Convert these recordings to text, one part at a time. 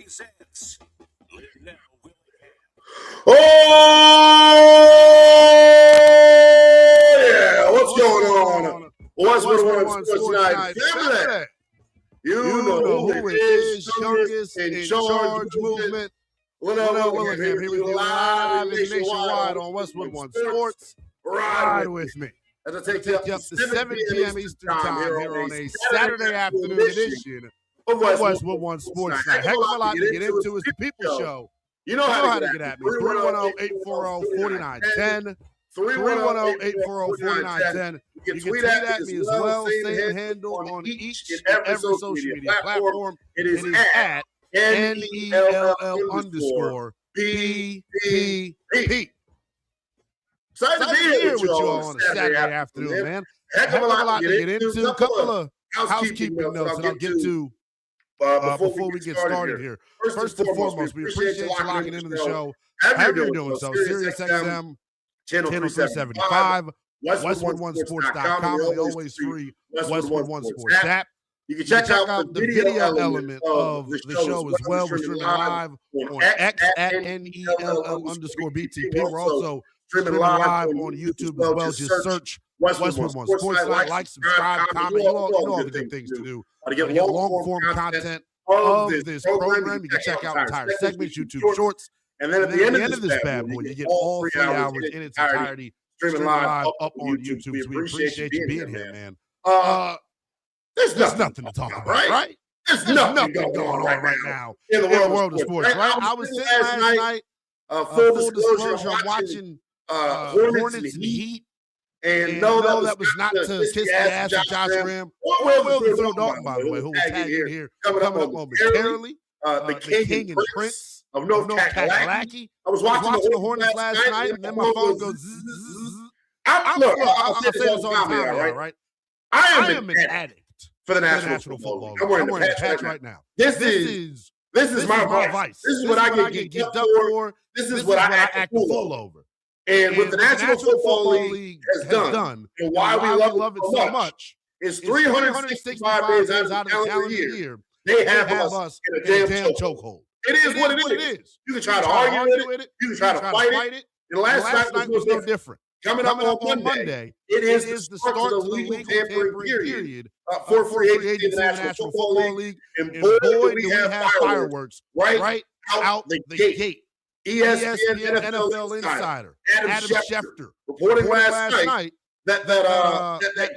presents Now Oh, yeah. What's going on? What's one Sports Night family? You know who it is. Youngest in charge movement. Linnell Willingham here with you live and nationwide on Westwood One Sports. Ride with me. As I take you up to 7 p.m. Eastern Time here on a Saturday afternoon edition of Westwood One Sports Night. Heck of a lot to get into. It's the People Show. You know how to get at me. 310-840-4910. 310-840-4910. You can tweet at me as well. Same handle on each and every social media platform. It is at NELL_PPP. Excited to be here with you all on a Saturday afternoon, man. Heck of a lot to get into. A couple of housekeeping notes that I'll get to before we get started here. First and foremost, we appreciate you locking into the show. However you're doing so. Sirius XM, Channel 375, Westwood1sports.com, the always free Westwood One Sports app. You can check out the video element of the show as well. We're streaming live on X at NELL_BTP. We're also streaming live on YouTube as well. Just search Westwood One Sports Night. Like, subscribe, comment. You know all the good things to do. To get long-form content of this program, you can check out entire segments, YouTube Shorts. And then at the end of this bad boy, you get all 3 hours in its entirety streaming live up on YouTube. So we appreciate you being here, man. There's nothing to talk about, right? There's nothing going on right now in the world of sports, right? I was sitting last night, full disclosure, I'm watching Hornets and Heat. And no, that was not to kiss the ass of Josh Graham. Or Will Phil Dalton, by the way, who was tagging here, coming up momentarily. The King and Prince of North Kakalaki. I was watching the Hornets last night, and then my phone goes zzz. I'll say this all the time, right? I am an addict for the National Football League. I'm wearing a patch right now. This is my vice. This is what I get geeked up for. This is what I act a fool over. And what the National Football League has done, and why we love it so much, is 365 days out of the calendar year, they have us in a damn chokehold. It is what it is. You can try to argue with it. You can try to fight it. And last night was no different. Coming up on Monday, it is the start of the legal tampering period for free agency in the National Football League. And boy, do we have fireworks right out the gate. ESPN NFL Insider Adam Schefter reporting last night that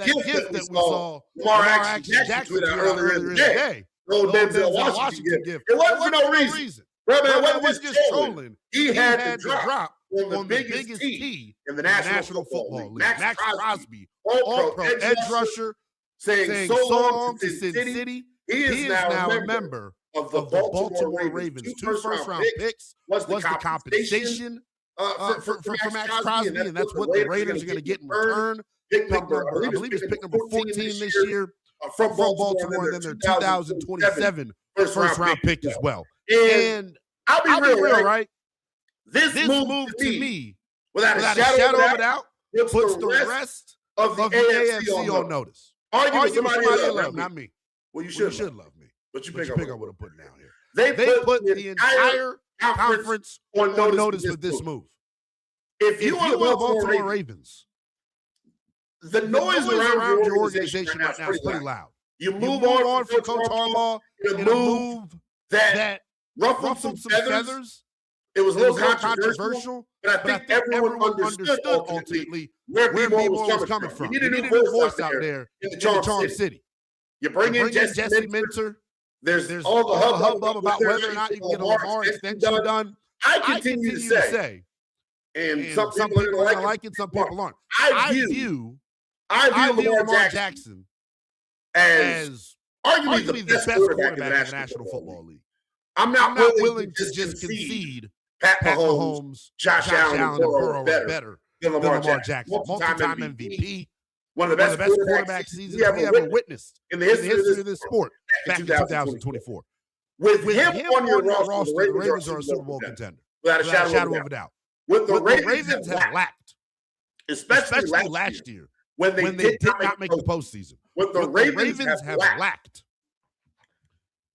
gift that we saw Lamar Jackson tweet out earlier in the day. Old Denzel Washington gift. It wasn't for no reason. Right, man, it wasn't just trolling. He had to drop on the biggest T in the National Football League. Max Crosby, all-pro edge rusher, saying so long to Sin City. He is now a member of the Baltimore Ravens. 2 first-round picks was the compensation for Max Crosby, and that's what the Raiders are going to get in return. I believe it's pick number 14 this year from Baltimore, and then their 2027 first-round pick as well. And I'll be real, right? This move to me, without a shadow of a doubt, puts the rest of the AFC on notice. Argue with somebody you love, not me. Well, you should love me. But you pick up what I'm putting down here. They put the entire conference on notice with this move. If you are the Baltimore Ravens, the noise around your organization right now is pretty loud. You move on from Coach Harbaugh in a move that ruffled some feathers. It was a little controversial, but I think everyone understood ultimately where B-Ball was coming from. You need a new voice out there in the Charm City. You bring in Jesse Minter. There's all the hubbub about whether or not you can get a Lamar extension done. I continue to say, and some people are going to like it, some people aren't. I view Lamar Jackson as arguably the best quarterback in the National Football League. I'm not willing to just concede Pat Mahomes, Josh Allen, and Burrow are better than Lamar Jackson. Multi-time MVP. One of the best quarterback seasons we ever witnessed in the history of this sport back in 2024. With him on your roster, the Ravens are a Super Bowl contender, without a shadow of a doubt. What the Ravens have lacked, especially last year, when they did not make the postseason. What the Ravens have lacked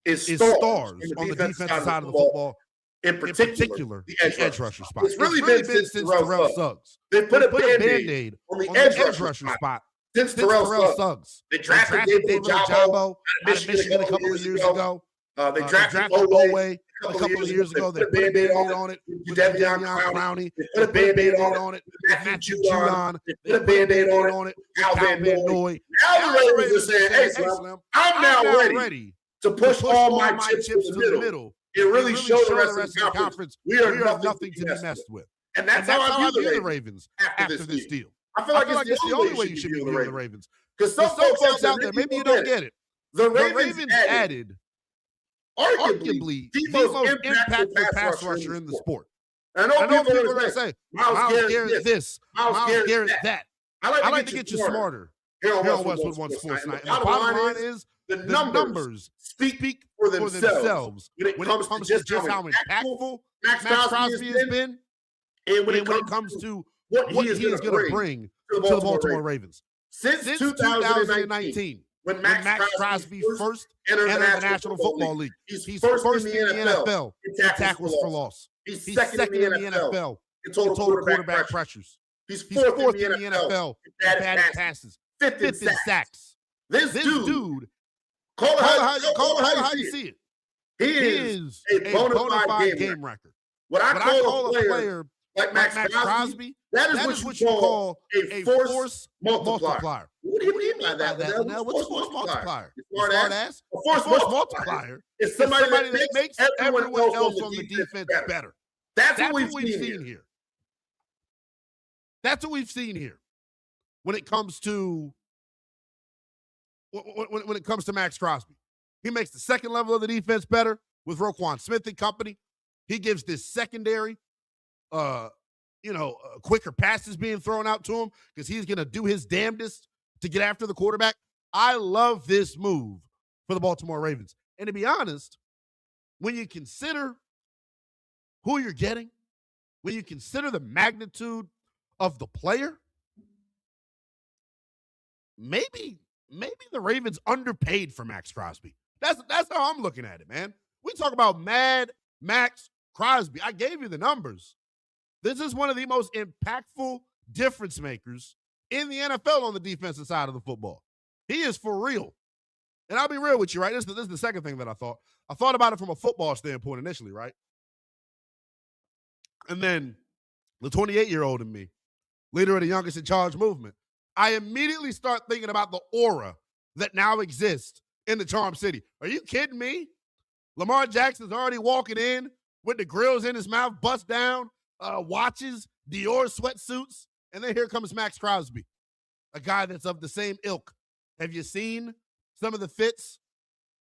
is stars on the defensive side of the football. In particular, the edge rusher spot. It's really been since Terrell Suggs. They put a Band-Aid on the edge rusher spot since Terrell Suggs. They drafted David Ojabo out of Michigan a couple of years ago. They drafted Oweh a couple of years ago. They put a Band-Aid on it with Davion Clowney. They put a Band-Aid on it with Matthew Judon. They put a Band-Aid on it with Cal Van Noy. Now the Ravens are saying, hey, Slim, I'm now ready to push all my chips to the middle. It really showed the rest of the conference we are nothing to be messed with. And that's how I view the Ravens after this deal. I feel like it's the only way you should be viewing the Ravens. Because some folks out there, maybe you don't get it. The Ravens added arguably the most impactful pass rusher in the sport. I know people are going to say, Myles Garrett this, Myles Garrett that. I like to get you smarter here on Westwood One Sports Night. And the bottom line is, the numbers speak for themselves when it comes to just how impactful Max Crosby has been, and when it comes to what he is going to bring to the Baltimore Ravens. Since 2019, when Max Crosby first entered the National Football League, he's first in the NFL in tackles for loss. He's second in the NFL in total quarterback pressures. He's fourth in the NFL in bad passes, fifth in sacks. This dude, call it how you see it. He is a bona fide game wrecker. What I call a player like Max Crosby, that is what you call a force multiplier. What do you mean by that? What's a force multiplier? Smart ass. A force multiplier is somebody that makes everyone else on the defense better. That's what we've seen here. That's what we've seen here when it comes to Max Crosby. He makes the second level of the defense better with Roquan Smith and company. He gives this secondary, quicker passes being thrown out to him because he's going to do his damnedest to get after the quarterback. I love this move for the Baltimore Ravens. And to be honest, when you consider who you're getting, when you consider the magnitude of the player, maybe the Ravens underpaid for Max Crosby. That's how I'm looking at it, man. We talk about Mad Max Crosby. I gave you the numbers. This is one of the most impactful difference makers in the NFL on the defensive side of the football. He is for real. And I'll be real with you, right? This is the second thing that I thought. I thought about it from a football standpoint initially, right? And then the 28-year-old in me, leader of the Youngest in Charge movement, I immediately start thinking about the aura that now exists in the Charm City. Are you kidding me? Lamar Jackson's already walking in with the grills in his mouth, bust down, watches, Dior sweatsuits, and then here comes Max Crosby, a guy that's of the same ilk. Have you seen some of the fits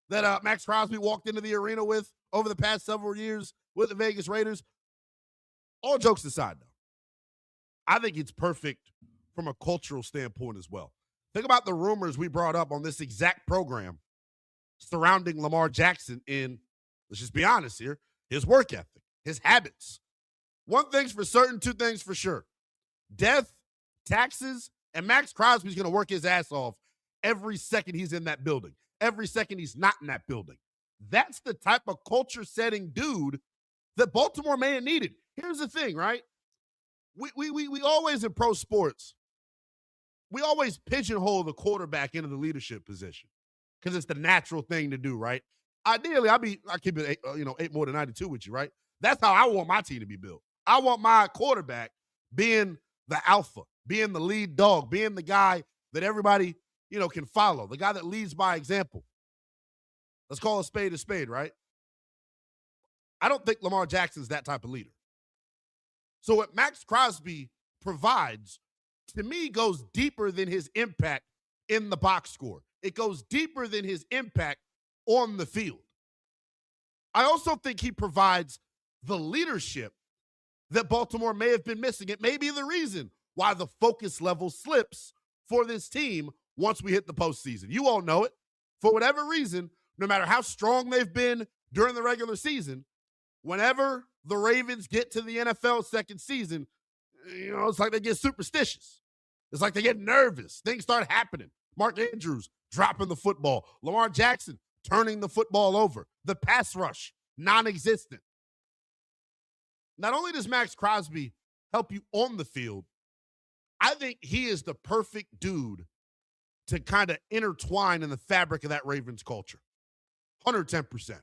that Max Crosby walked into the arena with over the past several years with the Vegas Raiders? All jokes aside, though, I think it's perfect from a cultural standpoint as well. Think about the rumors we brought up on this exact program surrounding Lamar Jackson in, let's just be honest here, his work ethic, his habits. One thing's for certain, two things for sure. Death, taxes, and Max Crosby's going to work his ass off every second he's in that building, every second he's not in that building. That's the type of culture-setting dude that Baltimore may have needed. Here's the thing, right? We always in pro sports, we always pigeonhole the quarterback into the leadership position because it's the natural thing to do, right? Ideally, I keep it 8 more than 92 with you, right? That's how I want my team to be built. I want my quarterback being the alpha, being the lead dog, being the guy that everybody, can follow, the guy that leads by example. Let's call a spade, right? I don't think Lamar Jackson's that type of leader. So what Max Crosby provides, to me, goes deeper than his impact in the box score. It goes deeper than his impact on the field. I also think he provides the leadership that Baltimore may have been missing. It may be the reason why the focus level slips for this team once we hit the postseason. You all know it. For whatever reason, no matter how strong they've been during the regular season, whenever the Ravens get to the NFL second season, it's like they get superstitious. It's like they get nervous. Things start happening. Mark Andrews dropping the football. Lamar Jackson turning the football over. The pass rush, non-existent. Not only does Max Crosby help you on the field, I think he is the perfect dude to kind of intertwine in the fabric of that Ravens culture. 110%.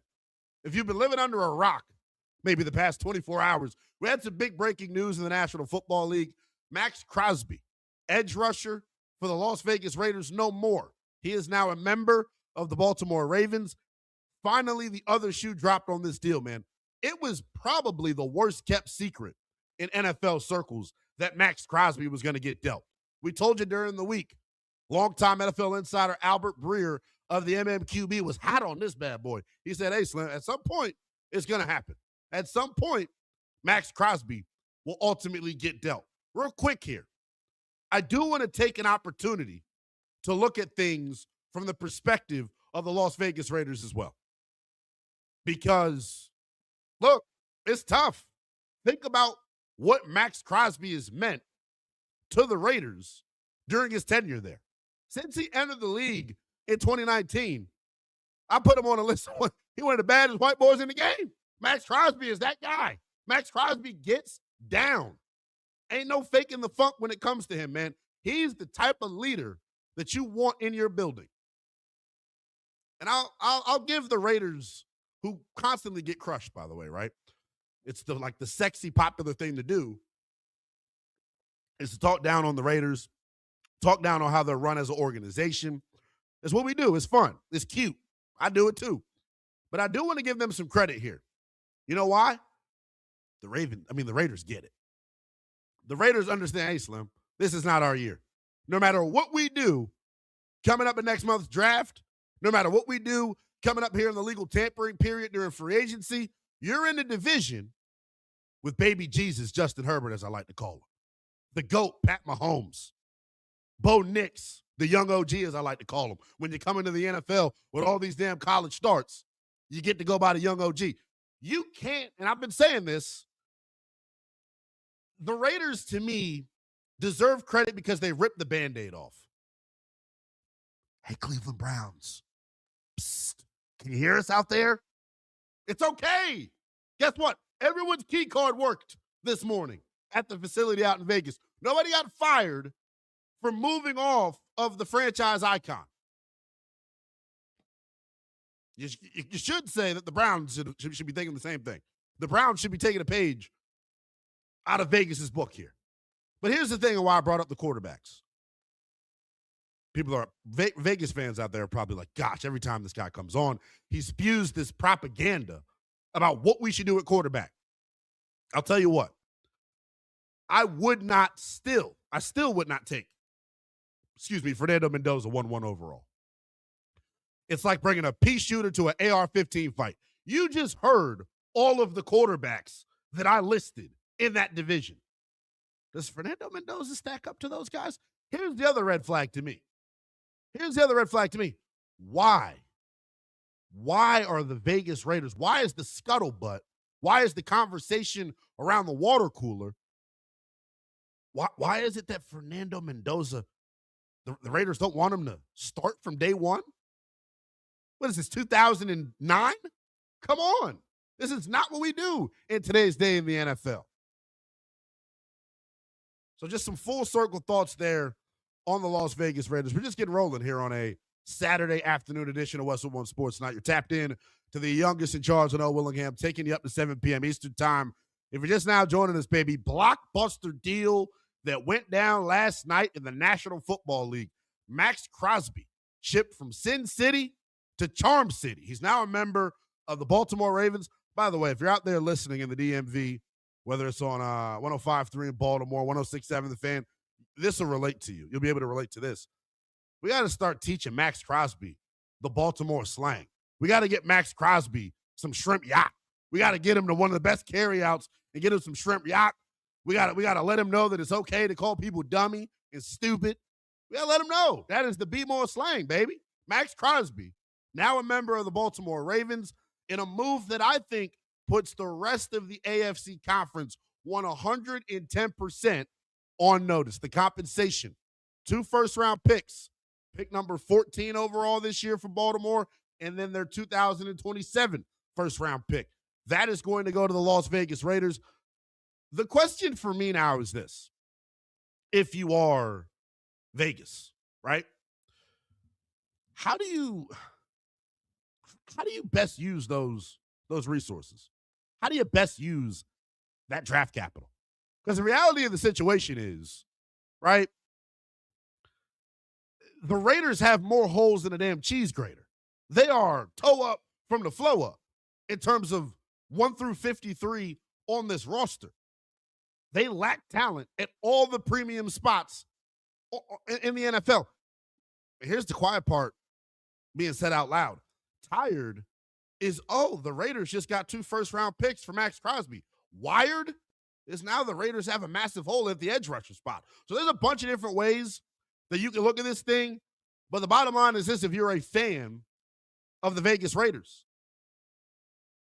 If you've been living under a rock, maybe the past 24 hours, we had some big breaking news in the National Football League. Max Crosby, edge rusher for the Las Vegas Raiders, no more. He is now a member of the Baltimore Ravens. Finally, the other shoe dropped on this deal, man. It was probably the worst kept secret in NFL circles that Max Crosby was going to get dealt. We told you during the week. Longtime NFL insider Albert Breer of the MMQB was hot on this bad boy. He said, hey, Slim, at some point, it's going to happen. At some point, Max Crosby will ultimately get dealt. Real quick here, I do want to take an opportunity to look at things from the perspective of the Las Vegas Raiders as well. Because, look, it's tough. Think about what Max Crosby has meant to the Raiders during his tenure there. Since he entered the league in 2019, I put him on a list of he one of the baddest white boys in the game. Max Crosby is that guy. Max Crosby gets down. Ain't no faking the funk when it comes to him, man. He's the type of leader that you want in your building. And I'll give the Raiders, who constantly get crushed, by the way, right? It's the sexy, popular thing to do is to talk down on the Raiders, talk down on how they're run as an organization. It's what we do. It's fun. It's cute. I do it too. But I do want to give them some credit here. You know why? The Raiders get it. The Raiders understand, hey, Slim, this is not our year. No matter what we do coming up in next month's draft, no matter what we do coming up here in the legal tampering period during free agency, you're in the division with baby Jesus, Justin Herbert, as I like to call him. The GOAT, Pat Mahomes. Bo Nix, the young OG, as I like to call him. When you come into the NFL with all these damn college starts, you get to go by the young OG. You can't, and I've been saying this, the Raiders, to me, deserve credit because they ripped the Band-Aid off. Hey, Cleveland Browns. Psst. Can you hear us out there? It's okay. Guess what? Everyone's key card worked this morning at the facility out in Vegas. Nobody got fired for moving off of the franchise icon. You should say that the Browns should be thinking the same thing. The Browns should be taking a page out of Vegas's book here. But here's the thing of why I brought up the quarterbacks. People are Vegas fans out there are probably like, gosh, every time this guy comes on, he spews this propaganda about what we should do at quarterback. I'll tell you what. I still would not take, Fernando Mendoza 1-1 overall. It's like bringing a pea shooter to an AR-15 fight. You just heard all of the quarterbacks that I listed in that division. Does Fernando Mendoza stack up to those guys? Here's the other red flag to me. Why? Why are the Vegas Raiders, why is the scuttlebutt, why is the conversation around the water cooler, why is it that Fernando Mendoza, the Raiders don't want him to start from day one? What is this, 2009? Come on. This is not what we do in today's day in the NFL. So just some full circle thoughts there on the Las Vegas Raiders. We're just getting rolling here on a Saturday afternoon edition of Westwood One Sports Night. You're tapped in to the youngest in charge in Willingham, taking you up to 7 p.m. Eastern time. If you're just now joining us, baby, blockbuster deal that went down last night in the National Football League. Max Crosby shipped from Sin City to Charm City. He's now a member of the Baltimore Ravens. By the way, if you're out there listening in the DMV, whether it's on 105.3 in Baltimore, 106.7 The Fan, this will relate to you. You'll be able to relate to this. We got to start teaching Max Crosby the Baltimore slang. We got to get Max Crosby some shrimp yak. We got to get him to one of the best carryouts and get him some shrimp yak. We got to let him know that it's okay to call people dummy and stupid. We got to let him know. That is the Be More slang, baby. Max Crosby, now a member of the Baltimore Ravens, in a move that I think puts the rest of the AFC conference 110% on notice. The compensation, 2 first-round picks, pick number 14 overall this year for Baltimore, and then their 2027 first-round pick. That is going to go to the Las Vegas Raiders. The question for me now is this. If you are Vegas, right? How do you best use those resources? How do you best use that draft capital? Because the reality of the situation is, right, the Raiders have more holes than a damn cheese grater. They are toe up from the flow up in terms of 1 through 53 on this roster. They lack talent at all the premium spots in the NFL. Here's the quiet part being said out loud. Tired is, the Raiders just got 2 first-round picks for Max Crosby. Wired is now the Raiders have a massive hole at the edge rusher spot. So there's a bunch of different ways that you can look at this thing. But the bottom line is this: if you're a fan of the Vegas Raiders,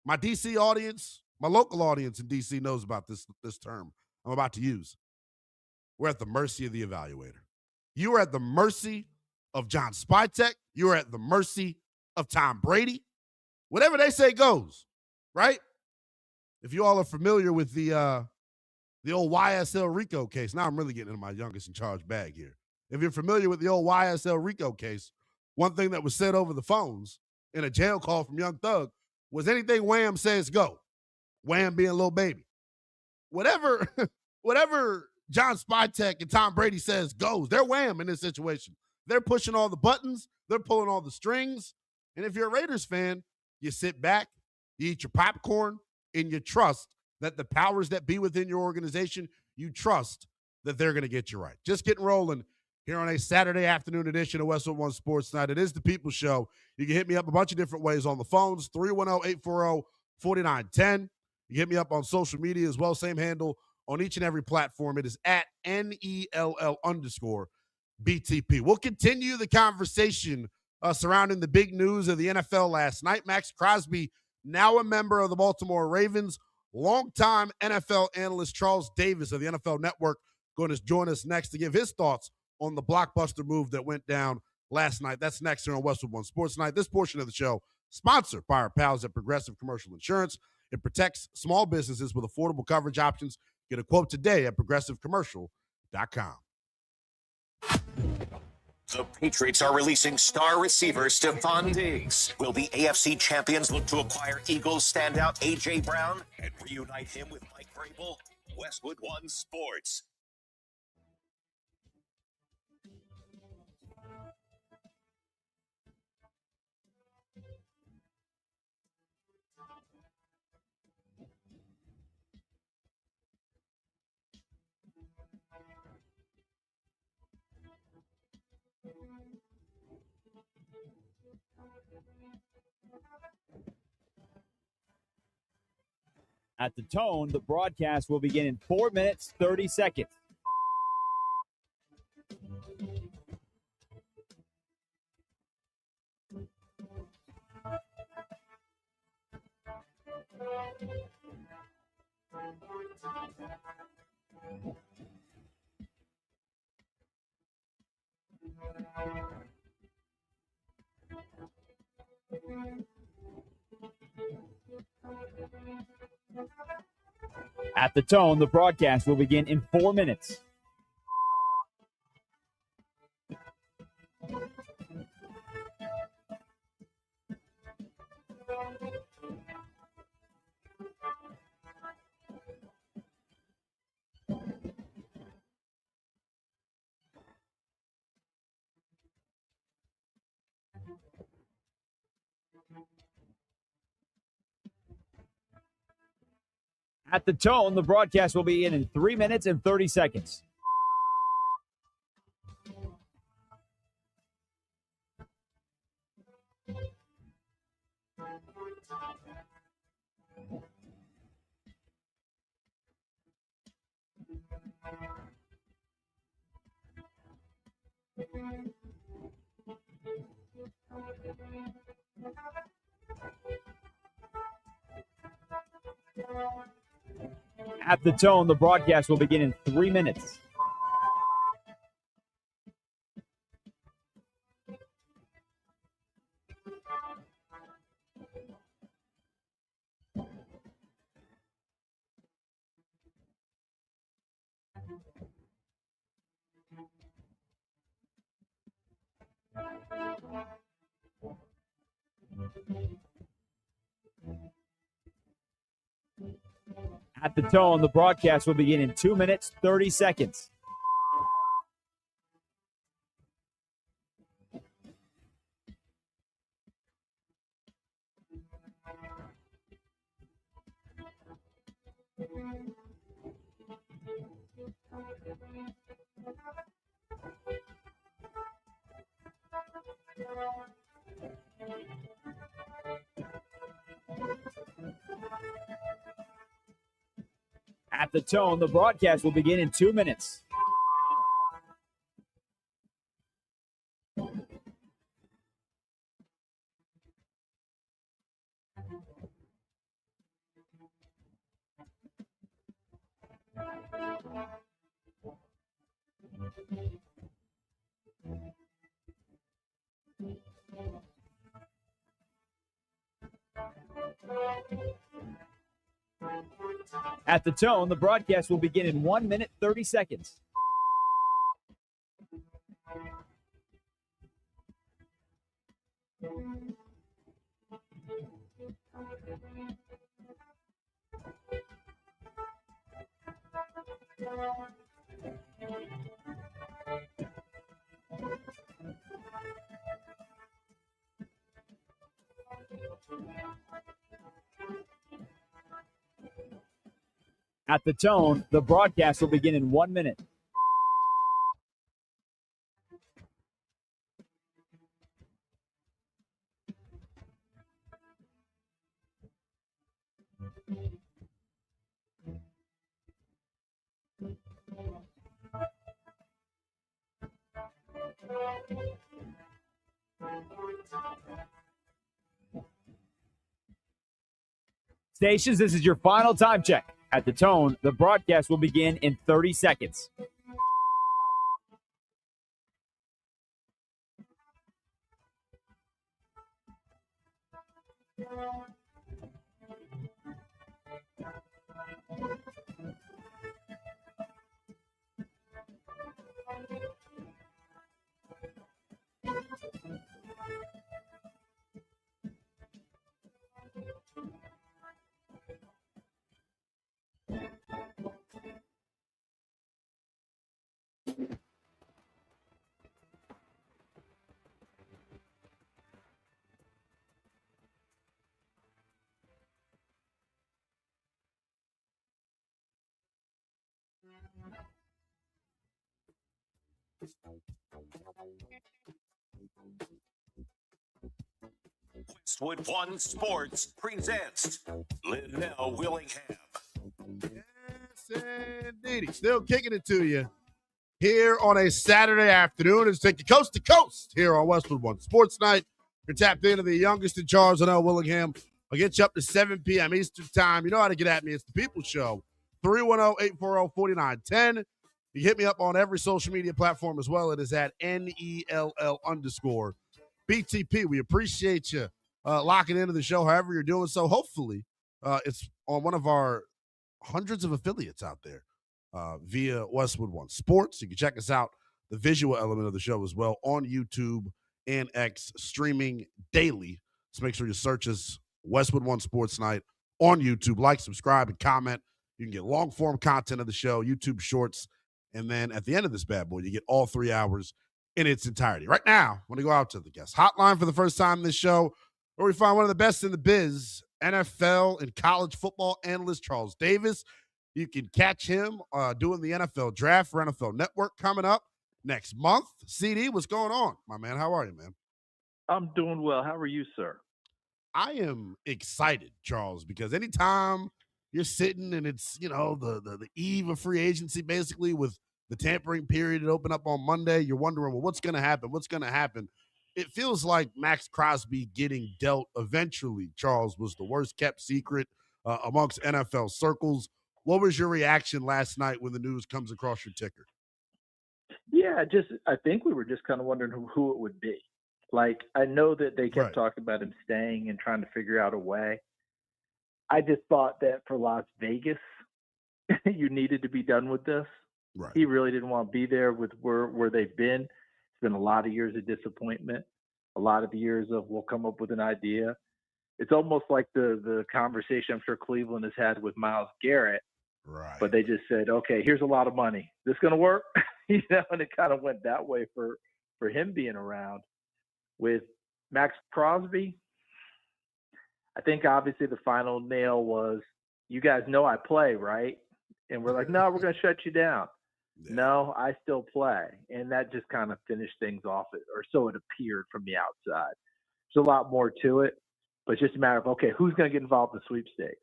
my DC audience, my local audience in DC knows about this term I'm about to use. We're at the mercy of the evaluator. You are at the mercy of John Spytek. You are at the mercy of Tom Brady. Whatever they say goes, right? If you all are familiar with the old YSL Rico case, now I'm really getting into my youngest in charge bag here. If you're familiar with the old YSL Rico case, one thing that was said over the phones in a jail call from Young Thug was anything Wham says go. Wham being Lil Baby. Whatever John Spytek and Tom Brady says goes. They're Wham in this situation. They're pushing all the buttons. They're pulling all the strings. And if you're a Raiders fan, you sit back, you eat your popcorn, and you trust that the powers that be within your organization, you trust that they're going to get you right. Just getting rolling here on a Saturday afternoon edition of Westwood One Sports Night. It is the People's Show. You can hit me up a bunch of different ways on the phones, 310-840-4910. You can hit me up on social media as well, same handle on each and every platform. It is at NELL_BTP. We'll continue the conversation surrounding the big news of the NFL last night. Max Crosby, now a member of the Baltimore Ravens. Longtime NFL analyst Charles Davis of the NFL Network going to join us next to give his thoughts on the blockbuster move that went down last night. That's next here on Westwood One Sports Night. This portion of the show sponsored by our pals at Progressive Commercial Insurance. It protects small businesses with affordable coverage options. Get a quote today at progressivecommercial.com. The Patriots are releasing star receiver Stephon Diggs. Will the AFC champions look to acquire Eagles standout A.J. Brown and reunite him with Mike Vrabel? Westwood One Sports. At the tone, the broadcast will begin in 4 minutes, 30 seconds. At the tone, the broadcast will begin in 4 minutes. At the tone, the broadcast will begin in 3 minutes and 30 seconds. At the tone, the broadcast will begin in 3 minutes. At the tone, the broadcast will begin in 2 minutes, 30 seconds. At the tone, the broadcast will begin in 2 minutes. At the tone, the broadcast will begin in 1 minute, 30 seconds. At the tone, the broadcast will begin in 1 minute. Stations, this is your final time check. At the tone, the broadcast will begin in 30 seconds. Westwood One Sports presents Linnell Willingham. Yes, indeed. Still kicking it to you here on a Saturday afternoon. It's taking coast to coast here on Westwood One Sports Night. You're tapped into the youngest in charge, Linnell Willingham. I'll get you up to 7 p.m. Eastern Time. You know how to get at me. It's the People Show, 310-840-4910. You hit me up on every social media platform as well. It is at NELL_BTP. We appreciate you locking into the show however you're doing so. Hopefully, it's on one of our hundreds of affiliates out there via Westwood One Sports. You can check us out, the visual element of the show as well, on YouTube and X, streaming daily. So make sure you search us Westwood One Sports Night on YouTube. Like, subscribe, and comment. You can get long-form content of the show, YouTube Shorts, and then at the end of this bad boy, you get all 3 hours in its entirety. Right now, I want to go out to the guest hotline for the first time in this show, where we find one of the best in the biz, NFL and college football analyst Charles Davis. You can catch him doing the NFL draft for NFL Network coming up next month. CD, what's going on, my man? How are you, man? I'm doing well. How are you, sir? I am excited, Charles, because anytime you're sitting and it's, you know, the eve of free agency, basically, with the tampering period to open up on Monday, you're wondering, well, what's going to happen? What's going to happen? It feels like Max Crosby getting dealt eventually, Charles, was the worst kept secret amongst NFL circles. What was your reaction last night when the news comes across your ticker? Yeah, I think we were just kind of wondering who it would be. Like, I know that they kept talking about him staying and trying to figure out a way. I just thought that for Las Vegas, you needed to be done with this. Right. He really didn't want to be there with where they've been. It's been a lot of years of disappointment, a lot of years of we'll come up with an idea It's almost like the conversation I'm sure Cleveland has had with Myles Garrett. Right. But they just said, okay, here's a lot of money. This going to work? And it kind of went that way for him being around. With Max Crosby, I think obviously the final nail was, you guys know I play, right? And we're like, no, we're going to shut you down. Yeah. No, I still play. And that just kind of finished things off, or so it appeared from the outside. There's a lot more to it, but it's just a matter of, okay, who's going to get involved in sweepstakes?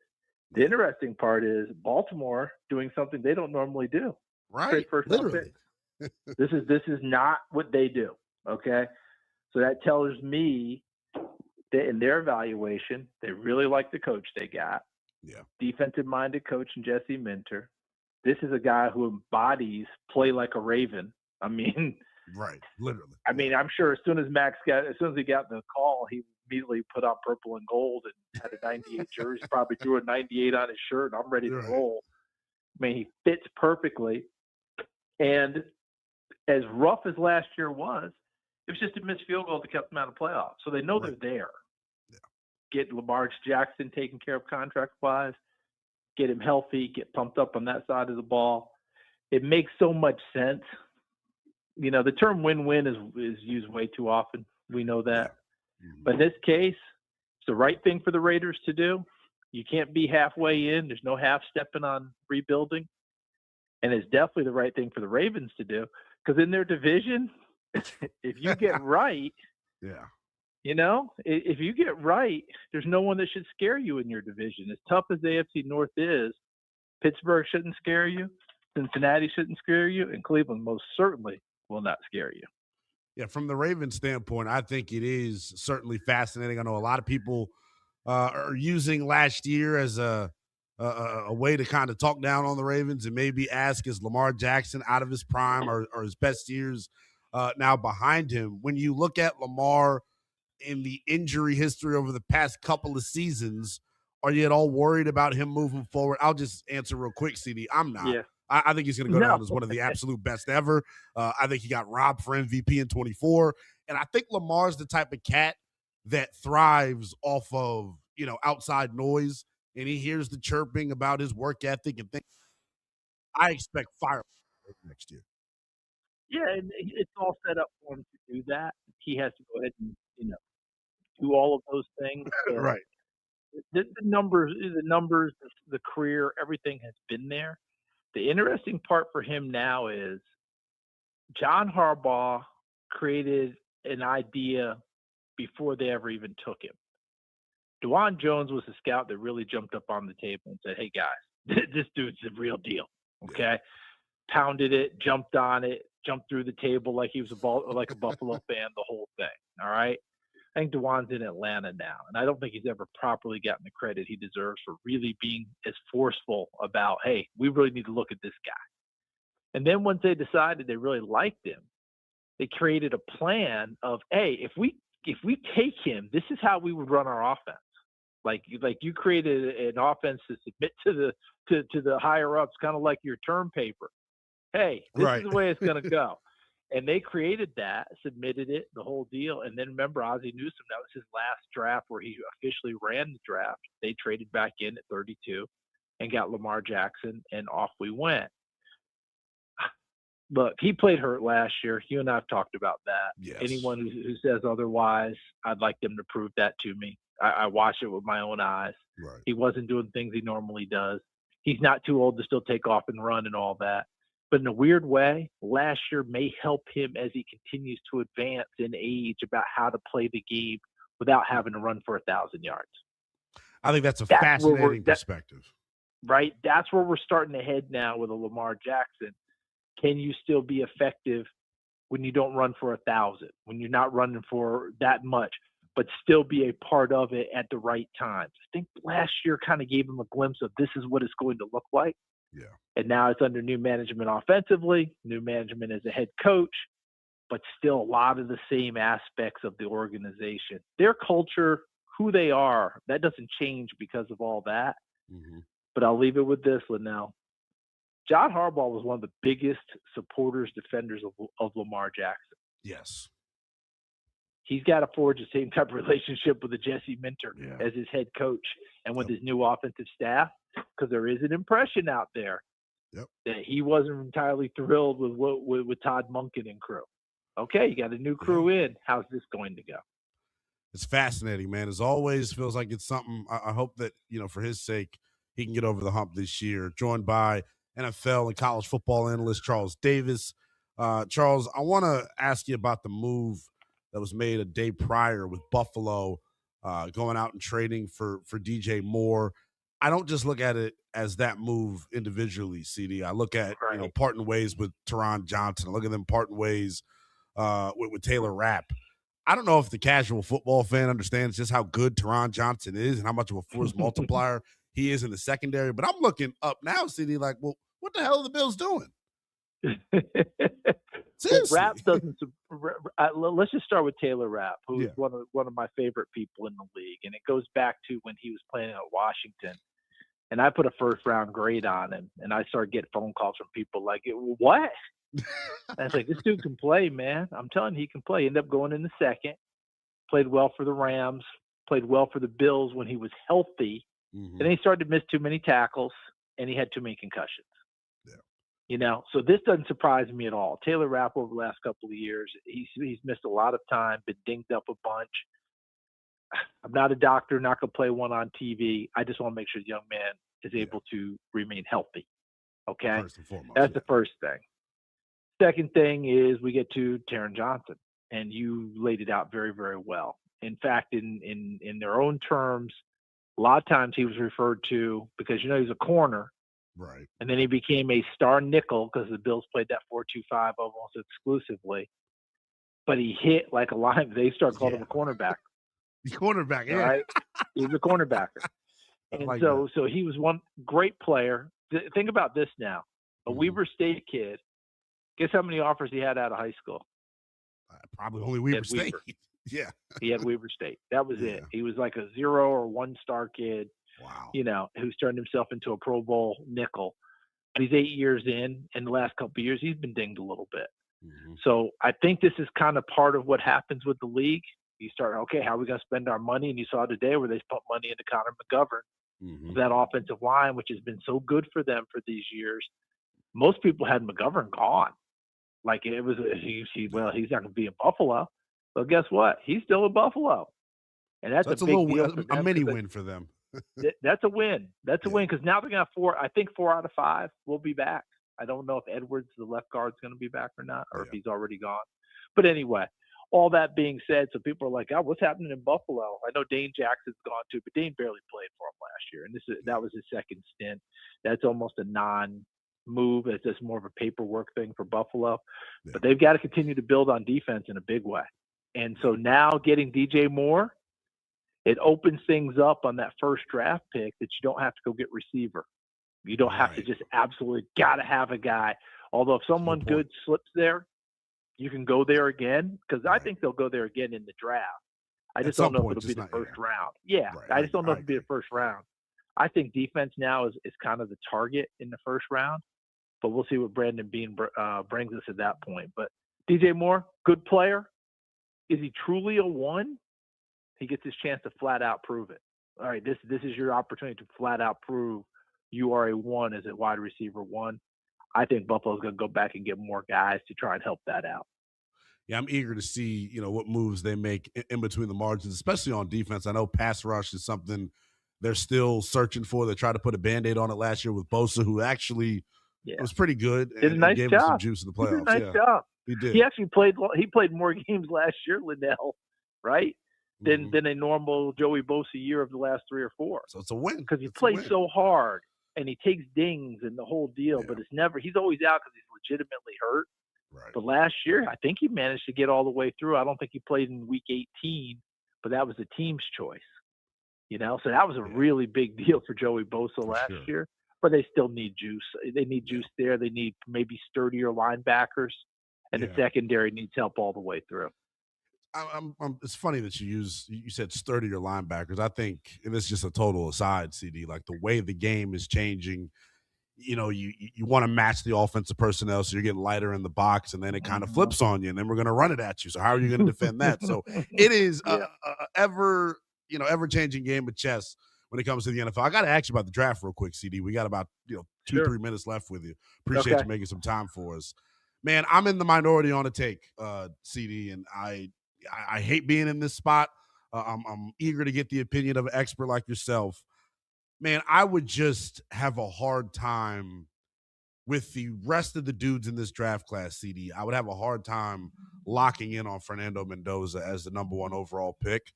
The interesting part is Baltimore doing something they don't normally do. Right. Literally. This is not what they do. Okay. So that tells me that in their evaluation, they really like the coach they got. Yeah. Defensive-minded coach in Jesse Minter. This is a guy who embodies play like a Raven. I mean, right, literally. I mean, I'm sure as soon as he got the call, he immediately put on purple and gold and had a 98 jersey. Probably drew a 98 on his shirt. I'm ready to roll. I mean, he fits perfectly. And as rough as last year was, it was just a missed field goal that kept them out of playoffs. So they know they're there. Yeah. Get Lamar Jackson taken care of contract-wise. Get him healthy. Get pumped up on that side of the ball. It makes so much sense. You know, the term win-win is used way too often. We know that. Yeah. Mm-hmm. But in this case, it's the right thing for the Raiders to do. You can't be halfway in. There's no half-stepping on rebuilding. And it's definitely the right thing for the Ravens to do. Because in their division, if you get right, you know, if you get right, there's no one that should scare you in your division. As tough as the AFC North is, Pittsburgh shouldn't scare you, Cincinnati shouldn't scare you, and Cleveland most certainly will not scare you. Yeah, from the Ravens standpoint, I think it is certainly fascinating. I know a lot of people are using last year as a way to kind of talk down on the Ravens and maybe ask, is Lamar Jackson out of his prime or his best years now behind him? When you look at Lamar in the injury history over the past couple of seasons, are you at all worried about him moving forward? I'll just answer real quick, CD. I'm not. Yeah. I think he's going to go down as one of the absolute best ever. I think he got robbed for MVP in 24. And I think Lamar's the type of cat that thrives off of, you know, outside noise. And he hears the chirping about his work ethic and things. I expect fire next year. Yeah, and it's all set up for him to do that. He has to go ahead and, you know, do all of those things. Right. The numbers, the career, everything has been there. The interesting part for him now is John Harbaugh created an idea before they ever even took him. DeJuan Jones was a scout that really jumped up on the table and said, hey, guys, this dude's the real deal, okay? Yeah. Pounded it, jumped on it, jumped through the table like he was like a Buffalo fan, the whole thing, all right? I think DeJuan's in Atlanta now, and I don't think he's ever properly gotten the credit he deserves for really being as forceful about, hey, we really need to look at this guy. And then once they decided they really liked him, they created a plan of, hey, if we take him, this is how we would run our offense. Like you created an offense to submit to the higher ups, kind of like your term paper. Hey, this is the way it's going to go. And they created that, submitted it, the whole deal. And then remember, Ozzie Newsome, that was his last draft where he officially ran the draft. They traded back in at 32 and got Lamar Jackson, and off we went. Look, he played hurt last year. You and I have talked about that. Yes. Anyone who says otherwise, I'd like them to prove that to me. I watched it with my own eyes. Right. He wasn't doing things he normally does. He's not too old to still take off and run and all that. But in a weird way, last year may help him as he continues to advance in age about how to play the game without having to run for 1,000 yards. I think that's fascinating perspective. Right? That's where we're starting to head now with a Lamar Jackson. Can you still be effective when you don't run for 1,000, when you're not running for that much, but still be a part of it at the right times? I think last year kind of gave him a glimpse of this is what it's going to look like. Yeah. And now it's under new management offensively, new management as a head coach, but still a lot of the same aspects of the organization. Their culture, who they are, that doesn't change because of all that. Mm-hmm. But I'll leave it with this, Linnell. John Harbaugh was one of the biggest supporters, defenders of Lamar Jackson. Yes. he's got to forge the same type of relationship with the Jesse Minter as his head coach and with his new offensive staff, because there is an impression out there that he wasn't entirely thrilled with Todd Monken and crew. Okay, you got a new crew in. How's this going to go? It's fascinating, man. As always, feels like it's something. I hope that, for his sake, he can get over the hump this year. Joined by NFL and college football analyst Charles Davis. Charles, I want to ask you about the move that was made a day prior with Buffalo going out and trading for DJ Moore. I don't just look at it as that move individually, CD. I look at, parting ways with Teron Johnson. I look at them parting ways with Taylor Rapp. I don't know if the casual football fan understands just how good Teron Johnson is and how much of a force multiplier he is in the secondary. But I'm looking up now, CD, like, well, what the hell are the Bills doing? Well, Rapp doesn't. Let's just start with Taylor Rapp, who's one of my favorite people in the league, and it goes back to when he was playing at Washington, and I put a first-round grade on him, and I started getting phone calls from people like, "What?" And I was like, "This dude can play, man. I'm telling you, he can play." He ended up going in the second, played well for the Rams, played well for the Bills when he was healthy, and then he started to miss too many tackles, and he had too many concussions. So this doesn't surprise me at all. Taylor Rapp over the last couple of years, he's missed a lot of time, been dinged up a bunch. I'm not a doctor, not going to play one on TV. I just want to make sure the young man is able to remain healthy. Okay? First and foremost, that's the first thing. Second thing is we get to Taron Johnson, and you laid it out very, very well. In fact, in their own terms, a lot of times he was referred to because, he's a corner. Right. And then he became a star nickel because the Bills played that 4-2-5 almost exclusively. But he hit like a line. They started calling him a cornerback. The cornerback, Right? He was a cornerbacker. And so he was one great player. Think about this now. A Weber State kid. Guess how many offers he had out of high school? Probably only Weber State. Yeah. He had Weber State. That was it. He was like a 0 or 1-star kid. Wow. Who's turned himself into a Pro Bowl nickel. But he's 8 years in the last couple of years, he's been dinged a little bit. So I think this is kind of part of what happens with the league. You start, okay, how are we going to spend our money? And you saw today where they put money into Connor McGovern, that offensive line, which has been so good for them for these years. Most people had McGovern gone. Like it was, he's not going to be in Buffalo. But guess what? He's still in Buffalo. And that's a big deal for them, a mini win for them. That's a win. That's a win because now they're going to have 4 out of 5 will be back. I don't know if Edwards, the left guard, is going to be back or not, or if he's already gone. But anyway, all that being said, so people are like, "Oh, what's happening in Buffalo?" I know Dane Jackson's gone too, but Dane barely played for him last year, and that was his second stint. That's almost a non-move. It's just more of a paperwork thing for Buffalo. But they've got to continue to build on defense in a big way. And so now getting DJ Moore, it opens things up on that first draft pick that you don't have to go get receiver. You don't have to just absolutely got to have a guy. Although if someone good slips there, you can go there again because I think they'll go there again in the draft. I just don't know if it'll be the first round. Yeah, I just don't know if it'll be the first round. I think defense now is kind of the target in the first round, but we'll see what Brandon Beane brings us at that point. But DJ Moore, good player. Is he truly a 1? He gets his chance to flat out prove it. All right, this is your opportunity to flat out prove you are a 1 as a wide receiver 1. I think Buffalo's going to go back and get more guys to try and help that out. Yeah, I'm eager to see, what moves they make in between the margins, especially on defense. I know pass rush is something they're still searching for. They tried to put a Band-Aid on it last year with Bosa, who actually was pretty good and gave him some juice in the playoffs. He did a nice job. He did. He actually played more games last year, Liddell, right? Than a normal Joey Bosa year of the last 3 or 4. So it's a win. Because he plays so hard and he takes dings and the whole deal, but he's always out because he's legitimately hurt. Right. But last year, I think he managed to get all the way through. I don't think he played in week 18, but that was the team's choice. So that was a really big deal for Joey Bosa last year. But they still need juice. They need juice there. They need maybe sturdier linebackers, and the secondary needs help all the way through. It's funny that you said sturdier linebackers. I think, and this is just a total aside, CD, like the way the game is changing, you want to match the offensive personnel, so you're getting lighter in the box, and then it kind of flips on you, and then we're going to run it at you. So how are you going to defend that? So it is a ever-changing game of chess when it comes to the NFL. I got to ask you about the draft real quick, CD. We got about 2-3 minutes left with you. Appreciate you making some time for us. Man, I'm in the minority on a take, CD, and I hate being in this spot. I'm eager to get the opinion of an expert like yourself. Man, I would just have a hard time with the rest of the dudes in this draft class, CD. I would have a hard time locking in on Fernando Mendoza as the number 1 overall pick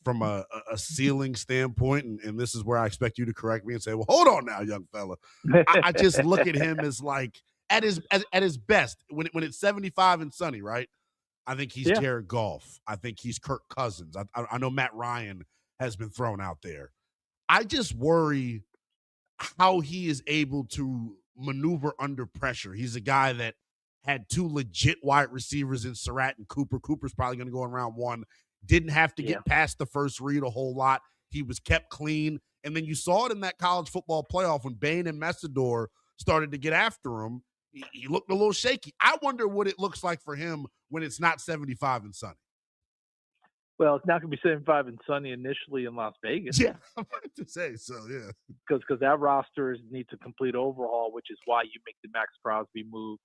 from a ceiling standpoint. And this is where I expect you to correct me and say, well, hold on now, young fella. I just look at him as like at his best when it's 75 and sunny, right? I think he's Jared Goff. I think he's Kirk Cousins. I know Matt Ryan has been thrown out there. I just worry how he is able to maneuver under pressure. He's a guy that had 2 legit wide receivers in Surratt and Cooper. Cooper's probably going to go in round 1. Didn't have to get past the first read a whole lot. He was kept clean. And then you saw it in that college football playoff when Bain and Messidor started to get after him. He looked a little shaky. I wonder what it looks like for him when it's not 75 and sunny. Well, it's not going to be 75 and sunny initially in Las Vegas. Yeah, I'm about to say so, yeah. Because that roster needs a complete overhaul, which is why you make the Max Crosby move.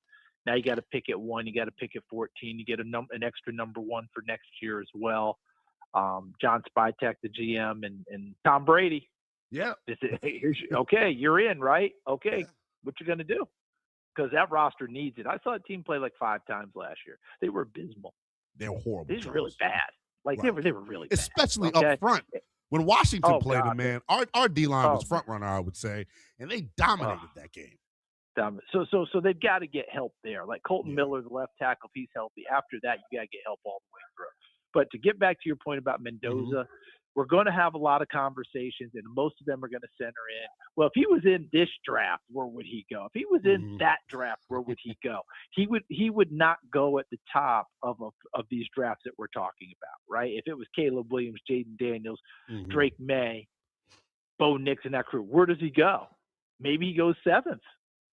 Now you got to pick at 1. You got to pick at 14. You get an extra number 1 for next year as well. John Spytek, the GM, and Tom Brady. Yeah. Okay, you're in, right? Okay, what you going to do? Because that roster needs it. I saw a team play like 5 times last year. They were abysmal. They were horrible. They were really bad. Like they were really bad. Especially up front. When Washington played them, man, our D-line was front runner, I would say, and they dominated that game. So they've got to get help there. Like Colton Miller, the left tackle, if he's healthy. After that, you got to get help all the way through. But to get back to your point about Mendoza, we're going to have a lot of conversations, and most of them are going to center in. Well, if he was in this draft, where would he go? If he was in that draft, where would he go? He would not go at the top of these drafts that we're talking about, right? If it was Caleb Williams, Jaden Daniels, Drake May, Bo Nix, and that crew, where does he go? Maybe he goes 7th.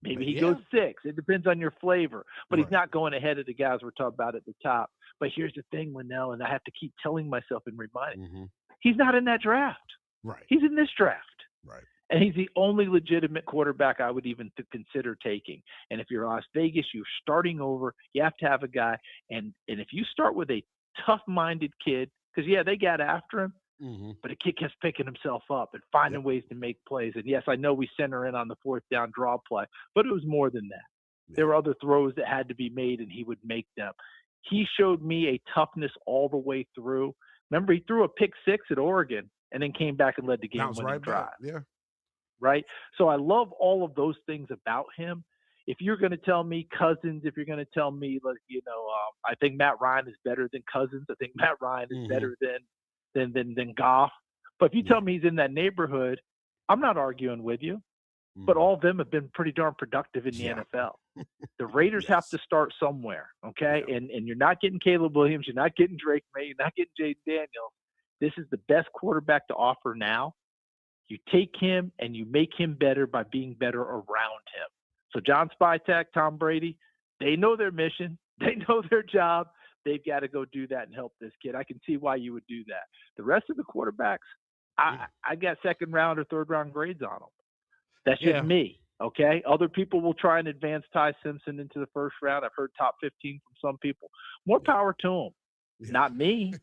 Maybe he goes 6th. It depends on your flavor. But he's not going ahead of the guys we're talking about at the top. But here's the thing, Linnell, and I have to keep telling myself and reminding he's not in that draft. Right. He's in this draft. Right. And he's the only legitimate quarterback I would even consider taking. And if you're Las Vegas, you're starting over. You have to have a guy. And if you start with a tough-minded kid, because, they got after him, but a kid kept picking himself up and finding ways to make plays. And, yes, I know we center in on the 4th down draw play, but it was more than that. Yeah. There were other throws that had to be made, and he would make them. He showed me a toughness all the way through. Remember, he threw a pick 6 at Oregon and then came back and led the game-winning drive. Yeah. Right? So I love all of those things about him. If you're going to tell me Cousins, if you're going to tell me, I think Matt Ryan is better than Cousins. I think Matt Ryan is better than Goff. But if you tell me he's in that neighborhood, I'm not arguing with you. But all of them have been pretty darn productive in the NFL. The Raiders have to start somewhere, okay? Yeah. And you're not getting Caleb Williams. You're not getting Drake May. You're not getting Jaden Daniels. This is the best quarterback to offer now. You take him and you make him better by being better around him. So John Spytek, Tom Brady, they know their mission. They know their job. They've got to go do that and help this kid. I can see why you would do that. The rest of the quarterbacks, I got 2nd round or 3rd round grades on them. That's just me, okay? Other people will try and advance Ty Simpson into the 1st round. I've heard top 15 from some people. More power to them. Yeah. Not me.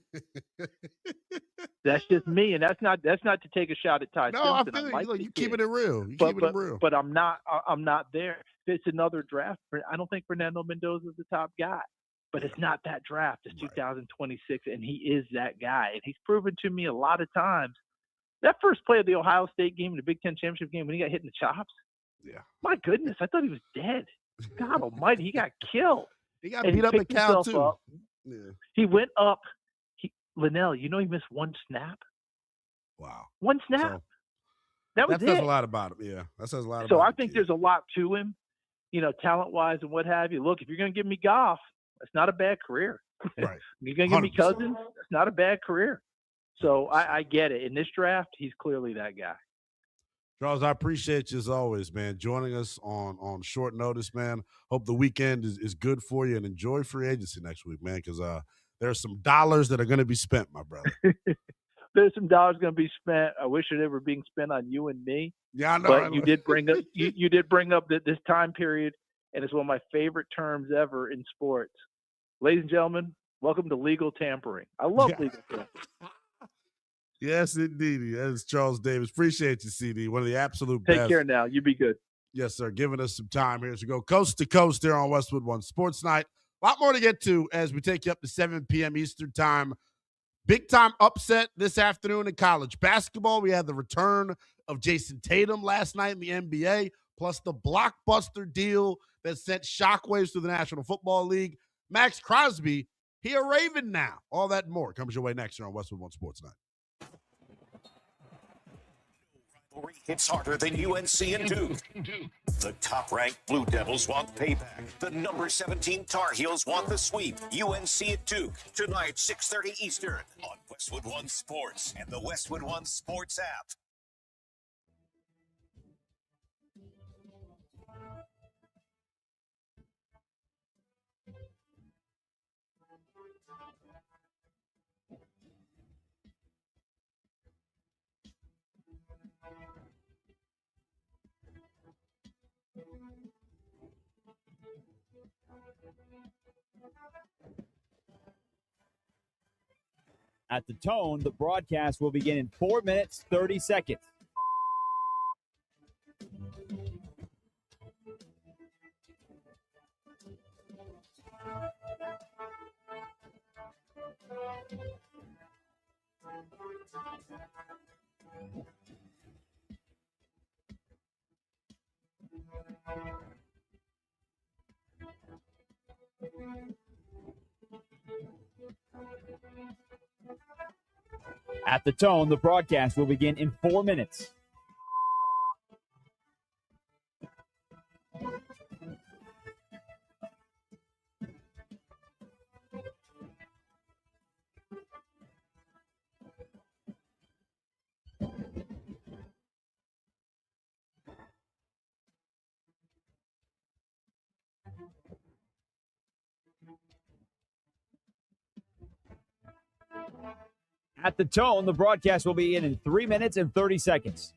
That's just me, and that's not to take a shot at Ty Simpson. No, I feel you. You keeping it real. But I'm not there. If it's another draft, I don't think Fernando Mendoza is the top guy. But it's not that draft. It's 2026, and he is that guy. And he's proven to me a lot of times. That first play of the Ohio State game, the Big Ten championship game, when he got hit in the chops, my goodness, I thought he was dead. God almighty, he got killed. He got beat up at Cal, too. Yeah. He went up. Linnell, he missed 1 snap? Wow. 1 snap. So, that was it. That says a lot about him, yeah. That says a lot about him. So I think there's a lot to him, talent-wise and what have you. Look, if you're going to give me Goff, that's not a bad career. Right. You're going to give me Cousins, that's not a bad career. So I get it. In this draft, he's clearly that guy. Charles, I appreciate you as always, man, joining us on short notice, man. Hope the weekend is good for you, and enjoy free agency next week, man, because there are some dollars that are going to be spent, my brother. There's some dollars going to be spent. I wish it were being spent on you and me. Yeah, I know. But you did bring up you did bring up this time period, and it's one of my favorite terms ever in sports. Ladies and gentlemen, welcome to legal tampering. I love legal tampering. Yes, indeed. That is Charles Davis. Appreciate you, CD. One of the absolute best. Take care now. You be good. Yes, sir. Giving us some time here as we go coast to coast here on Westwood One Sports Night. A lot more to get to as we take you up to 7 p.m. Eastern Time. Big time upset this afternoon in college basketball. We had the return of Jayson Tatum last night in the NBA, plus the blockbuster deal that sent shockwaves through the National Football League. Max Crosby, he a Raven now. All that and more comes your way next here on Westwood One Sports Night. Hits harder than UNC and Duke. The top-ranked Blue Devils want payback. The number 17 Tar Heels want the sweep. UNC at Duke, tonight, 6:30 Eastern, on Westwood One Sports and the Westwood One Sports app. At the tone, the broadcast will begin in 4 minutes, 30 seconds. At the tone, the broadcast will begin in 4 minutes. At the tone, the broadcast will begin in 3 minutes and 30 seconds.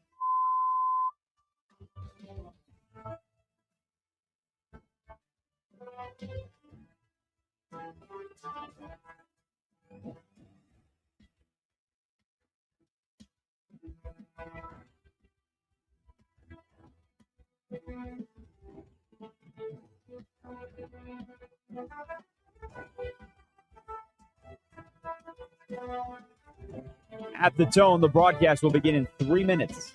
At the tone, the broadcast will begin in 3 minutes.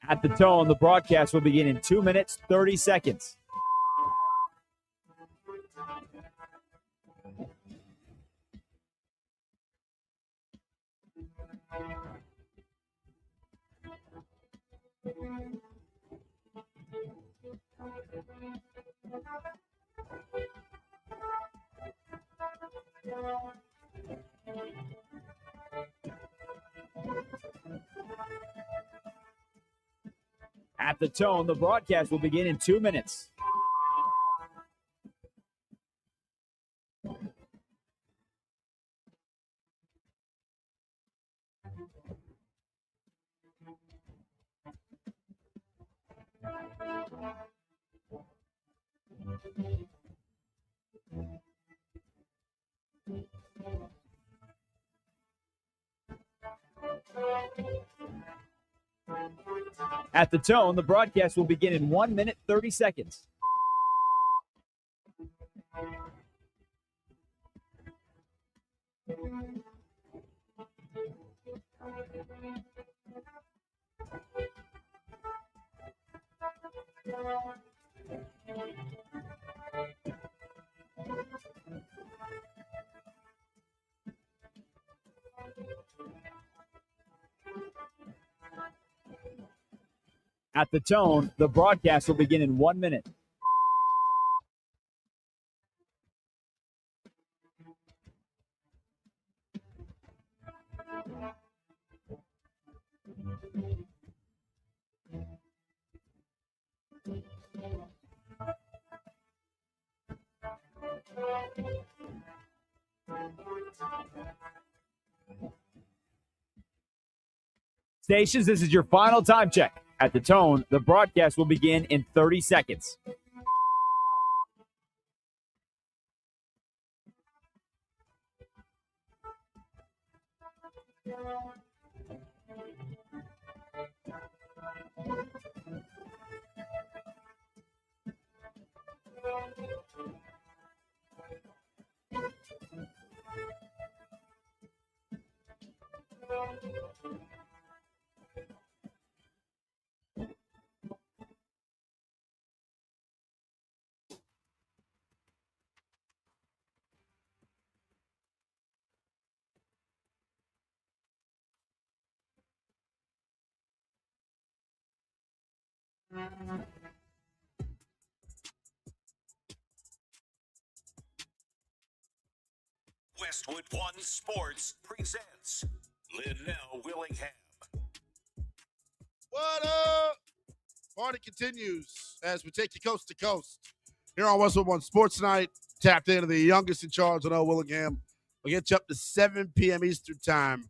At the tone, the broadcast will begin in 2 minutes, 30 seconds. At the tone, the broadcast will begin in 2 minutes. At the tone, the broadcast will begin in 1 minute, 30 seconds. At the tone, the broadcast will begin in 1 minute. Stations, this is your final time check. At the tone, the broadcast will begin in 30 seconds. Westwood One Sports presents Linnell Willingham. What up? Party continues as we take you coast to coast here on Westwood One Sports Night. Tapped into the youngest in charge, Linnell Willingham. We'll get you up to 7 p.m. Eastern Time.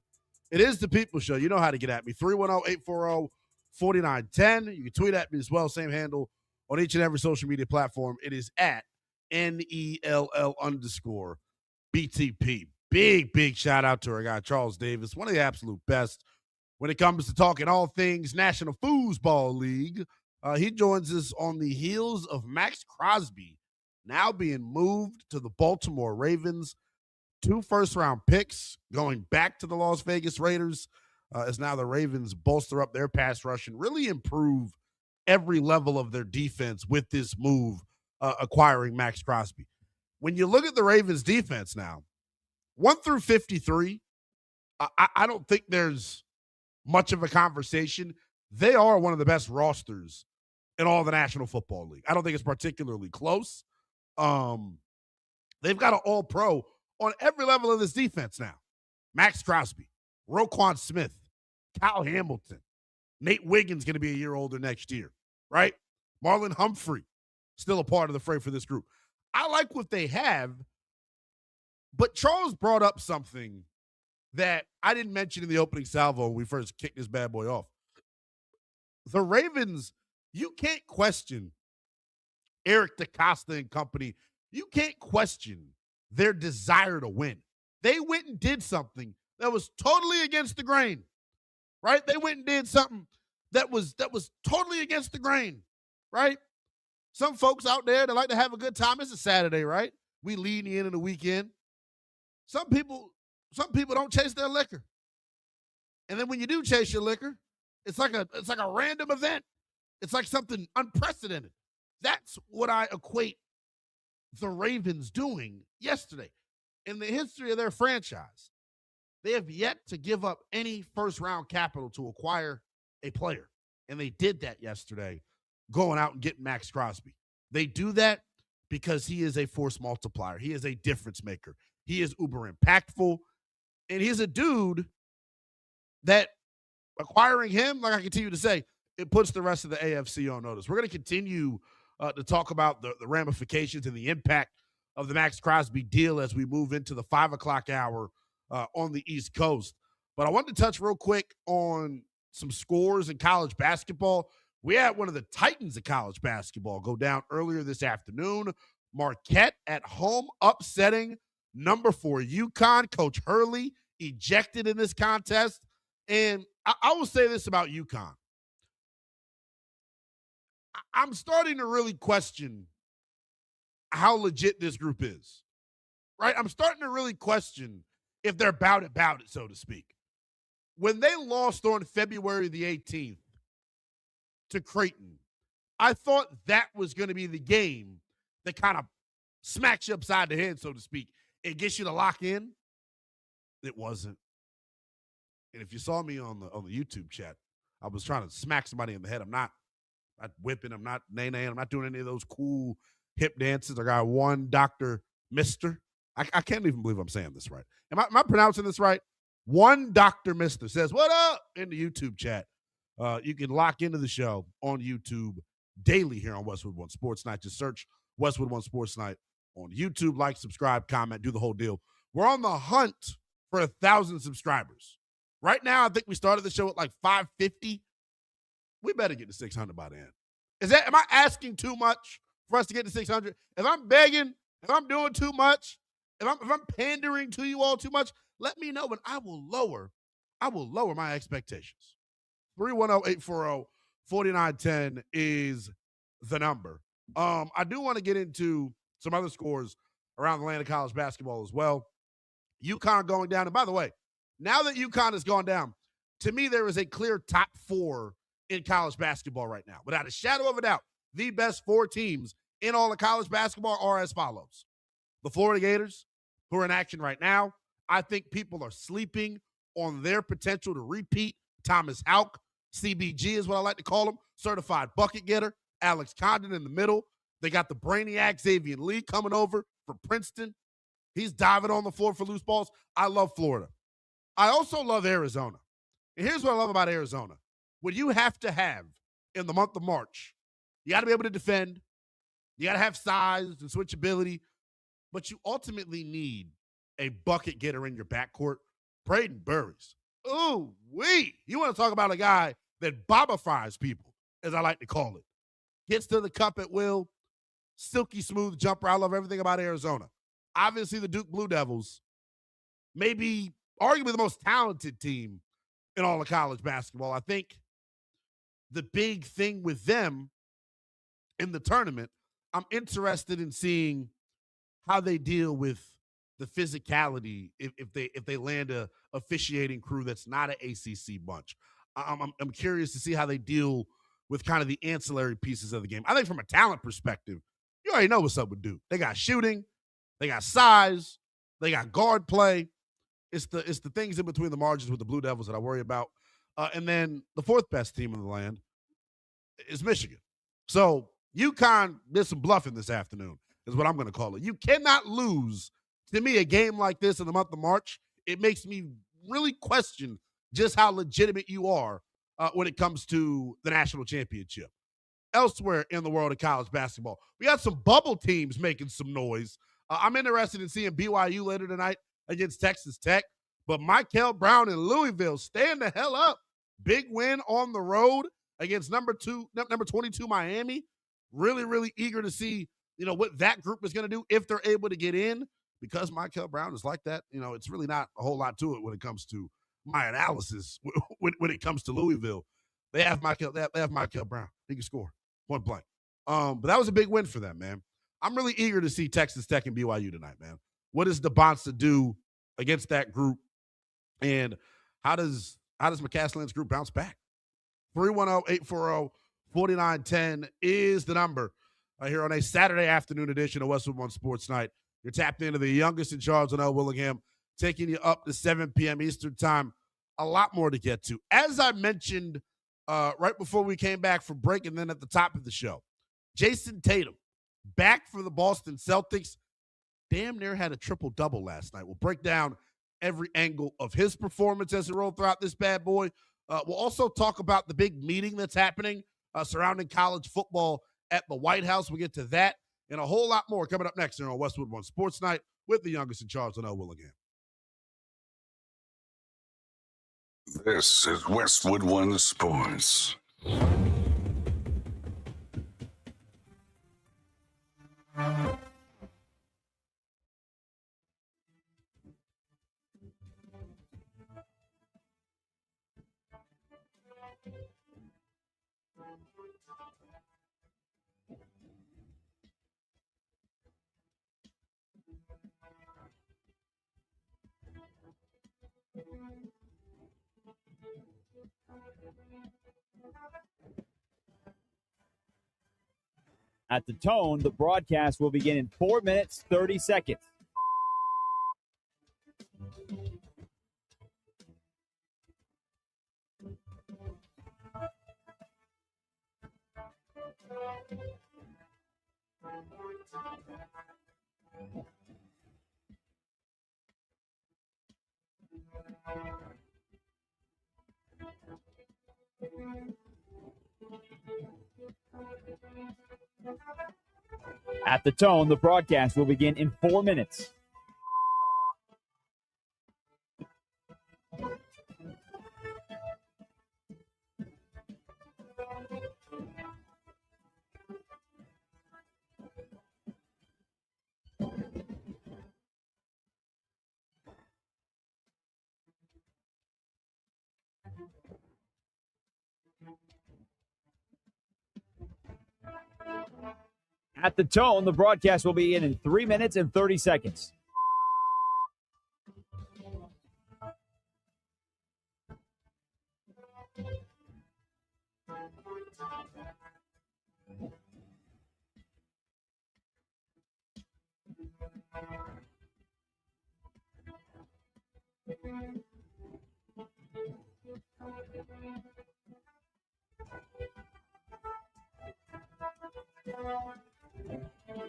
It is the People Show. You know how to get at me. 310-840-4910. You can tweet at me as well. Same handle on each and every social media platform. It is at NELL_BTP. Big shout out to our guy, Charles Davis, one of the absolute best when it comes to talking all things National Foosball League. He joins us on the heels of Max Crosby now being moved to the Baltimore Ravens. 2 first-round picks going back to the Las Vegas Raiders as now the Ravens bolster up their pass rush and really improve every level of their defense with this move, acquiring Max Crosby. When you look at the Ravens defense now, 1 through 53, I don't think there's much of a conversation. They are one of the best rosters in all the National Football League. I don't think it's particularly close. They've got an all-pro on every level of this defense now. Max Crosby, Roquan Smith, Kyle Hamilton, Nate Wiggins going to be a year older next year, right? Marlon Humphrey, still a part of the fray for this group. I like what they have, but Charles brought up something that I didn't mention in the opening salvo when we first kicked this bad boy off. The Ravens, you can't question Eric DeCosta and company. You can't question their desire to win. They went and did something that was totally against the grain, right? They went and did something that was totally against the grain, right? Some folks out there that like to have a good time. It's a Saturday, right? We lean in the weekend. Some people don't chase their liquor. And then when you do chase your liquor, it's like a random event. It's like something unprecedented. That's what I equate the Ravens doing yesterday. In the history of their franchise, they have yet to give up any first-round capital to acquire a player. And they did that yesterday, going out and getting Max Crosby. They do that because he is a force multiplier. He is a difference maker. He is uber impactful. And he's a dude that acquiring him, like I continue to say, it puts the rest of the AFC on notice. We're going to continue to talk about the ramifications and the impact of the Max Crosby deal as we move into the 5 o'clock hour on the East Coast. But I wanted to touch real quick on some scores in college basketball. We had one of the Titans of college basketball go down earlier this afternoon. Marquette at home upsetting number 4 UConn. Coach Hurley ejected in this contest. And I will say this about UConn. I'm starting to really question how legit this group is, right? I'm starting to really question if they're about it, so to speak. When they lost on February the 18th to Creighton, I thought that was going to be the game that kind of smacks you upside the head, so to speak, and gets you to lock in. It wasn't. And if you saw me on the YouTube chat, I was trying to smack somebody in the head. I'm not not whipping, I'm not nay-naying, I'm not doing any of those cool hip dances. I got one Dr. Mister. I can't even believe I'm saying this right. Am I pronouncing this right? One Dr. Mister says, what up, in the YouTube chat. You can lock into the show on YouTube daily here on Westwood One Sports Night. Just search Westwood One Sports Night on YouTube. Like, subscribe, comment, do the whole deal. We're on the hunt for 1,000 subscribers. Right now, I think we started the show at like 550. We better get to 600 by the end. Am I asking too much for us to get to 600? If I'm begging, if I'm doing too much, if I'm pandering to you all too much, let me know, and I will lower my expectations. 310-840-4910 is the number. I do want to get into some other scores around the land of college basketball as well. UConn going down. And by the way, now that UConn has gone down, to me, there is a clear top 4 in college basketball right now. Without a shadow of a doubt, the best 4 teams in all of college basketball are as follows. The Florida Gators, who are in action right now. I think people are sleeping on their potential to repeat. Thomas Houck, CBG is what I like to call him, certified bucket getter. Alex Condon in the middle. They got the brainiac Xavier Lee coming over from Princeton. He's diving on the floor for loose balls. I love Florida. I also love Arizona. And here's what I love about Arizona. What you have to have in the month of March, you got to be able to defend. You got to have size and switchability. But you ultimately need a bucket getter in your backcourt. Braden Burris. Ooh, wee. You want to talk about a guy that bobifies people, as I like to call it. Gets to the cup at will. Silky smooth jumper. I love everything about Arizona. Obviously, the Duke Blue Devils may be arguably the most talented team in all of college basketball. I think the big thing with them in the tournament, I'm interested in seeing how they deal with the physicality if they land a officiating crew that's not an ACC bunch. I'm curious to see how they deal with kind of the ancillary pieces of the game. I think from a talent perspective, you already know what's up with Duke. They got shooting, they got size, they got guard play. It's the things in between the margins with the Blue Devils that I worry about. And then the 4th best team in the land is Michigan. So UConn did some bluffing this afternoon, is what I'm going to call it. You cannot lose, to me, a game like this in the month of March. It makes me really question just how legitimate you are when it comes to the national championship. Elsewhere in the world of college basketball, we got some bubble teams making some noise. I'm interested in seeing BYU later tonight against Texas Tech. But Michael Brown in Louisville, stand the hell up. Big win on the road against number 22 Miami. Really, really eager to see, what that group is going to do if they're able to get in, because Michael Brown is like that. It's really not a whole lot to it when it comes to my analysis. When it comes to Louisville, they have Michael Brown. He can score point blank. But that was a big win for them, man. I'm really eager to see Texas Tech and BYU tonight, man. What does DeBonsta do against that group, and how does McCasland's group bounce back? 310-840-4910 is the number here on a Saturday afternoon edition of Westwood One Sports Night. You're tapped into the youngest in Charles and L. Willingham, taking you up to 7 p.m. Eastern time. A lot more to get to. As I mentioned right before we came back from break and then at the top of the show, Jayson Tatum back for the Boston Celtics. Damn near had a triple-double last night. We'll break down every angle of his performance as it rolled throughout this bad boy. We'll also talk about the big meeting that's happening surrounding college football at the White House. We'll get to that and a whole lot more coming up next here on Westwood One Sports Night with the youngest in Charles and L. Willingham. This is Westwood One Sports. At the tone, the broadcast will begin in 4 minutes, 30 seconds. At the tone, the broadcast will begin in 4 minutes. At the tone, the broadcast will begin in 3 minutes and 30 seconds.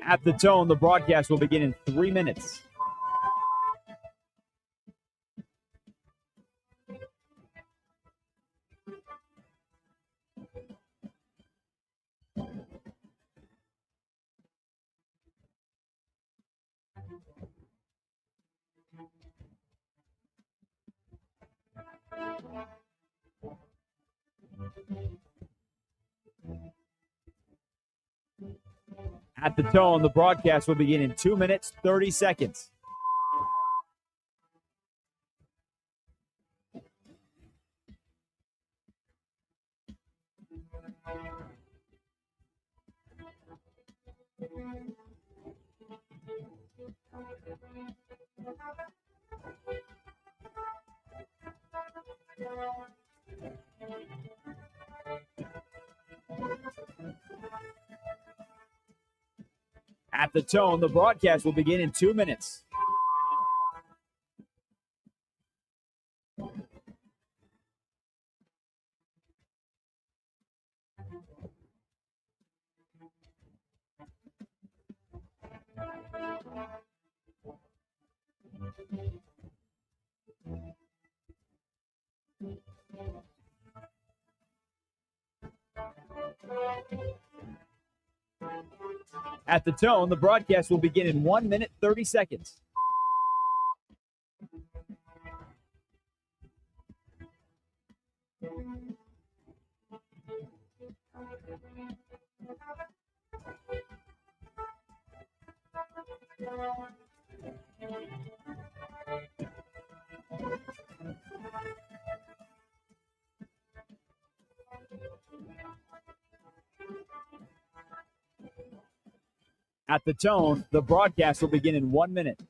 At the tone, the broadcast will begin in 3 minutes. At the tone, the broadcast will begin in 2 minutes, 30 seconds. At the tone, the broadcast will begin in 2 minutes. At the tone, the broadcast will begin in 1 minute, 30 seconds. At the tone, the broadcast will begin in 1 minute.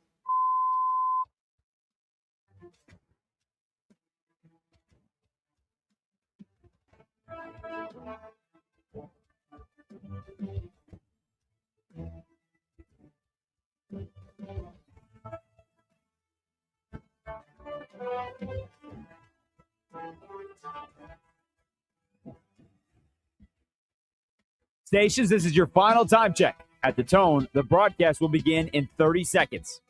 Stations, this is your final time check. At the tone, the broadcast will begin in 30 seconds.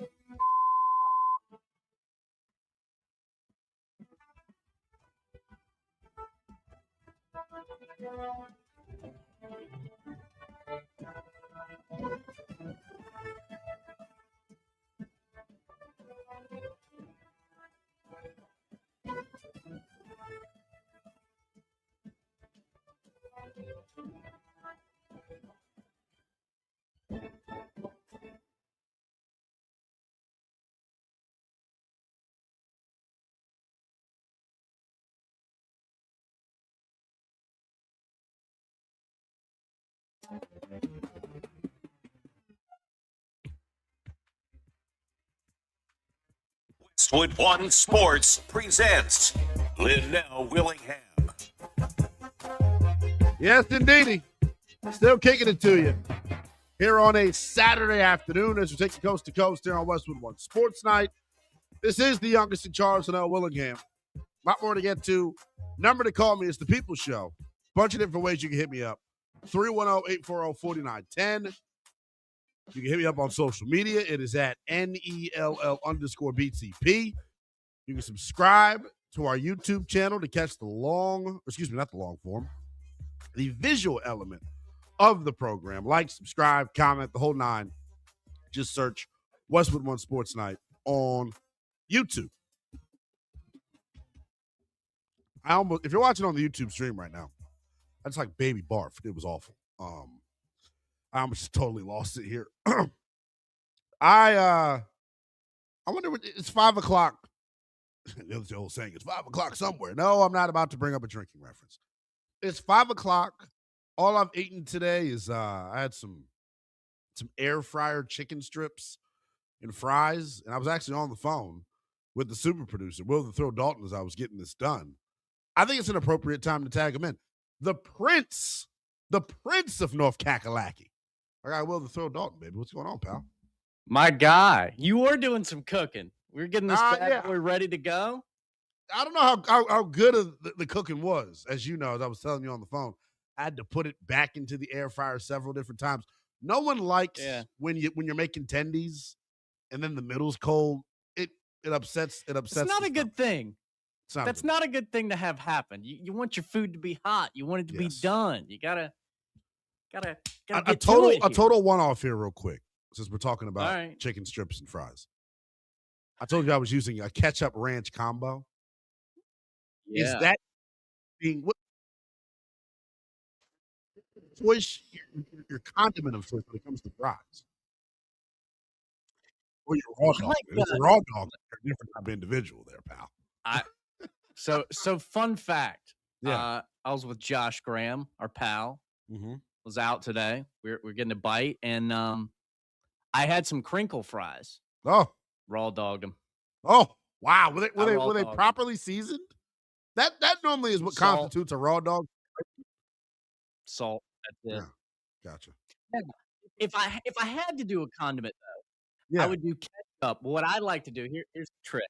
Westwood One Sports presents Linnell Willingham. Yes, indeedy. Still kicking it to you here on a Saturday afternoon as we take the coast to coast here on Westwood One Sports Night. This is the youngest in charge, Linnell Willingham. A lot more to get to. Number to call me is the People Show. Bunch of different ways you can hit me up. 310-840-4910. You can hit me up on social media. It is at NELL_BTP. You can subscribe to our YouTube channel to catch the visual element of the program. Like, subscribe, comment, the whole nine. Just search Westwood One Sports Night on YouTube. If you're watching on the YouTube stream right now, I just like baby barf. It was awful. I almost totally lost it here. I wonder what it's 5 o'clock. The old saying, it's 5 o'clock somewhere. No, I'm not about to bring up a drinking reference. It's 5 o'clock. All I've eaten today is I had some air fryer chicken strips and fries, and I was actually on the phone with the super producer, Will the Throw Dalton, as I was getting this done. I think it's an appropriate time to tag him in. The Prince of North Kakalaki. I got Will the Throw Dalton, baby. What's going on, pal? My guy, you were doing some cooking. We're getting this bad boy ready to go. I don't know how good the cooking was. As you know, as I was telling you on the phone, I had to put it back into the air fryer several different times. No one likes when you're making tendies and then the middle's cold. It upsets. It's not a good thing. That's not a good thing to have happen. You want your food to be hot. You want it to be done. You gotta a total one-off here real quick, since we're talking about chicken strips and fries. I told you I was using a ketchup ranch combo. Yeah. Is that being what choice your condiment of choice when it comes to fries? Or your raw dog. It's a raw dog. You're a different type of individual there, pal. So fun fact. I was with Josh Graham, our pal. Mm-hmm. Was out today. We're getting a bite, and I had some crinkle fries. Oh, raw dogged them. Oh, wow! Were they properly seasoned? That normally is what constitutes a raw dog. Salt. That's it. Yeah, gotcha. If I had to do a condiment though, I would do ketchup. But what I like to do here's the trick.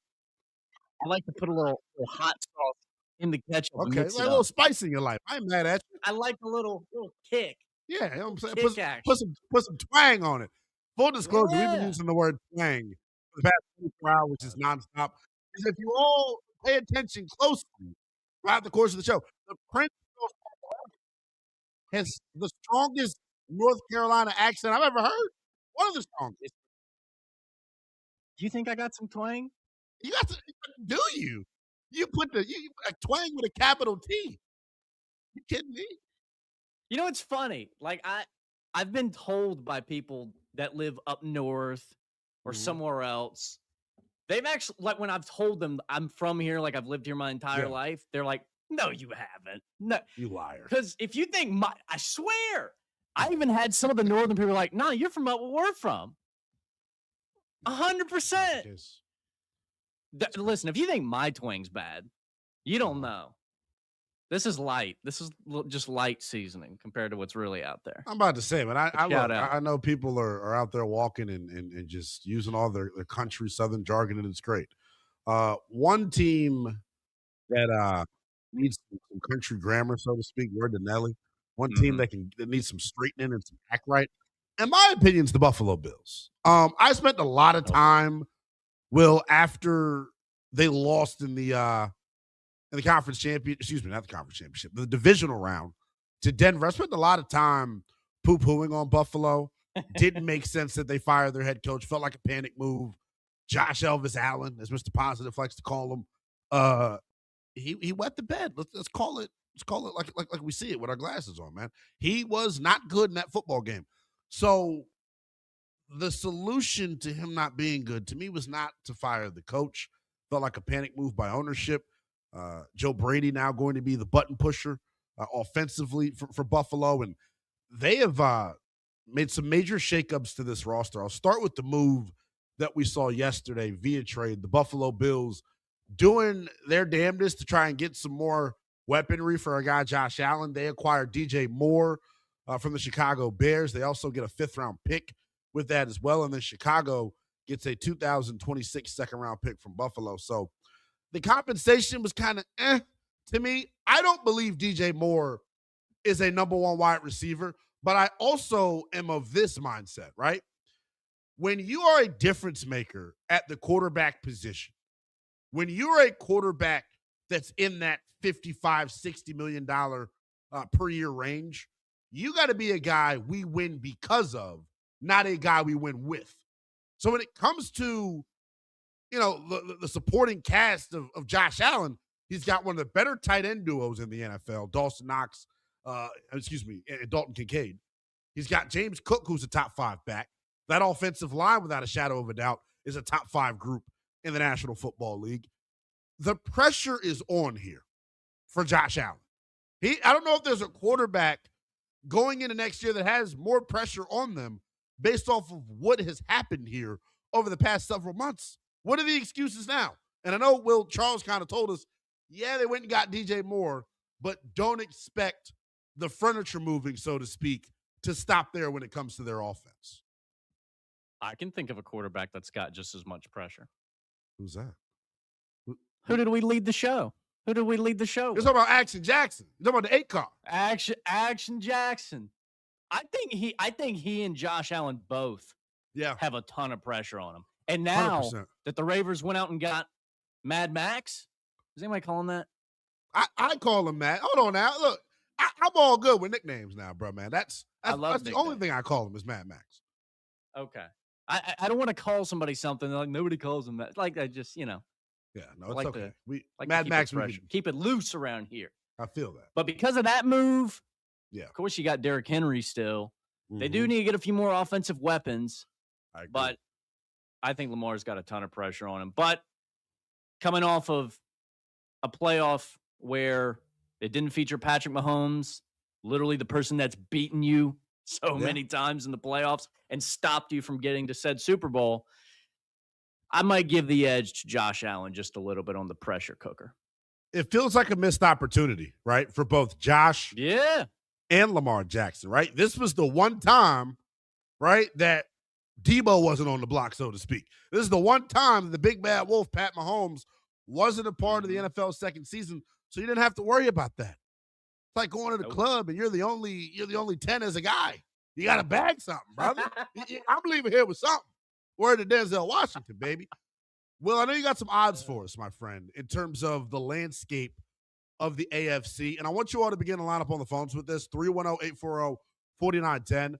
I like to put a little hot sauce in the ketchup. Okay, like a little spice in your life. I ain't mad at you. I like a little kick. Yeah, you know what I'm saying? Put some twang on it. Full disclosure, we've been using the word twang for the past 24 hours, which is nonstop. Because if you all pay attention closely throughout the course of the show, the Prince has the strongest North Carolina accent I've ever heard. One of the strongest. Do you think I got some twang? You got to, do you? You put twang with a capital T. You kidding me? You know, it's funny. Like I've been told by people that live up north or somewhere else. They've actually, like, when I've told them I'm from here, like I've lived here my entire life, they're like, "No, you haven't. No, you liar." Because if you think I swear, I even had some of the northern people like, "No, you're from up where we're from." 100%. Listen, if you think my twang's bad, you don't know. This is light. This is just light seasoning compared to what's really out there. I'm about to say, but I know people are out there walking and just using all their country Southern jargon, and it's great. One team that needs some country grammar, so to speak, word to Nelly. One team that needs some straightening and some act right. In my opinion, is the Buffalo Bills. I spent a lot of time, Will, after they lost in the conference championship, the divisional round to Denver. I spent a lot of time poo-pooing on Buffalo. Didn't make sense that they fired their head coach. Felt like a panic move. Josh Elvis Allen, as Mr. Positive likes to call him, he wet the bed. Let's call it like we see it with our glasses on, man. He was not good in that football game. So the solution to him not being good to me was not to fire the coach. Felt like a panic move by ownership. Joe Brady now going to be the button pusher offensively for Buffalo, and they have made some major shakeups to this roster. I'll start with the move that we saw yesterday via trade. The Buffalo Bills doing their damnedest to try and get some more weaponry for our guy Josh Allen. They acquired DJ Moore from the Chicago Bears. They also get a 5th-round pick with that as well, and then Chicago gets a 2026 second-round pick from Buffalo. So the compensation was kind of to me. I don't believe DJ Moore is a number one wide receiver, but I also am of this mindset, right? When you are a difference maker at the quarterback position, when you're a quarterback that's in that $55, $60 million per year range, you got to be a guy we win because of, not a guy we win with. So when it comes to, the supporting cast of Josh Allen, he's got one of the better tight end duos in the NFL, Dawson Knox, and Dalton Kincaid. He's got James Cook, who's a top 5 back. That offensive line, without a shadow of a doubt, is a top 5 group in the National Football League. The pressure is on here for Josh Allen. I don't know if there's a quarterback going into next year that has more pressure on them based off of what has happened here over the past several months. What are the excuses now? And I know Will Charles kind of told us, yeah, they went and got DJ Moore, but don't expect the furniture moving, so to speak, to stop there when it comes to their offense. I can think of a quarterback that's got just as much pressure. Who's that? Who did we lead the show? You're talking about Action Jackson. You're talking about the 8 car. Action Jackson. I think he and Josh Allen both have a ton of pressure on him. And now 100%. That the Ravens went out and got Mad Max, does anybody call him that? I call him Mad. Hold on now. Look, I'm all good with nicknames now, bro, man. That's the only thing I call him is Mad Max. Okay. I don't want to call somebody something like nobody calls him that. Like I just, Yeah, no, it's like okay. Mad Max, keep it loose around here. I feel that. But because of that move, of course you got Derrick Henry still. Mm-hmm. They do need to get a few more offensive weapons. I agree. But I think Lamar's got a ton of pressure on him. But coming off of a playoff where it didn't feature Patrick Mahomes, literally the person that's beaten you so many times in the playoffs and stopped you from getting to said Super Bowl, I might give the edge to Josh Allen just a little bit on the pressure cooker. It feels like a missed opportunity, right, for both Josh and Lamar Jackson, right? This was the one time, right, that Debo wasn't on the block, so to speak. This is the one time that the big bad wolf, Pat Mahomes, wasn't a part of the NFL's second season, so you didn't have to worry about that. It's like going to the club and you're the only 10 as a guy. You got to bag something, brother. I'm leaving here with something. Word to Denzel Washington, baby. Well, I know you got some odds for us, my friend, in terms of the landscape of the AFC. And I want you all to begin to line up on the phones with this. 310-840-4910.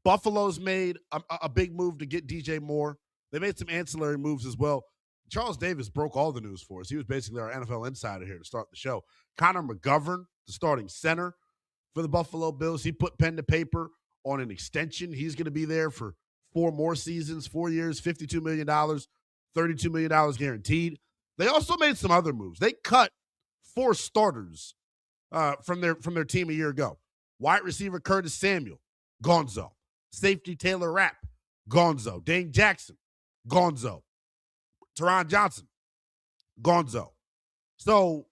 Buffalo's made a big move to get DJ Moore. They made some ancillary moves as well. Charles Davis broke all the news for us. He was basically our NFL insider here to start the show. Connor McGovern, the starting center for the Buffalo Bills. He put pen to paper on an extension. He's going to be there for 4 more seasons, 4 years, $52 million, $32 million guaranteed. They also made some other moves. They cut 4 starters from their team a year ago. Wide receiver Curtis Samuel, gonzo. Safety Taylor Rapp, gonzo. Dane Jackson, gonzo. Teron Johnson, gonzo. So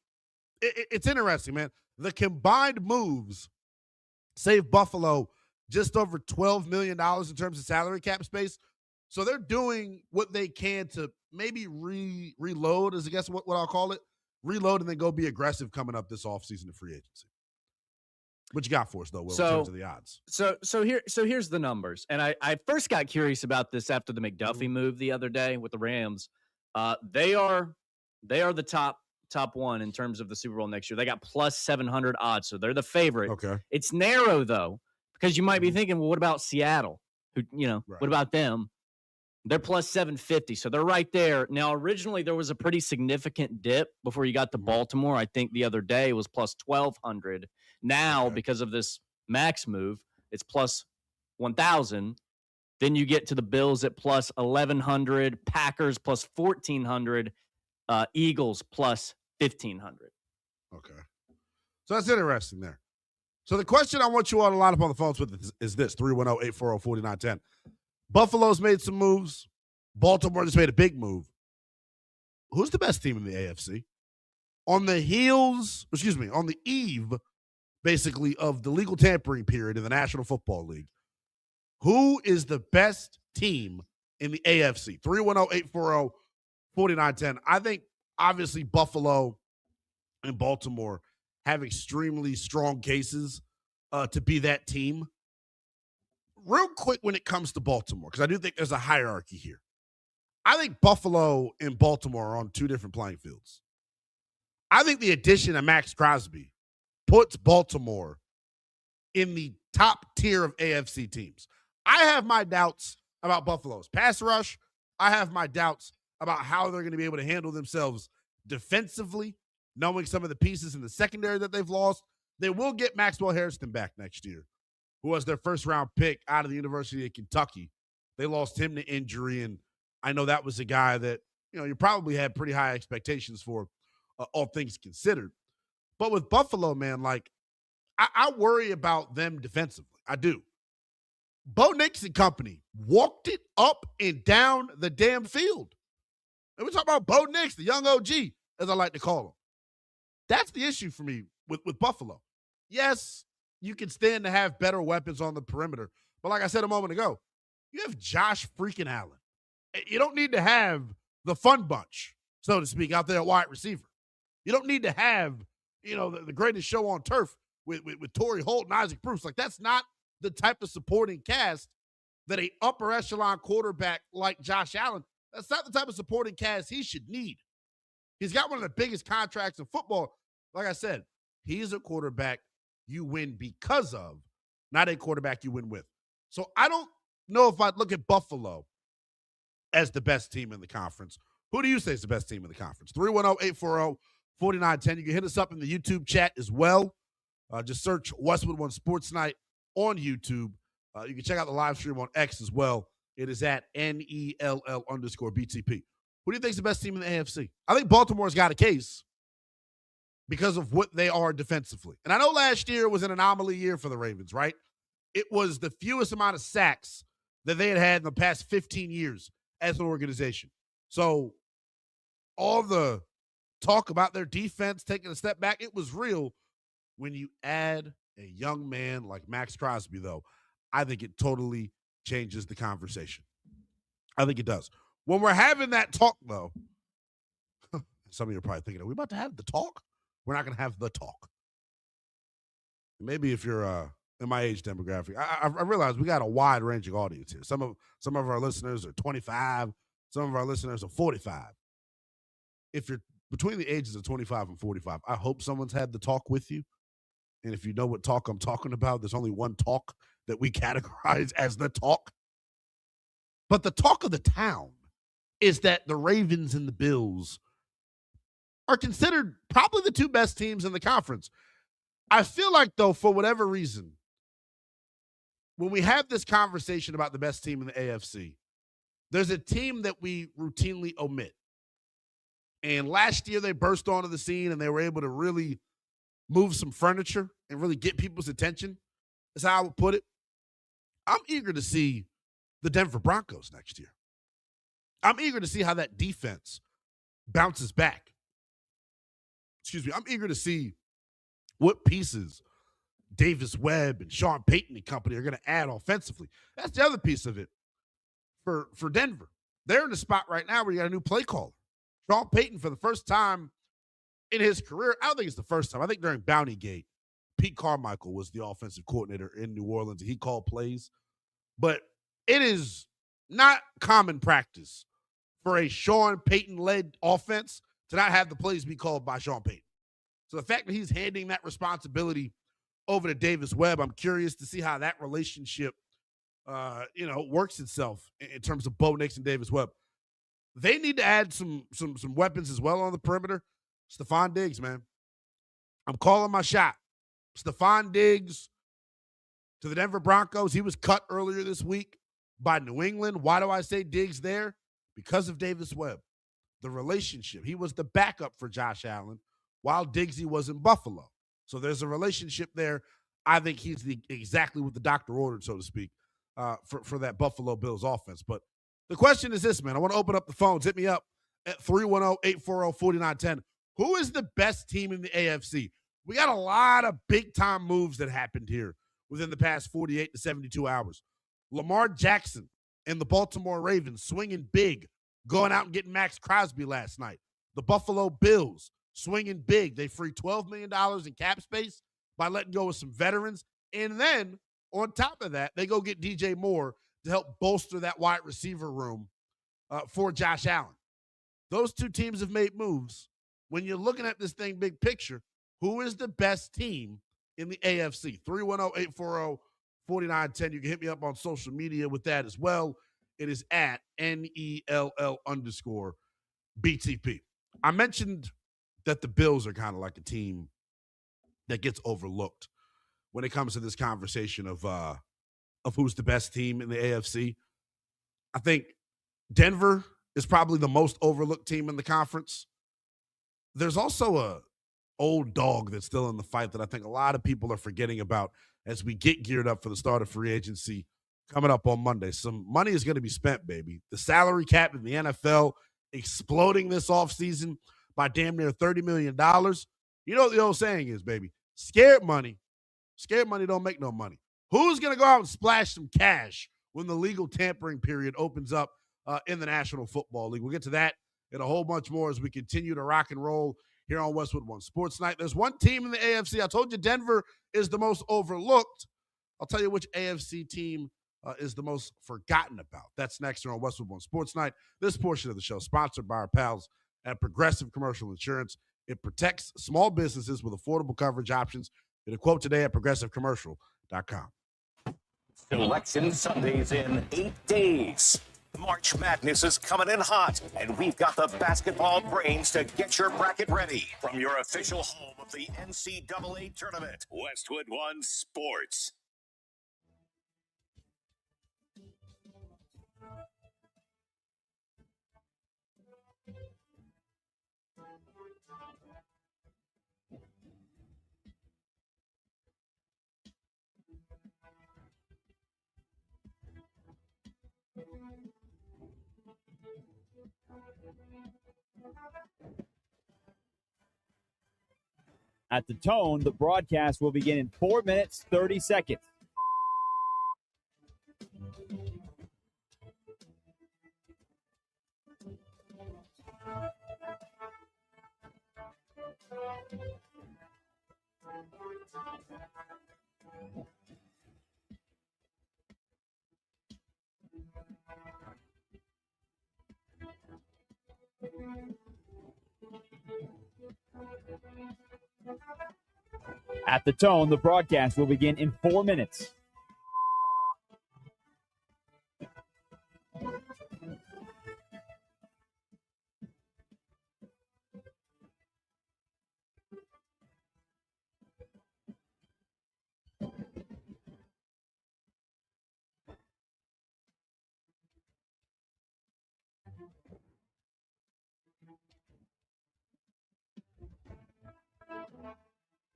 it's interesting, man. The combined moves save Buffalo just over $12 million in terms of salary cap space. So they're doing what they can to maybe reload, is I guess what I'll call it. Reload and then go be aggressive coming up this offseason in free agency. What you got for us, though, Will, in terms of the odds? So here's the numbers. And I first got curious about this after the McDuffie move the other day with the Rams. They are the top one in terms of the Super Bowl next year. They got plus 700 odds, so they're the favorite. Okay. It's narrow, though, because you might be thinking, well, what about Seattle? What about them? They're plus 750, so they're right there. Now, originally, there was a pretty significant dip before you got to Baltimore. I think the other day it was plus 1,200. Now, because of this max move, it's plus 1,000. Then you get to the Bills at plus 1,100, Packers plus 1,400, Eagles plus 1,500. Okay. So that's interesting there. So the question I want you all to line up on the phones with is this, 310-840-4910. Buffalo's made some moves. Baltimore just made a big move. Who's the best team in the AFC? On the eve, basically, of the legal tampering period in the National Football League, who is the best team in the AFC? 310-840-4910. I think, obviously, Buffalo and Baltimore have extremely strong cases to be that team. Real quick when it comes to Baltimore, because I do think there's a hierarchy here. I think Buffalo and Baltimore are on two different playing fields. I think the addition of Max Crosby puts Baltimore in the top tier of AFC teams. I have my doubts about Buffalo's pass rush. I have my doubts about how they're going to be able to handle themselves defensively, knowing some of the pieces in the secondary that they've lost. They will get Maxwell Harrison back next year, who was their first-round pick out of the University of Kentucky. They lost him to injury, and I know that was a guy that, you probably had pretty high expectations for, all things considered. But with Buffalo, man, like, I worry about them defensively. I do. Bo Nix and company walked it up and down the damn field. And we're talking about Bo Nix, the young OG, as I like to call him. That's the issue for me with Buffalo. Yes, you can stand to have better weapons on the perimeter. But like I said a moment ago, you have Josh freaking Allen. You don't need to have the fun bunch, so to speak, out there at wide receiver. You don't need to have, the greatest show on turf with Torrey Holt and Isaac Bruce. Like, that's not the type of supporting cast that a upper echelon quarterback like Josh Allen, that's not the type of supporting cast he should need. He's got one of the biggest contracts in football. Like I said, he's a quarterback you win because of, not a quarterback you win with. So I don't know if I'd look at Buffalo as the best team in the conference. Who do you say is the best team in the conference? 310-840-4910. You can hit us up in the YouTube chat as well. Just search Westwood One Sports Night on YouTube. You can check out the live stream on X as well. It is at NELL_BTP. Who do you think is the best team in the AFC? I think Baltimore's got a case because of what they are defensively. And I know last year was an anomaly year for the Ravens, right? It was the fewest amount of sacks that they had in the past 15 years as an organization. So all the talk about their defense taking a step back, it was real. When you add a young man like Max Crosby, though, I think it totally changes the conversation. I think it does. When we're having that talk, though, some of you are probably thinking, are we about to have the talk? We're not going to have the talk. Maybe if you're in my age demographic, I realize we got a wide ranging audience here. Some of our listeners are 25. Some of our listeners are 45. If you're between the ages of 25 and 45, I hope someone's had the talk with you. And if you know what talk I'm talking about, there's only one talk that we categorize as the talk. But the talk of the town is that the Ravens and the Bills are considered probably the two best teams in the conference. I feel like, though, for whatever reason, when we have this conversation about the best team in the AFC, there's a team that we routinely omit. And last year they burst onto the scene and they were able to really move some furniture and really get people's attention. That's how I would put it. I'm eager to see the Denver Broncos next year. I'm eager to see how that defense bounces back. I'm eager to see what pieces Davis Webb and Sean Payton and company are going to add offensively. That's the other piece of it for Denver. They're in a spot right now where you got a new play caller. Sean Payton, for the first time in his career, I don't think it's the first time. I think during Bounty Gate, Pete Carmichael was the offensive coordinator in New Orleans, and he called plays. But it is not common practice for a Sean Payton-led offense to not have the plays be called by Sean Payton. So the fact that he's handing that responsibility over to Davis Webb, I'm curious to see how that relationship, works itself in terms of Bo Nix and Davis Webb. They need to add some weapons as well on the perimeter. Stephon Diggs, man. I'm calling my shot. Stephon Diggs to the Denver Broncos. He was cut earlier this week by New England. Why do I say Diggs there? Because of Davis Webb. The relationship. He was the backup for Josh Allen while Diggsy was in Buffalo. So there's a relationship there. I think he's exactly what the doctor ordered, so to speak, for that Buffalo Bills offense. But the question is this, man. I want to open up the phones. Hit me up at 310-840-4910. Who is the best team in the AFC? We got a lot of big-time moves that happened here within the past 48 to 72 hours. Lamar Jackson and the Baltimore Ravens swinging big, going out and getting Max Crosby last night. The Buffalo Bills swinging big. They freed $12 million in cap space by letting go of some veterans And then on top of that, they go get DJ Moore to help bolster that wide receiver room for Josh Allen. Those two teams have made moves. When you're looking at this thing big picture, who is the best team in the AFC? 310-840-4910. You can hit me up on social media with that as well. It is at NELL_BTP. I mentioned that the Bills are kind of like a team that gets overlooked when it comes to this conversation of who's the best team in the AFC. I think Denver is probably the most overlooked team in the conference. There's also a old dog that's still in the fight that I think a lot of people are forgetting about as we get geared up for the start of free agency coming up on Monday. Some money is going to be spent, baby. The salary cap in the NFL exploding this offseason by damn near $30 million. You know what the old saying is, baby. Scared money don't make no money. Who's going to go out and splash some cash when the legal tampering period opens up in the National Football League? We'll get to that and a whole bunch more as we continue to rock and roll here on Westwood One Sports Night. There's one team in the AFC. I told you Denver is the most overlooked. I'll tell you which AFC team is the most forgotten about. That's next here on Westwood One Sports Night. This portion of the show sponsored by our pals at Progressive Commercial Insurance. It protects small businesses with affordable coverage options. Get a quote today at progressivecommercial.com. Selection Sundays in 8 days. March Madness is coming in hot, and we've got the basketball brains to get your bracket ready. From your official home of the NCAA tournament, Westwood One Sports. At the tone, the broadcast will begin in 4 minutes, 30 seconds. At the tone, the broadcast will begin in 4 minutes.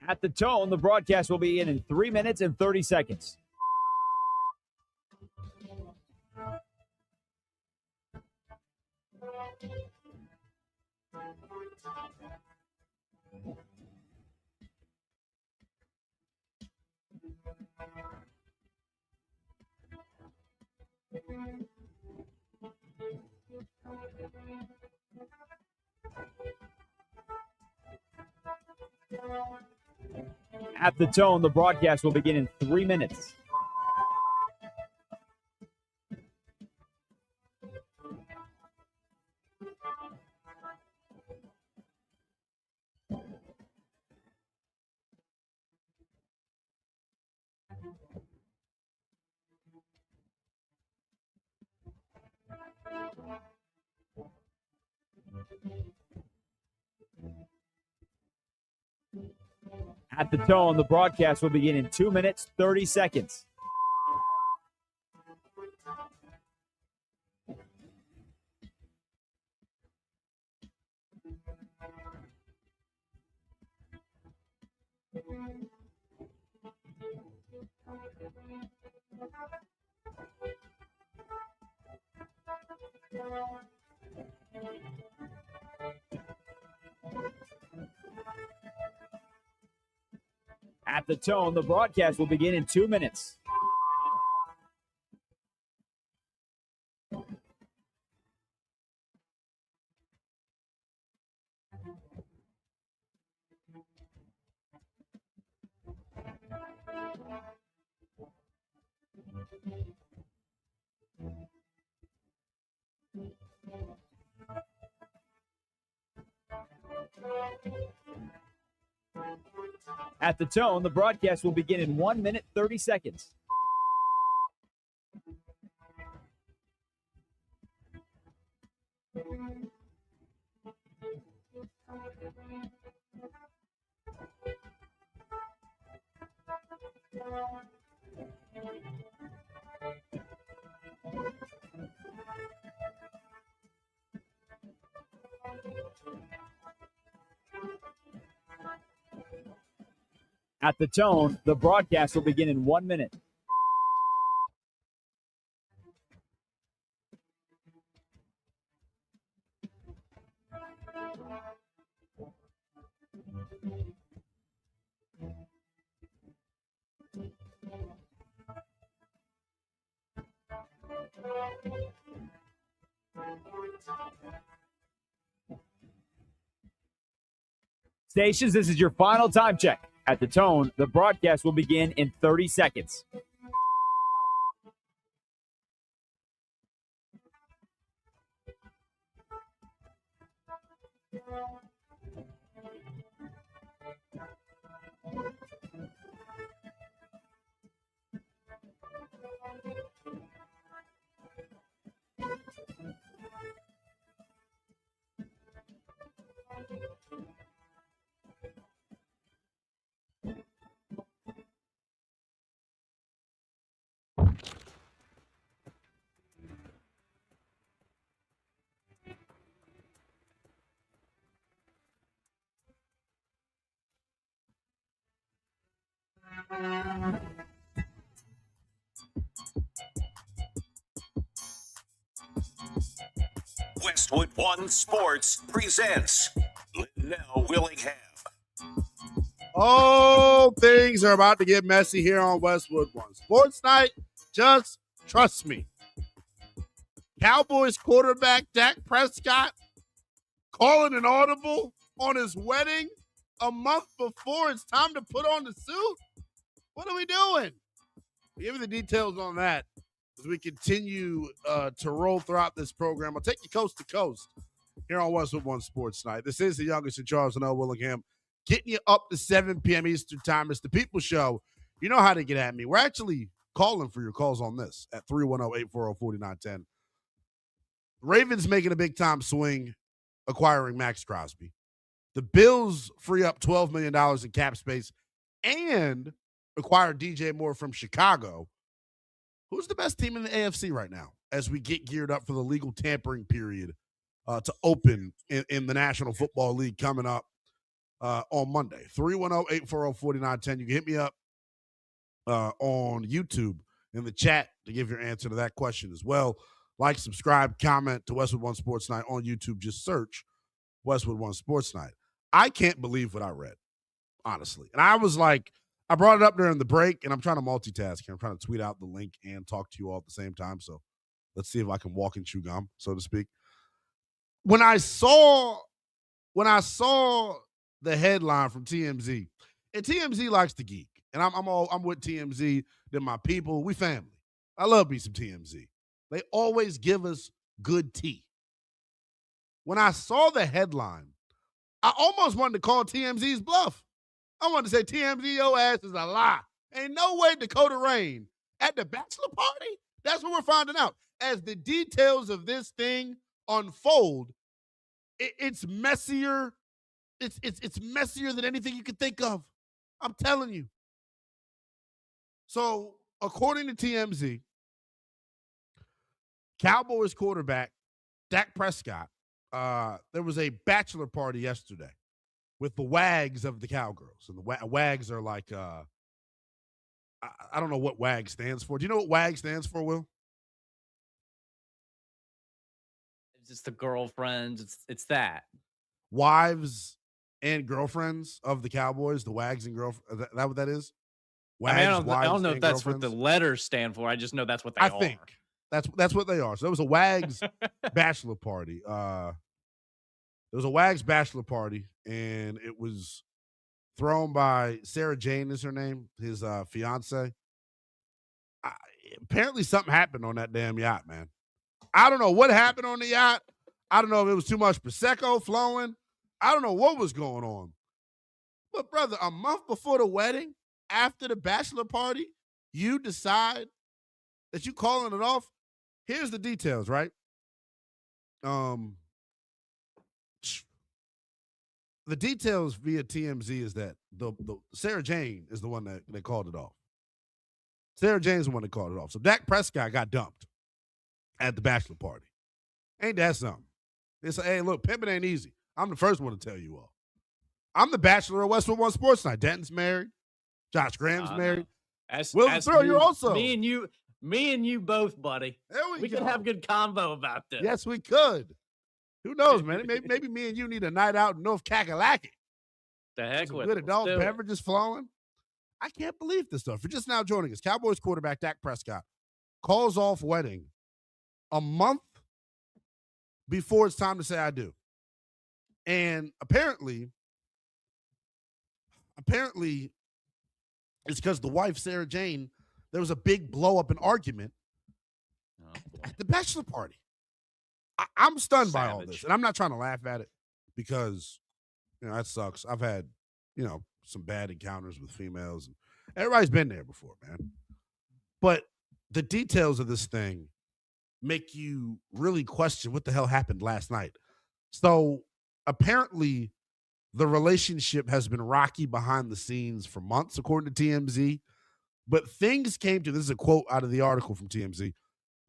At the tone, the broadcast will begin in 3 minutes and 30 seconds. At the tone, the broadcast will begin in 3 minutes. At the tone, the broadcast will begin in 2 minutes, 30 seconds. At the tone, the broadcast will begin in 2 minutes. At the tone, the broadcast will begin in 1 minute, 30 seconds. At the tone, the broadcast will begin in 1 minute. Stations, this is your final time check. At the tone, the broadcast will begin in 30 seconds. Westwood One Sports presents Linnell Willingham. Oh, things are about to get messy here on Westwood One Sports Night. Just trust me. Cowboys quarterback Dak Prescott calling an audible on his wedding a month before it's time to put on the suit? What are we doing? We'll give you the details on that as we continue to roll throughout this program. I'll take you coast to coast here on Westwood One Sports Night. This is the youngest in Charles and L. Willingham, getting you up to 7 p.m. Eastern Time. It's the People Show. You know how to get at me. We're actually calling for your calls on this at 310-840-4910. Ravens making a big-time swing acquiring Max Crosby. The Bills free up $12 million in cap space and acquire DJ Moore from Chicago. Who's the best team in the AFC right now as we get geared up for the legal tampering period to open in the National Football League coming up on Monday? 310-840-4910. You can hit me up on YouTube in the chat to give your answer to that question as well. Like, subscribe, comment to Westwood One Sports Night on YouTube. Just search Westwood One Sports Night. I can't believe what I read, honestly. And I was like, I brought it up during the break, and I'm trying to multitask here. I'm trying to tweet out the link and talk to you all at the same time. So let's see if I can walk and chew gum, so to speak. When I saw the headline from TMZ, and TMZ likes to geek, and I'm with TMZ. They're my people. We family. I love me some TMZ. They always give us good tea. When I saw the headline, I almost wanted to call TMZ's bluff. I wanted to say, TMZ, your ass is a lie. Ain't no way Dakota Rain at the bachelor party? That's what we're finding out. As the details of this thing unfold, it's messier. It's messier than anything you could think of. I'm telling you. So, according to TMZ, Cowboys quarterback Dak Prescott, there was a bachelor party yesterday with the wags of the Cowgirls. And the wags are like, I don't know what WAG stands for. Do you know what WAG stands for, Will? It's just the girlfriends. It's that. Wives and girlfriends of the Cowboys, the wags and girlfriends. Is that what that is? Wags, I don't know if that's what the letters stand for. I just know that's what they are. I think that's what they are. So there was a wags bachelor party. There was a wags bachelor party, and it was thrown by Sarah Jane is her name, his fiance. apparently something happened on that damn yacht, man. I don't know what happened on the yacht. I don't know if it was too much Prosecco flowing. I don't know what was going on. But, brother, a month before the wedding, after the bachelor party, you decide that you calling it off. Here's the details, right? The details via TMZ is that the Sarah Jane is the one that they called it off. Sarah Jane's the one that called it off. So Dak Prescott got dumped at the bachelor party. Ain't that something? They say, hey, look, pimping ain't easy. I'm the first one to tell you all. I'm the bachelor of Westwood One Sports Night. Denton's married. Josh Graham's married. Will Thrill, you're also. Me and you both, buddy. There we go. Can have good convo about this. Yes, we could. Who knows, man? Maybe me and you need a night out in North Kakalaki. The heck with good adult beverages flowing. I can't believe this stuff. If you're just now joining us, Cowboys quarterback Dak Prescott calls off wedding a month before it's time to say I do. And apparently it's because the wife, Sarah Jane, there was a big blow-up and argument at the bachelor party. I'm stunned by all this. And I'm not trying to laugh at it because, that sucks. I've had, some bad encounters with females. And everybody's been there before, man. But the details of this thing make you really question what the hell happened last night. So apparently the relationship has been rocky behind the scenes for months, according to TMZ. But things came to, this is a quote out of the article from TMZ,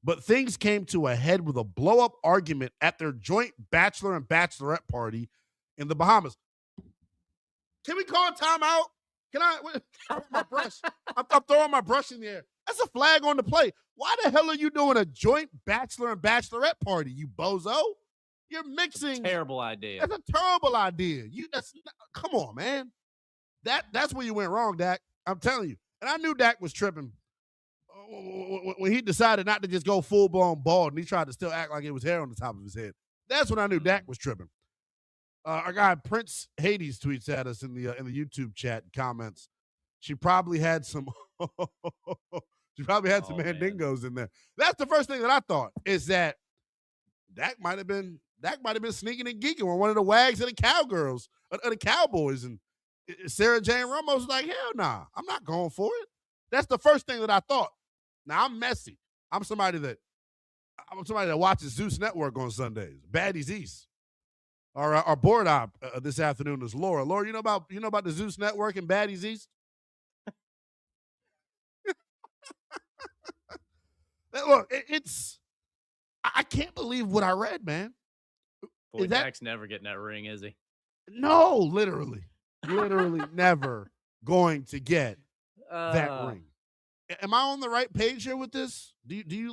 but things came to a head with a blow-up argument at their joint bachelor and bachelorette party in the Bahamas. Can we call a timeout? Can I? My brush. I'm throwing my brush in the air. That's a flag on the play. Why the hell are you doing a joint bachelor and bachelorette party, you bozo? You're mixing. Terrible idea. That's a terrible idea. Come on, man. That's where you went wrong, Dak. I'm telling you. And I knew Dak was tripping when he decided not to just go full-blown bald and he tried to still act like it was hair on the top of his head. That's when I knew Dak was tripping. Our guy Prince Hades tweets at us in the YouTube chat comments. She probably had some mandingos in there. That's the first thing that I thought is that Dak might have been sneaking and geeking with one of the wags of the cowgirls of the Cowboys, and Sarah Jane Ramos was like, hell nah, I'm not going for it. That's the first thing that I thought. Now I'm messy. I'm somebody that watches Zeus Network on Sundays. Baddies East. Our board op this afternoon is Laura. Laura, you know about the Zeus Network and Baddies East? Look, I can't believe what I read, man. Boy, Dak's never getting that ring, is he? No, literally never going to get that ring. Am I on the right page here with this? Do you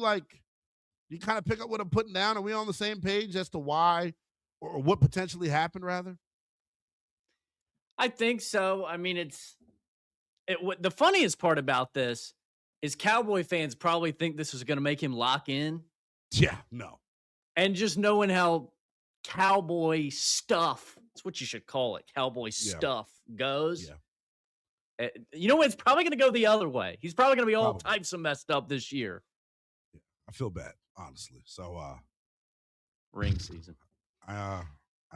kind of pick up what I'm putting down? Are we on the same page as to why or what potentially happened, rather? I think so. I mean, the funniest part about this is Cowboy fans probably think this is going to make him lock in. Yeah, no. And just knowing how Cowboy stuff, that's what you should call it, Cowboy stuff goes. Yeah. It's probably going to go the other way. He's probably going to be all types of messed up this year. Yeah, I feel bad, honestly. So, ring season. I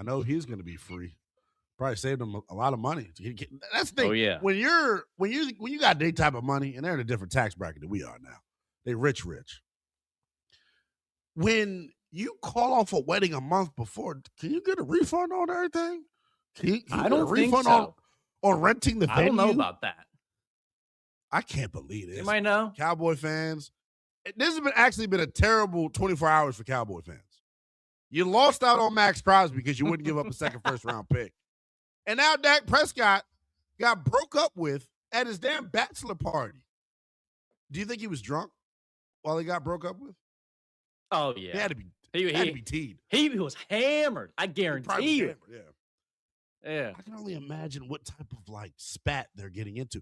know he's going to be free. Probably saved him a lot of money. That's the thing. Oh yeah. When you got their type of money, and they're in a different tax bracket than we are now. They rich. When you call off a wedding a month before, can you get a refund on everything? I don't think so. On renting the venue? I don't know about that. I can't believe this. You might know. Cowboy fans. This has actually been a terrible 24 hours for Cowboy fans. You lost out on Max Crosby because you wouldn't give up a second first-round pick. And now Dak Prescott got broke up with at his damn bachelor party. Do you think he was drunk while he got broke up with? Oh, yeah. He had to be. He had to be teed. He was hammered. I guarantee you. Yeah. I can only imagine what type of spat they're getting into.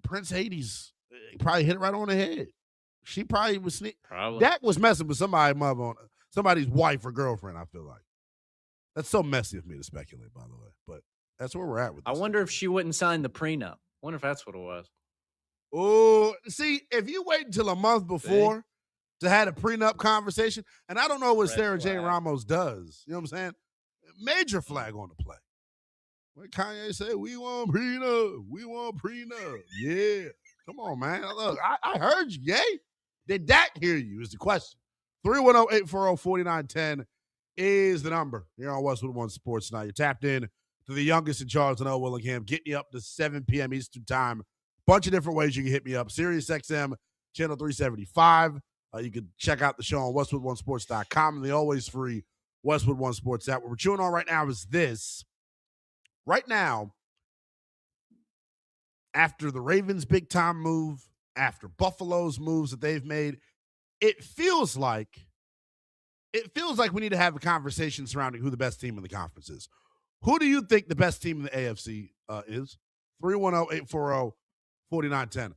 Prince Hades probably hit it right on the head. She probably was sneaking. Dak was messing with somebody's wife or girlfriend, I feel like. That's so messy of me to speculate, by the way. But that's where we're at with this. I wonder if she wouldn't sign the prenup. I wonder if that's what it was. Oh, see, if you wait until a month before to have a prenup conversation, and I don't know what Sarah J. Ramos does. You know what I'm saying? Major flag on the play. When Kanye said, we want prenup. We want prenup. Yeah. Come on, man. Look, I heard you, yay. Did Dak hear you is the question. 310-840-4910 is the number here on Westwood One Sports Tonight. You're tapped in to the youngest in Charles and L. Willingham, getting you up to 7 p.m. Eastern Time. Bunch of different ways you can hit me up. Sirius XM, channel 375. You can check out the show on WestwoodOneSports.com and the always free Westwood One Sports app. What we're chewing on right now is this. Right now, after the Ravens' big-time move, after Buffalo's moves that they've made, it feels like we need to have a conversation surrounding who the best team in the conference is. Who do you think the best team in the AFC is? 310-840-4910.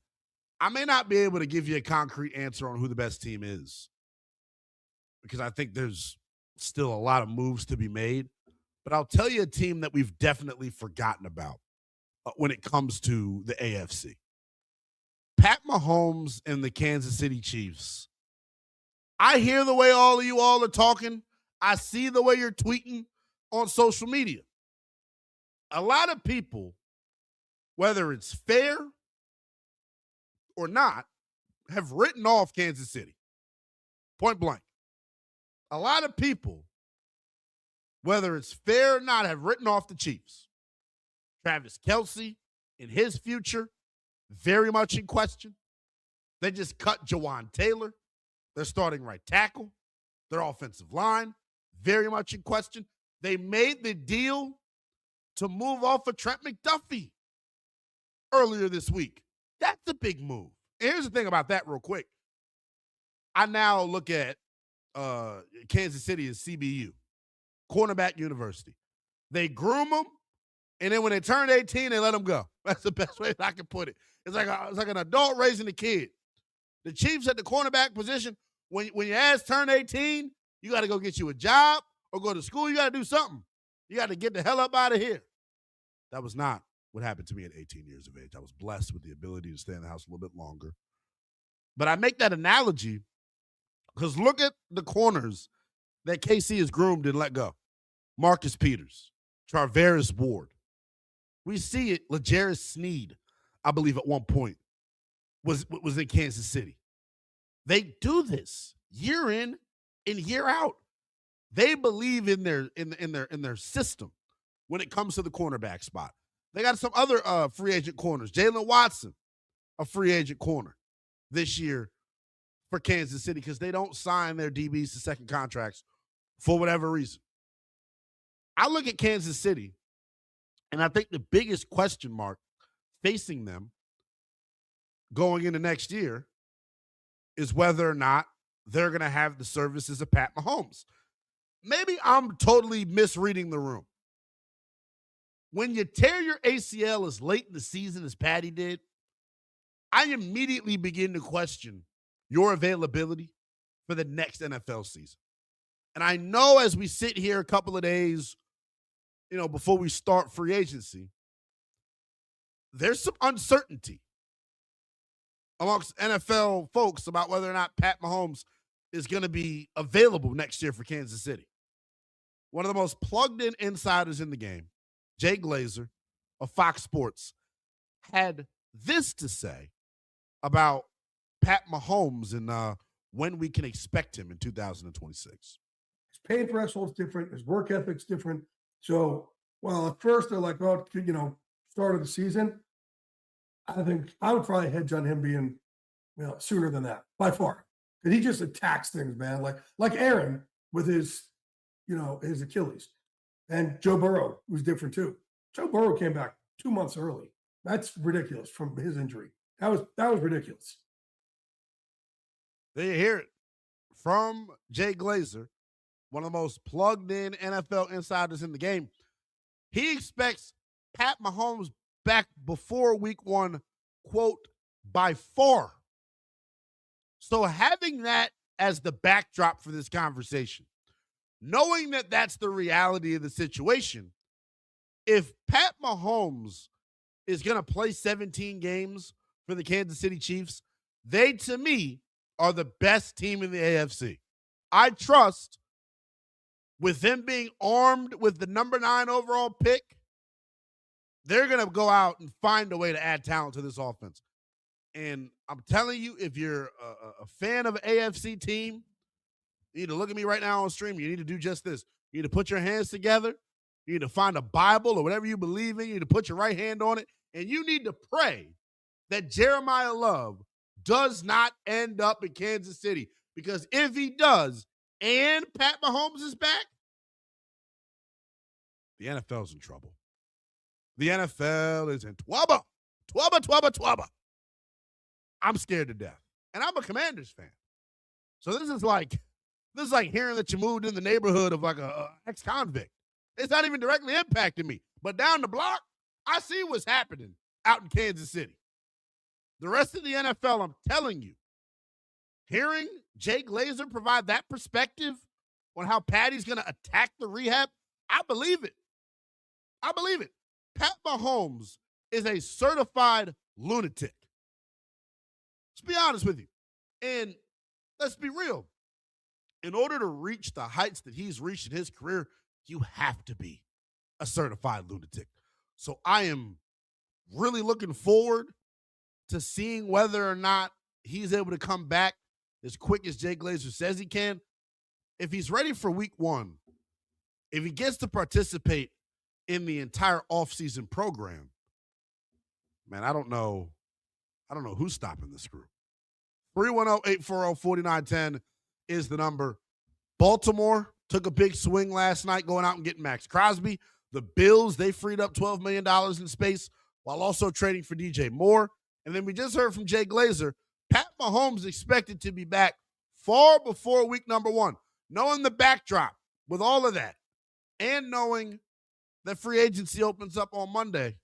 I may not be able to give you a concrete answer on who the best team is because I think there's still a lot of moves to be made. But I'll tell you a team that we've definitely forgotten about when it comes to the AFC. Pat Mahomes and the Kansas City Chiefs. I hear the way all of you all are talking. I see the way you're tweeting on social media. A lot of people, whether it's fair or not, have written off Kansas City. Point blank. A lot of people, whether it's fair or not, have written off the Chiefs. Travis Kelce and his future, very much in question. They just cut Jawan Taylor. They're starting right tackle. Their offensive line, very much in question. They made the deal to move off of Trent McDuffie earlier this week. That's a big move. And here's the thing about that real quick. I now look at Kansas City as CBU, Cornerback University. They groom them, and then when they turn 18, they let them go. That's the best way I can put it. It's like an adult raising a kid. The Chiefs at the cornerback position, when your ass turn 18, you got to go get you a job or go to school. You got to do something. You got to get the hell up out of here. That was not what happened to me at 18 years of age. I was blessed with the ability to stay in the house a little bit longer. But I make that analogy because look at the corners that KC has groomed and let go. Marcus Peters, Charvarius Ward. We see it. L'Jarius Sneed, I believe at one point, was in Kansas City. They do this year in and year out. They believe in their system when it comes to the cornerback spot. They got some other free agent corners. Jalen Watson, a free agent corner this year for Kansas City because they don't sign their DBs to second contracts for whatever reason. I look at Kansas City, and I think the biggest question mark facing them going into next year is whether or not they're going to have the services of Pat Mahomes. Maybe I'm totally misreading the room. When you tear your ACL as late in the season as Patty did, I immediately begin to question your availability for the next NFL season. And I know as we sit here a couple of days, before we start free agency, there's some uncertainty amongst NFL folks about whether or not Pat Mahomes is going to be available next year for Kansas City. One of the most plugged-in insiders in the game, Jay Glazer of Fox Sports, had this to say about Pat Mahomes and when we can expect him in 2026. His paid threshold's different. His work ethic's different. So, well, at first they're like, oh, start of the season. I think I would probably hedge on him being, sooner than that by far. Because he just attacks things, man. Like Aaron with his, his Achilles, and Joe Burrow was different too. Joe Burrow came back 2 months early. That's ridiculous from his injury. That was ridiculous. There you hear it from Jay Glazer, one of the most plugged-in NFL insiders in the game. He expects Pat Mahomes back before week 1, quote, by far. So having that as the backdrop for this conversation, knowing that that's the reality of the situation, if Pat Mahomes is going to play 17 games for the Kansas City Chiefs. They, to me, are the best team in the AFC. I trust, with them being armed with the number 9 overall pick, they're going to go out and find a way to add talent to this offense. And I'm telling you, if you're a fan of an AFC team, you need to look at me right now on stream. You need to do just this. You need to put your hands together. You need to find a Bible or whatever you believe in. You need to put your right hand on it. And you need to pray that Jeremiah Love does not end up in Kansas City. Because if he does, and Pat Mahomes is back, the NFL's in trouble. The NFL is in twabba. Twabba. I'm scared to death. And I'm a Commanders fan. So this is like hearing that you moved in the neighborhood of like a ex-convict. It's not even directly impacting me. But down the block, I see what's happening out in Kansas City. The rest of the NFL, I'm telling you, hearing Jay Glazer provide that perspective on how Patty's going to attack the rehab, I believe it. Pat Mahomes is a certified lunatic. Let's be honest with you. And let's be real. In order to reach the heights that he's reached in his career, you have to be a certified lunatic. So I am really looking forward to seeing whether or not he's able to come back as quick as Jay Glazer says he can. If he's ready for week 1, if he gets to participate in the entire offseason program, man, I don't know who's stopping this group. 310-840-4910 is the number. Baltimore took a big swing last night going out and getting Max Crosby. The Bills, they freed up $12 million in space while also trading for DJ Moore. And then we just heard from Jay Glazer, Pat Mahomes expected to be back far before week number 1. Knowing the backdrop with all of that and knowing that free agency opens up on Monday,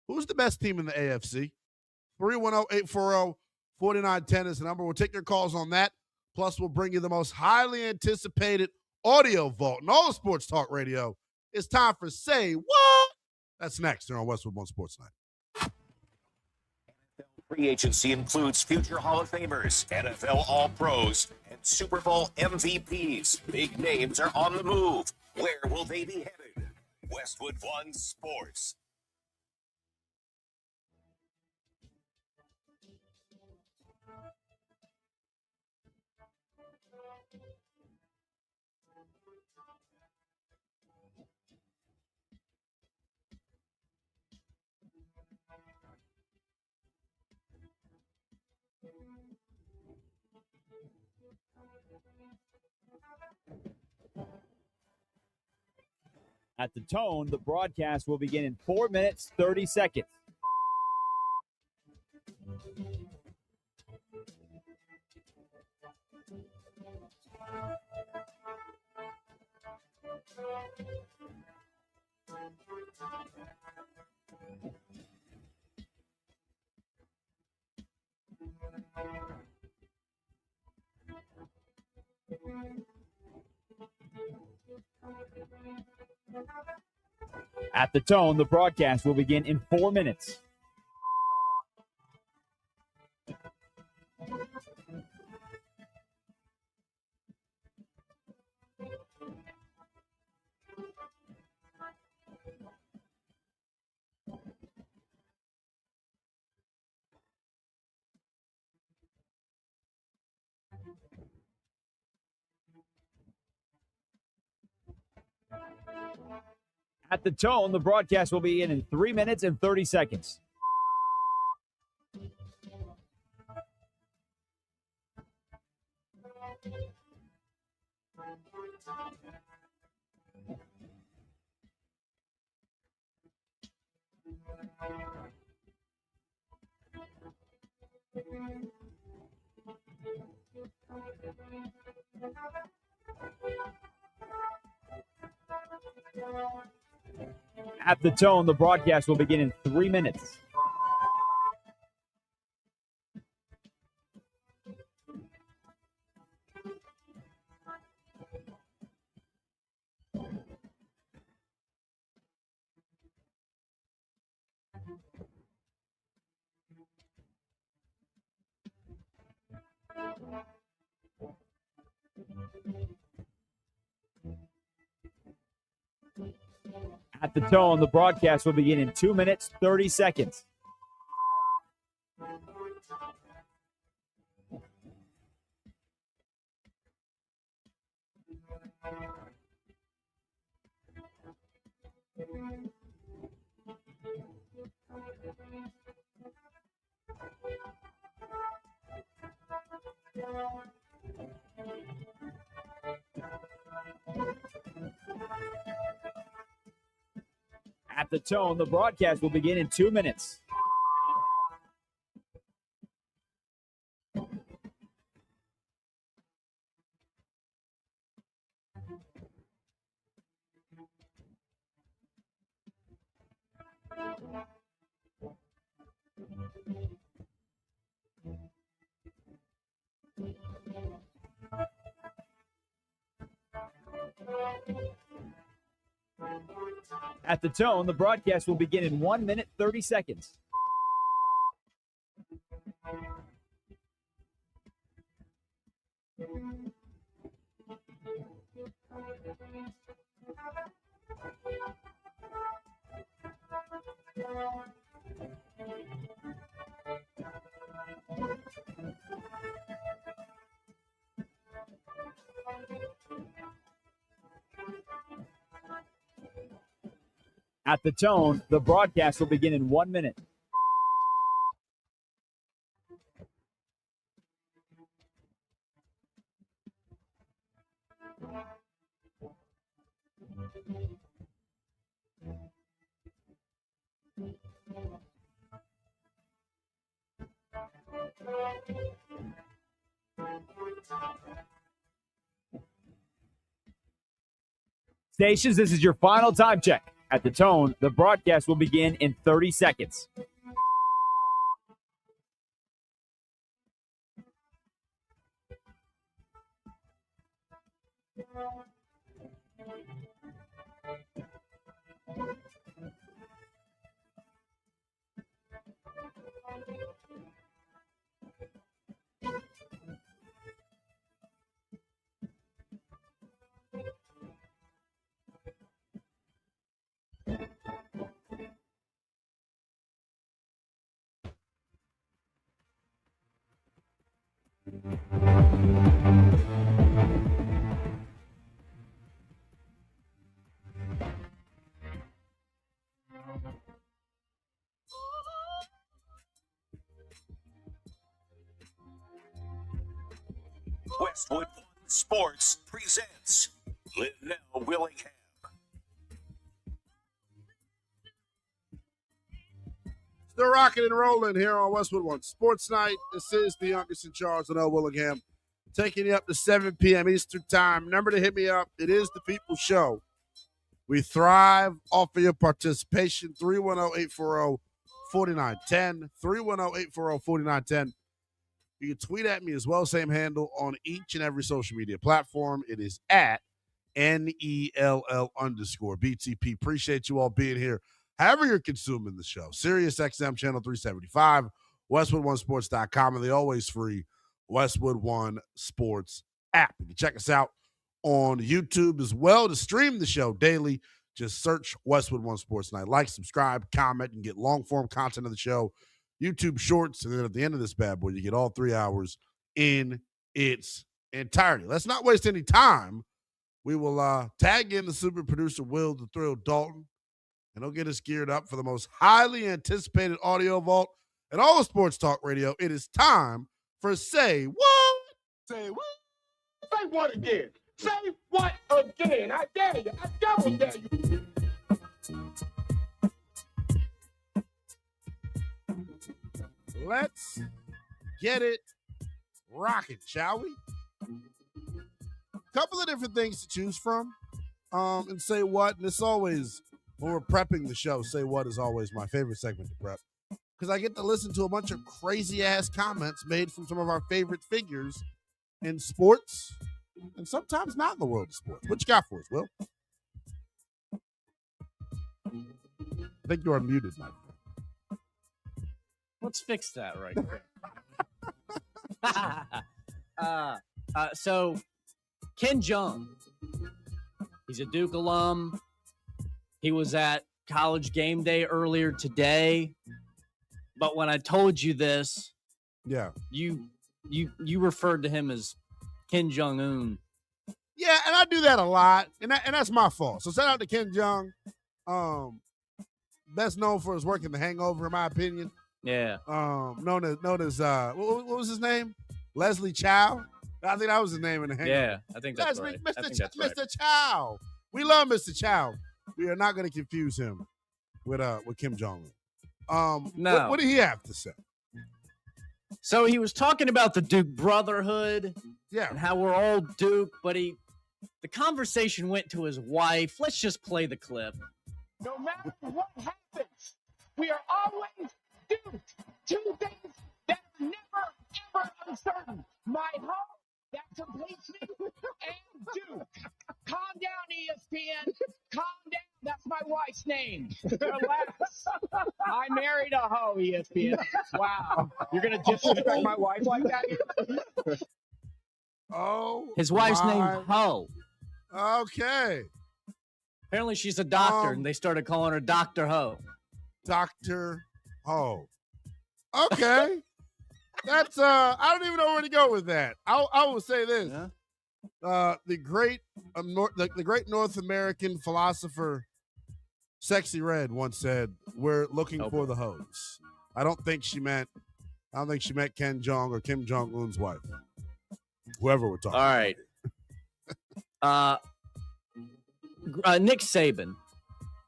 who's the best team in the AFC? 310-840-4910 is the number. We'll take your calls on that. Plus, we'll bring you the most highly anticipated audio vault in all of sports talk radio. It's time for Say What? That's next here on Westwood One Sports Night. Free agency includes future Hall of Famers, NFL All-Pros, and Super Bowl MVPs. Big names are on the move. Where will they be headed? Westwood One Sports. At the tone, the broadcast will begin in 4 minutes, 30 seconds. At the tone, the broadcast will begin in 4 minutes. At the tone, the broadcast will begin in 3 minutes and 30 seconds. At the tone, the broadcast will begin in 3 minutes. At the tone, the broadcast will begin in 2 minutes, 30 seconds. At the tone, the broadcast will begin in 2 minutes. At the tone, the broadcast will begin in 1 minute, 30 seconds. At the tone, the broadcast will begin in 1 minute. Stations, this is your final time check. At the tone, the broadcast will begin in 30 seconds. Westwood Sports presents Linnell Willingham. Still rocking and rolling here on Westwood One Sports Night. This is the youngest in charge, Linnell Willingham, taking you up to 7 p.m. Eastern Time. Remember to hit me up. It is the People's Show. We thrive off of your participation. 310-840-4910. 310-840-4910. You can tweet at me as well. Same handle on each and every social media platform. It is at NELL_BTP. Appreciate you all being here. However you're consuming the show. Sirius XM Channel 375, WestwoodOneSports.com, and the always free Westwood One Sports app. You can check us out on YouTube as well to stream the show daily. Just search Westwood One Sports Night. Like, subscribe, comment, and get long-form content of the show. YouTube Shorts, and then at the end of this bad boy, you get all 3 hours in its entirety. Let's not waste any time. We will tag in the super producer, Will the Thrill Dalton, and he'll get us geared up for the most highly anticipated audio vault in all of sports talk radio. It is time for Say What? Say what? Say what again? Say what again? I dare you. I double dare you. Let's get it rocking, shall we? Couple of different things to choose from and Say What. And it's always, when we're prepping the show, Say What is always my favorite segment to prep, because I get to listen to a bunch of crazy-ass comments made from some of our favorite figures in sports and sometimes not in the world of sports. What you got for us, Will? I think you're unmuted, Mike. Let's fix that right there. So Ken Jung, he's a Duke alum. He was at College Game Day earlier today. But when I told you this, you referred to him as Kim Jong-un. Yeah, and I do that a lot, and that's my fault. So shout out to Kim Jong, best known for his work in The Hangover, in my opinion. Yeah. Known as what was his name? Leslie Chow. I think that was his name in The Hangover. Yeah, I think that's right. Mr. Chow. We love Mr. Chow. We are not going to confuse him with Kim Jong-un. No. What did he have to say? So he was talking about the Duke Brotherhood, and how we're all Duke, but the conversation went to his wife. Let's just play the clip. No matter what happens, we are always Duke. Two things that are never, ever uncertain. My home, that completes me, and Duke. Calm down, ESPN. Calm down. That's my wife's name. Relax. I married a hoe, ESPN. Wow. You're going to disrespect my wife like that? His wife's name Ho. Okay. Apparently she's a doctor, and they started calling her Dr. Ho. Dr. Ho. Okay. That's I don't even know where to go with that. I will say this. Yeah. The great North American philosopher Sexy Red once said, "We're looking for the hoes." I don't think she meant Ken Jong or Kim Jong-un's wife. Whoever we're talking. All right. Nick Saban.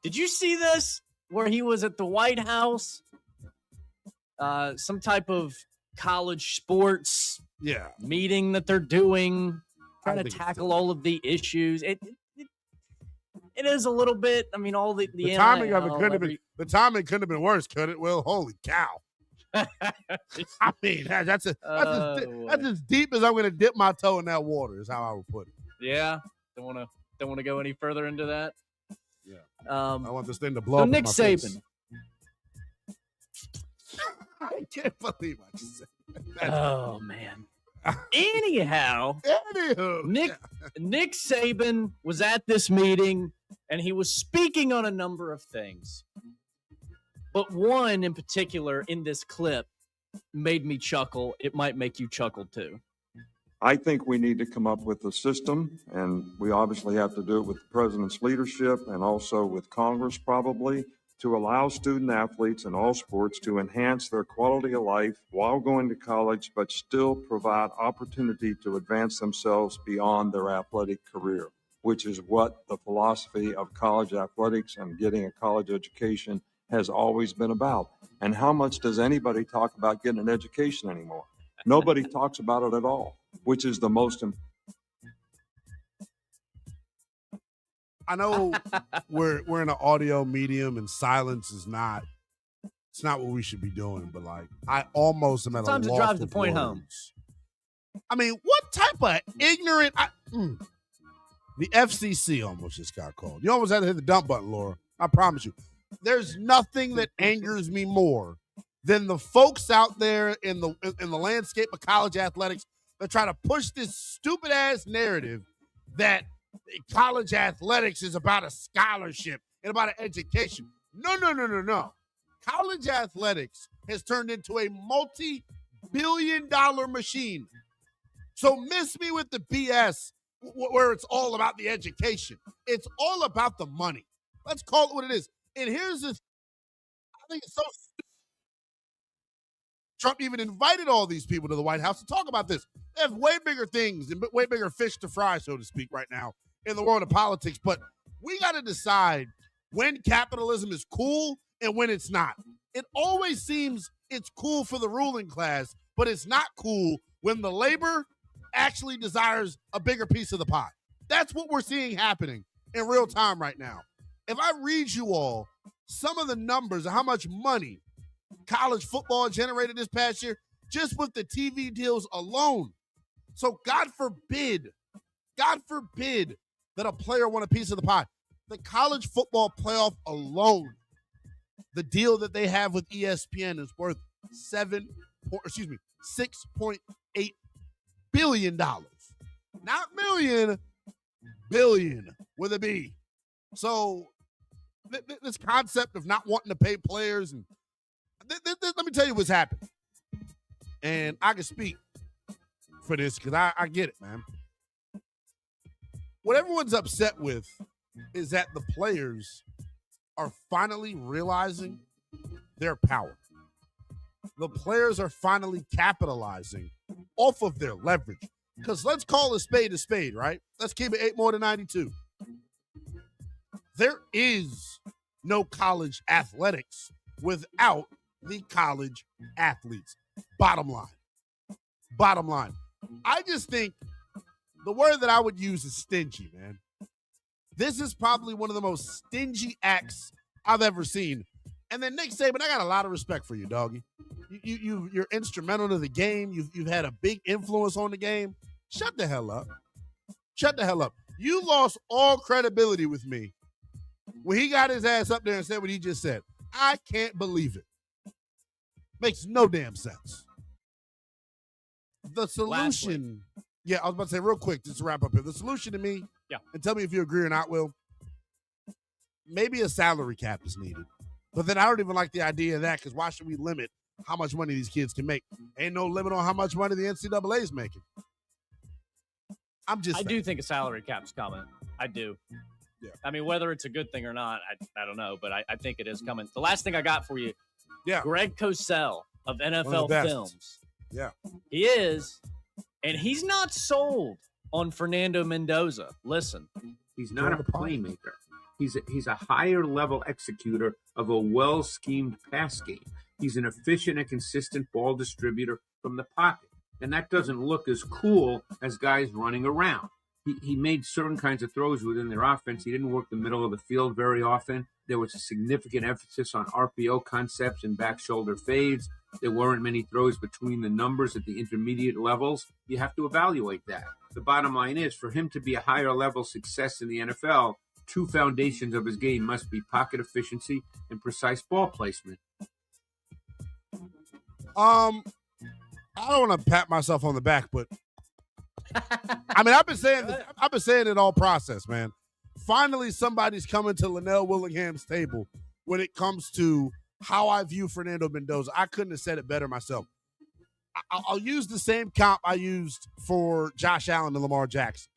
Did you see this? Where he was at the White House? Some type of college sports meeting that they're doing, trying to tackle all of the issues. It is a little bit. I mean, all the timing of it couldn't have been worse, could it? Well, holy cow! I mean, that's as deep as I'm going to dip my toe in that water. Is how I would put it. Yeah, don't want to go any further into that. Yeah, I want this thing to blow up. Nick Saban. Face. I can't believe I just said that. Oh man. Anyhow, Nick Saban was at this meeting, and he was speaking on a number of things. But one in particular in this clip made me chuckle. It might make you chuckle too. I think we need to come up with a system, and we obviously have to do it with the president's leadership and also with Congress probably, to allow student athletes in all sports to enhance their quality of life while going to college, but still provide opportunity to advance themselves beyond their athletic career, which is what the philosophy of college athletics and getting a college education has always been about. And how much does anybody talk about getting an education anymore? Nobody talks about it at all, which is the most important. I know we're in an audio medium and silence is not what we should be doing, but like I almost am at sometimes a loss. It drives the of point words. home. I mean, what type of ignorant the FCC almost just got called. You almost had to hit the dump button, Laura. I promise you. There's nothing that angers me more than the folks out there in the landscape of college athletics that try to push this stupid ass narrative that college athletics is about a scholarship and about an education. No. College athletics has turned into a multi-billion-dollar machine. So miss me with the BS where it's all about the education. It's all about the money. Let's call it what it is. And here's the I think it's so stupid. Trump even invited all these people to the White House to talk about this. They have way bigger things and way bigger fish to fry, so to speak, right now in the world of politics. But we got to decide when capitalism is cool and when it's not. It always seems it's cool for the ruling class, but it's not cool when the labor actually desires a bigger piece of the pie. That's what we're seeing happening in real time right now. If I read you all some of the numbers of how much money college football generated this past year, just with the TV deals alone. So God forbid that a player want a piece of the pie. The college football playoff alone, the deal that they have with ESPN is worth $6.8 billion. billion. Not million, billion with a B. So this concept of not wanting to pay players, and let me tell you what's happened. And I can speak for this because I get it, man. What everyone's upset with is that the players are finally realizing their power. The players are finally capitalizing off of their leverage. Because let's call a spade, right? Let's keep it 8 more than 92. There is no college athletics without the college athletes. Bottom line. I just think the word that I would use is stingy, man. This is probably one of the most stingy acts I've ever seen. And then Nick Saban, I got a lot of respect for you, doggy. You're instrumental to the game. You've had a big influence on the game. Shut the hell up. You lost all credibility with me when he got his ass up there and said what he just said. I can't believe it. Makes no damn sense. The solution, I was about to say real quick, just to wrap up here. The solution to me, and tell me if you agree or not, Will, maybe a salary cap is needed. But then I don't even like the idea of that because why should we limit how much money these kids can make? Ain't no limit on how much money the NCAA is making. I do think a salary cap's coming. I do. Yeah. I mean, whether it's a good thing or not, I don't know, but I think it is coming. The last thing I got for you, Greg Cosell of NFL Films. Yeah. He is, and he's not sold on Fernando Mendoza. Listen. He's not a playmaker. He's a higher level executor of a well-schemed pass game. He's an efficient and consistent ball distributor from the pocket. And that doesn't look as cool as guys running around. He made certain kinds of throws within their offense. He didn't work the middle of the field very often. There was a significant emphasis on RPO concepts and back shoulder fades. There weren't many throws between the numbers at the intermediate levels. You have to evaluate that. The bottom line is, for him to be a higher level success in the NFL, two foundations of his game must be pocket efficiency and precise ball placement. I don't want to pat myself on the back, but I mean, I've been saying it all process, man. Finally, somebody's coming to Linnell Willingham's table when it comes to how I view Fernando Mendoza. I couldn't have said it better myself. I'll use the same comp I used for Josh Allen and Lamar Jackson.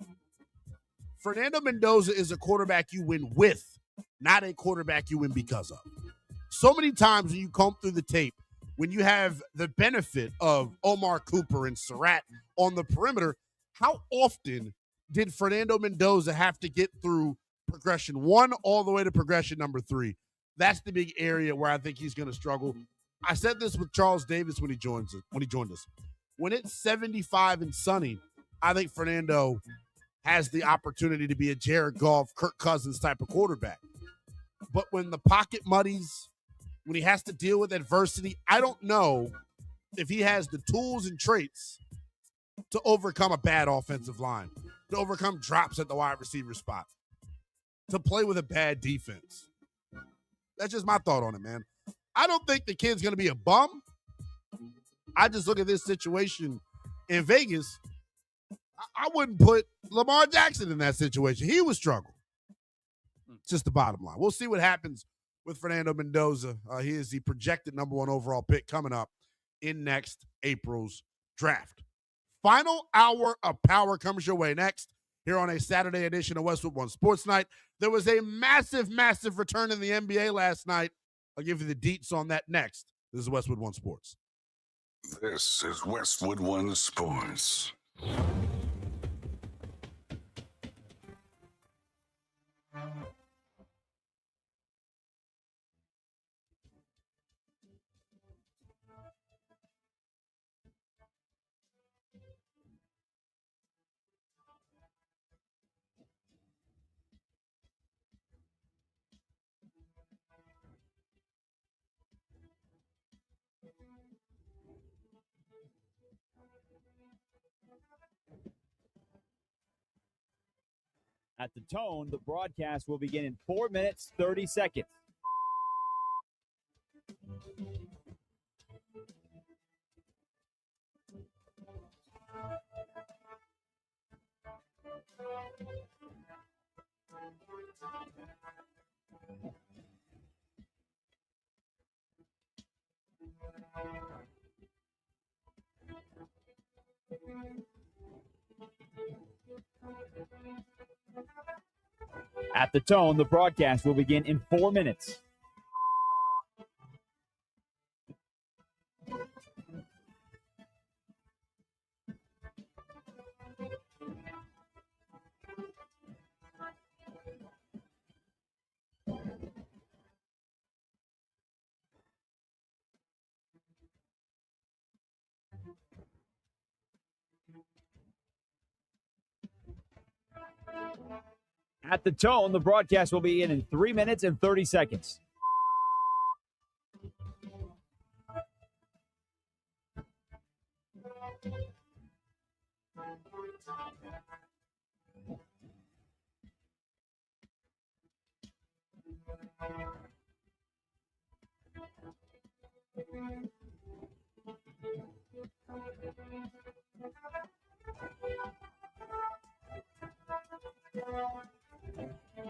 Fernando Mendoza is a quarterback you win with, not a quarterback you win because of. So many times when you comb through the tape, when you have the benefit of Omar Cooper and Surratt on the perimeter, how often did Fernando Mendoza have to get through progression 1 all the way to progression number 3? That's the big area where I think he's going to struggle. I said this with Charles Davis when he joined us. When it's 75 and sunny, I think Fernando has the opportunity to be a Jared Goff, Kirk Cousins type of quarterback. But when the pocket muddies, when he has to deal with adversity, I don't know if he has the tools and traits to overcome a bad offensive line, to overcome drops at the wide receiver spot, to play with a bad defense. That's just my thought on it, man. I don't think the kid's going to be a bum. I just look at this situation in Vegas. I wouldn't put Lamar Jackson in that situation. He would struggle. It's just the bottom line. We'll see what happens with Fernando Mendoza. He is the projected number 1 overall pick coming up in next April's draft. Final hour of power comes your way next here on a Saturday edition of Westwood One Sports Night. There was a massive, massive return in the NBA last night. I'll give you the deets on that next. This is Westwood One Sports. This is Westwood One Sports. At the tone, the broadcast will begin in 4 minutes, 30 seconds. At the tone, the broadcast will begin in 4 minutes. At the tone, the broadcast will begin in 3 minutes and 30 seconds.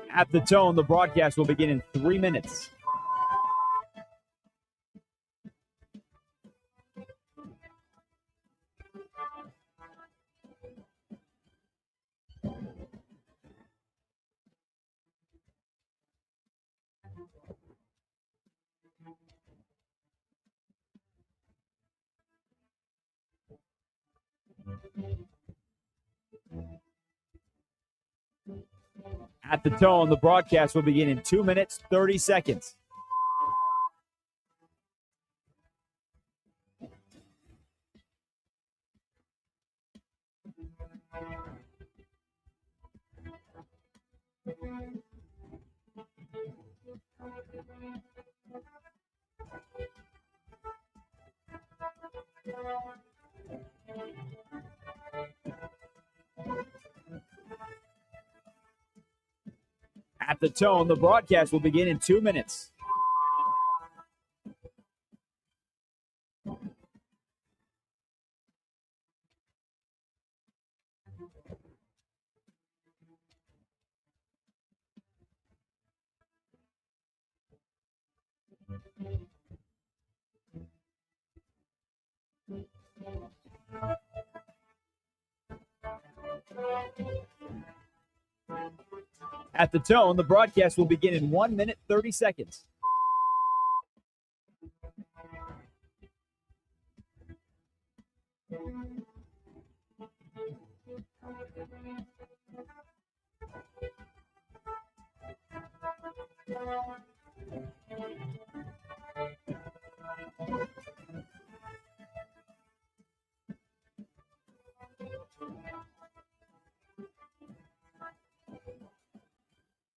At the tone, the broadcast will begin in 3 minutes. At the tone, the broadcast will begin in 2 minutes, 30 seconds. At the tone, the broadcast will begin in 2 minutes. At the tone, the broadcast will begin in 1 minute, 30 seconds.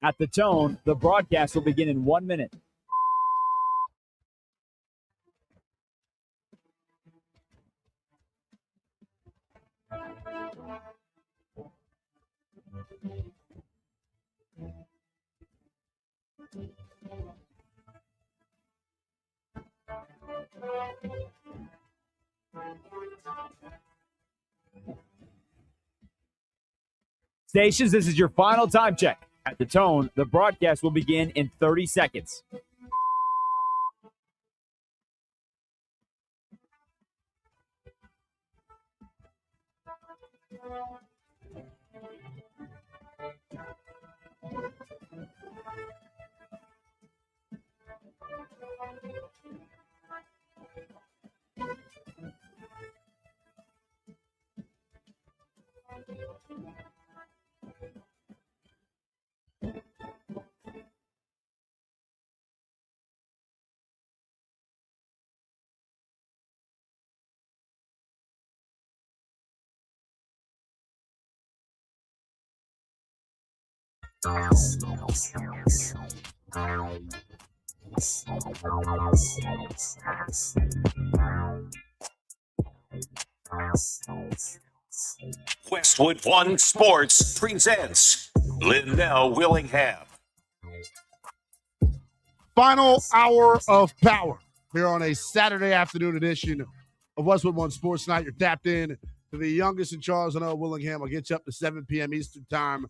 At the tone, the broadcast will begin in 1 minute. Stations, this is your final time check. At the tone, the broadcast will begin in 30 seconds. Westwood One Sports presents Linnell Willingham. Final hour of power here on a Saturday afternoon edition of Westwood One Sports Night. You're tapped in to the youngest in Charles and Willingham. I'll get you up to 7 p.m. Eastern Time.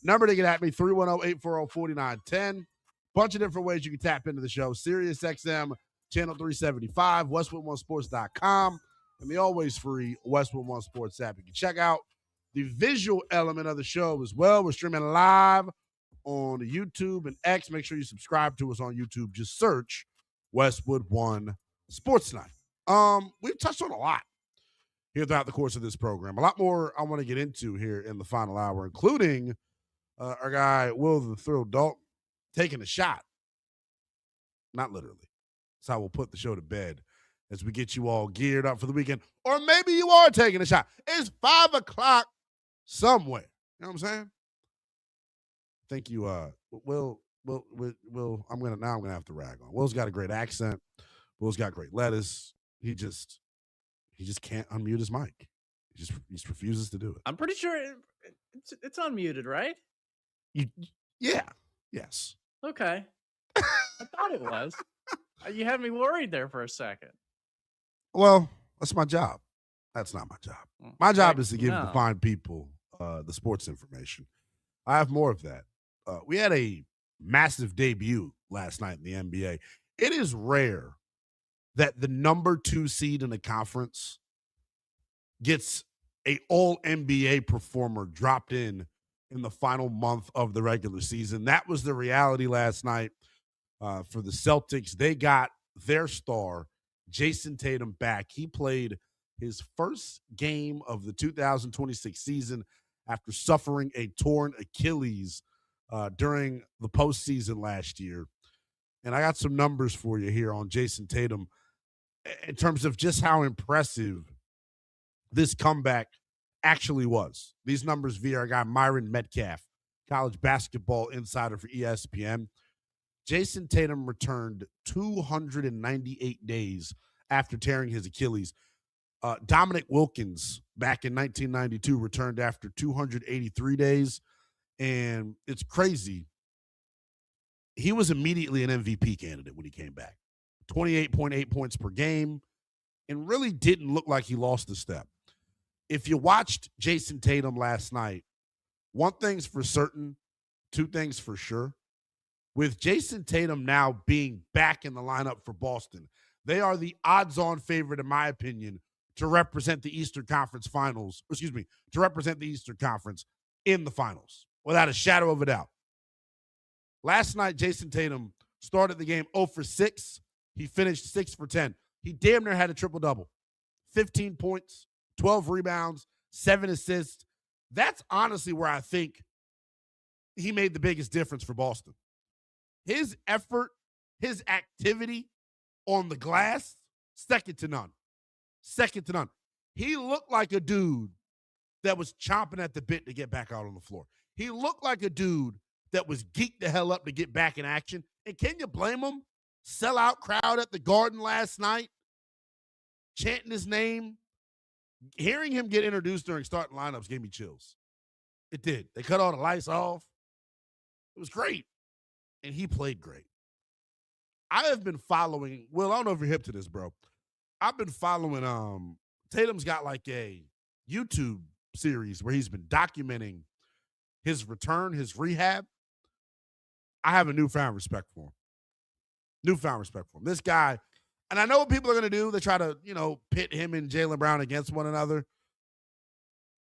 Number to get at me, 310-840-4910. Bunch of different ways you can tap into the show. Sirius XM, Channel 375, WestwoodOneSports.com, and the always free Westwood One Sports app. You can check out the visual element of the show as well. We're streaming live on YouTube and X. Make sure you subscribe to us on YouTube. Just search Westwood One Sports Night. We've touched on a lot here throughout the course of this program. A lot more I want to get into here in the final hour, including our guy, Will the Thrill Dalton, taking a shot. Not literally. That's how we'll put the show to bed as we get you all geared up for the weekend. Or maybe you are taking a shot. It's 5 o'clock somewhere. You know what I'm saying? Thank you, Will, I'm gonna have to rag on. Will's got a great accent. Will's got great lettuce. He just can't unmute his mic. He just refuses to do it. I'm pretty sure it's unmuted, right? Yes. Okay. I thought it was. You had me worried there for a second. Well, that's my job. That's not my job. My job is to give the fine people the sports information. I have more of that. We had a massive debut last night in the NBA. It is rare that the number 2 seed in the conference gets a all-NBA performer dropped in the final month of the regular season. That was the reality last night for the Celtics. They got their star, Jayson Tatum, back. He played his first game of the 2026 season after suffering a torn Achilles during the postseason last year. And I got some numbers for you here on Jayson Tatum in terms of just how impressive this comeback actually was. These numbers via our guy Myron Metcalf, college basketball insider for ESPN. Jayson Tatum returned 298 days after tearing his Achilles. Dominic Wilkins, back in 1992, returned after 283 days. And it's crazy. He was immediately an MVP candidate when he came back. 28.8 points per game, and really didn't look like he lost a step. If you watched Jayson Tatum last night, one thing's for certain, two things for sure. With Jayson Tatum now being back in the lineup for Boston, they are the odds-on favorite, in my opinion, to represent the Eastern Conference Finals, to represent the Eastern Conference in the finals, without a shadow of a doubt. Last night, Jayson Tatum started the game 0 for 6. He finished 6 for 10. He damn near had a triple-double. 15 points, 12 rebounds, 7 assists. That's honestly where I think he made the biggest difference for Boston. His effort, his activity on the glass, second to none. Second to none. He looked like a dude that was chomping at the bit to get back out on the floor. He looked like a dude that was geeked the hell up to get back in action. And can you blame him? Sellout crowd at the Garden last night, chanting his name. Hearing him get introduced during starting lineups gave me chills. It did. They cut all the lights off. It was great. And he played great. I have been following, Will, I don't know if you're hip to this, bro. I've been following, Tatum's got like a YouTube series where he's been documenting his return, his rehab. I have a newfound respect for him. This guy, and I know what people are going to do. They try to, pit him and Jaylen Brown against one another.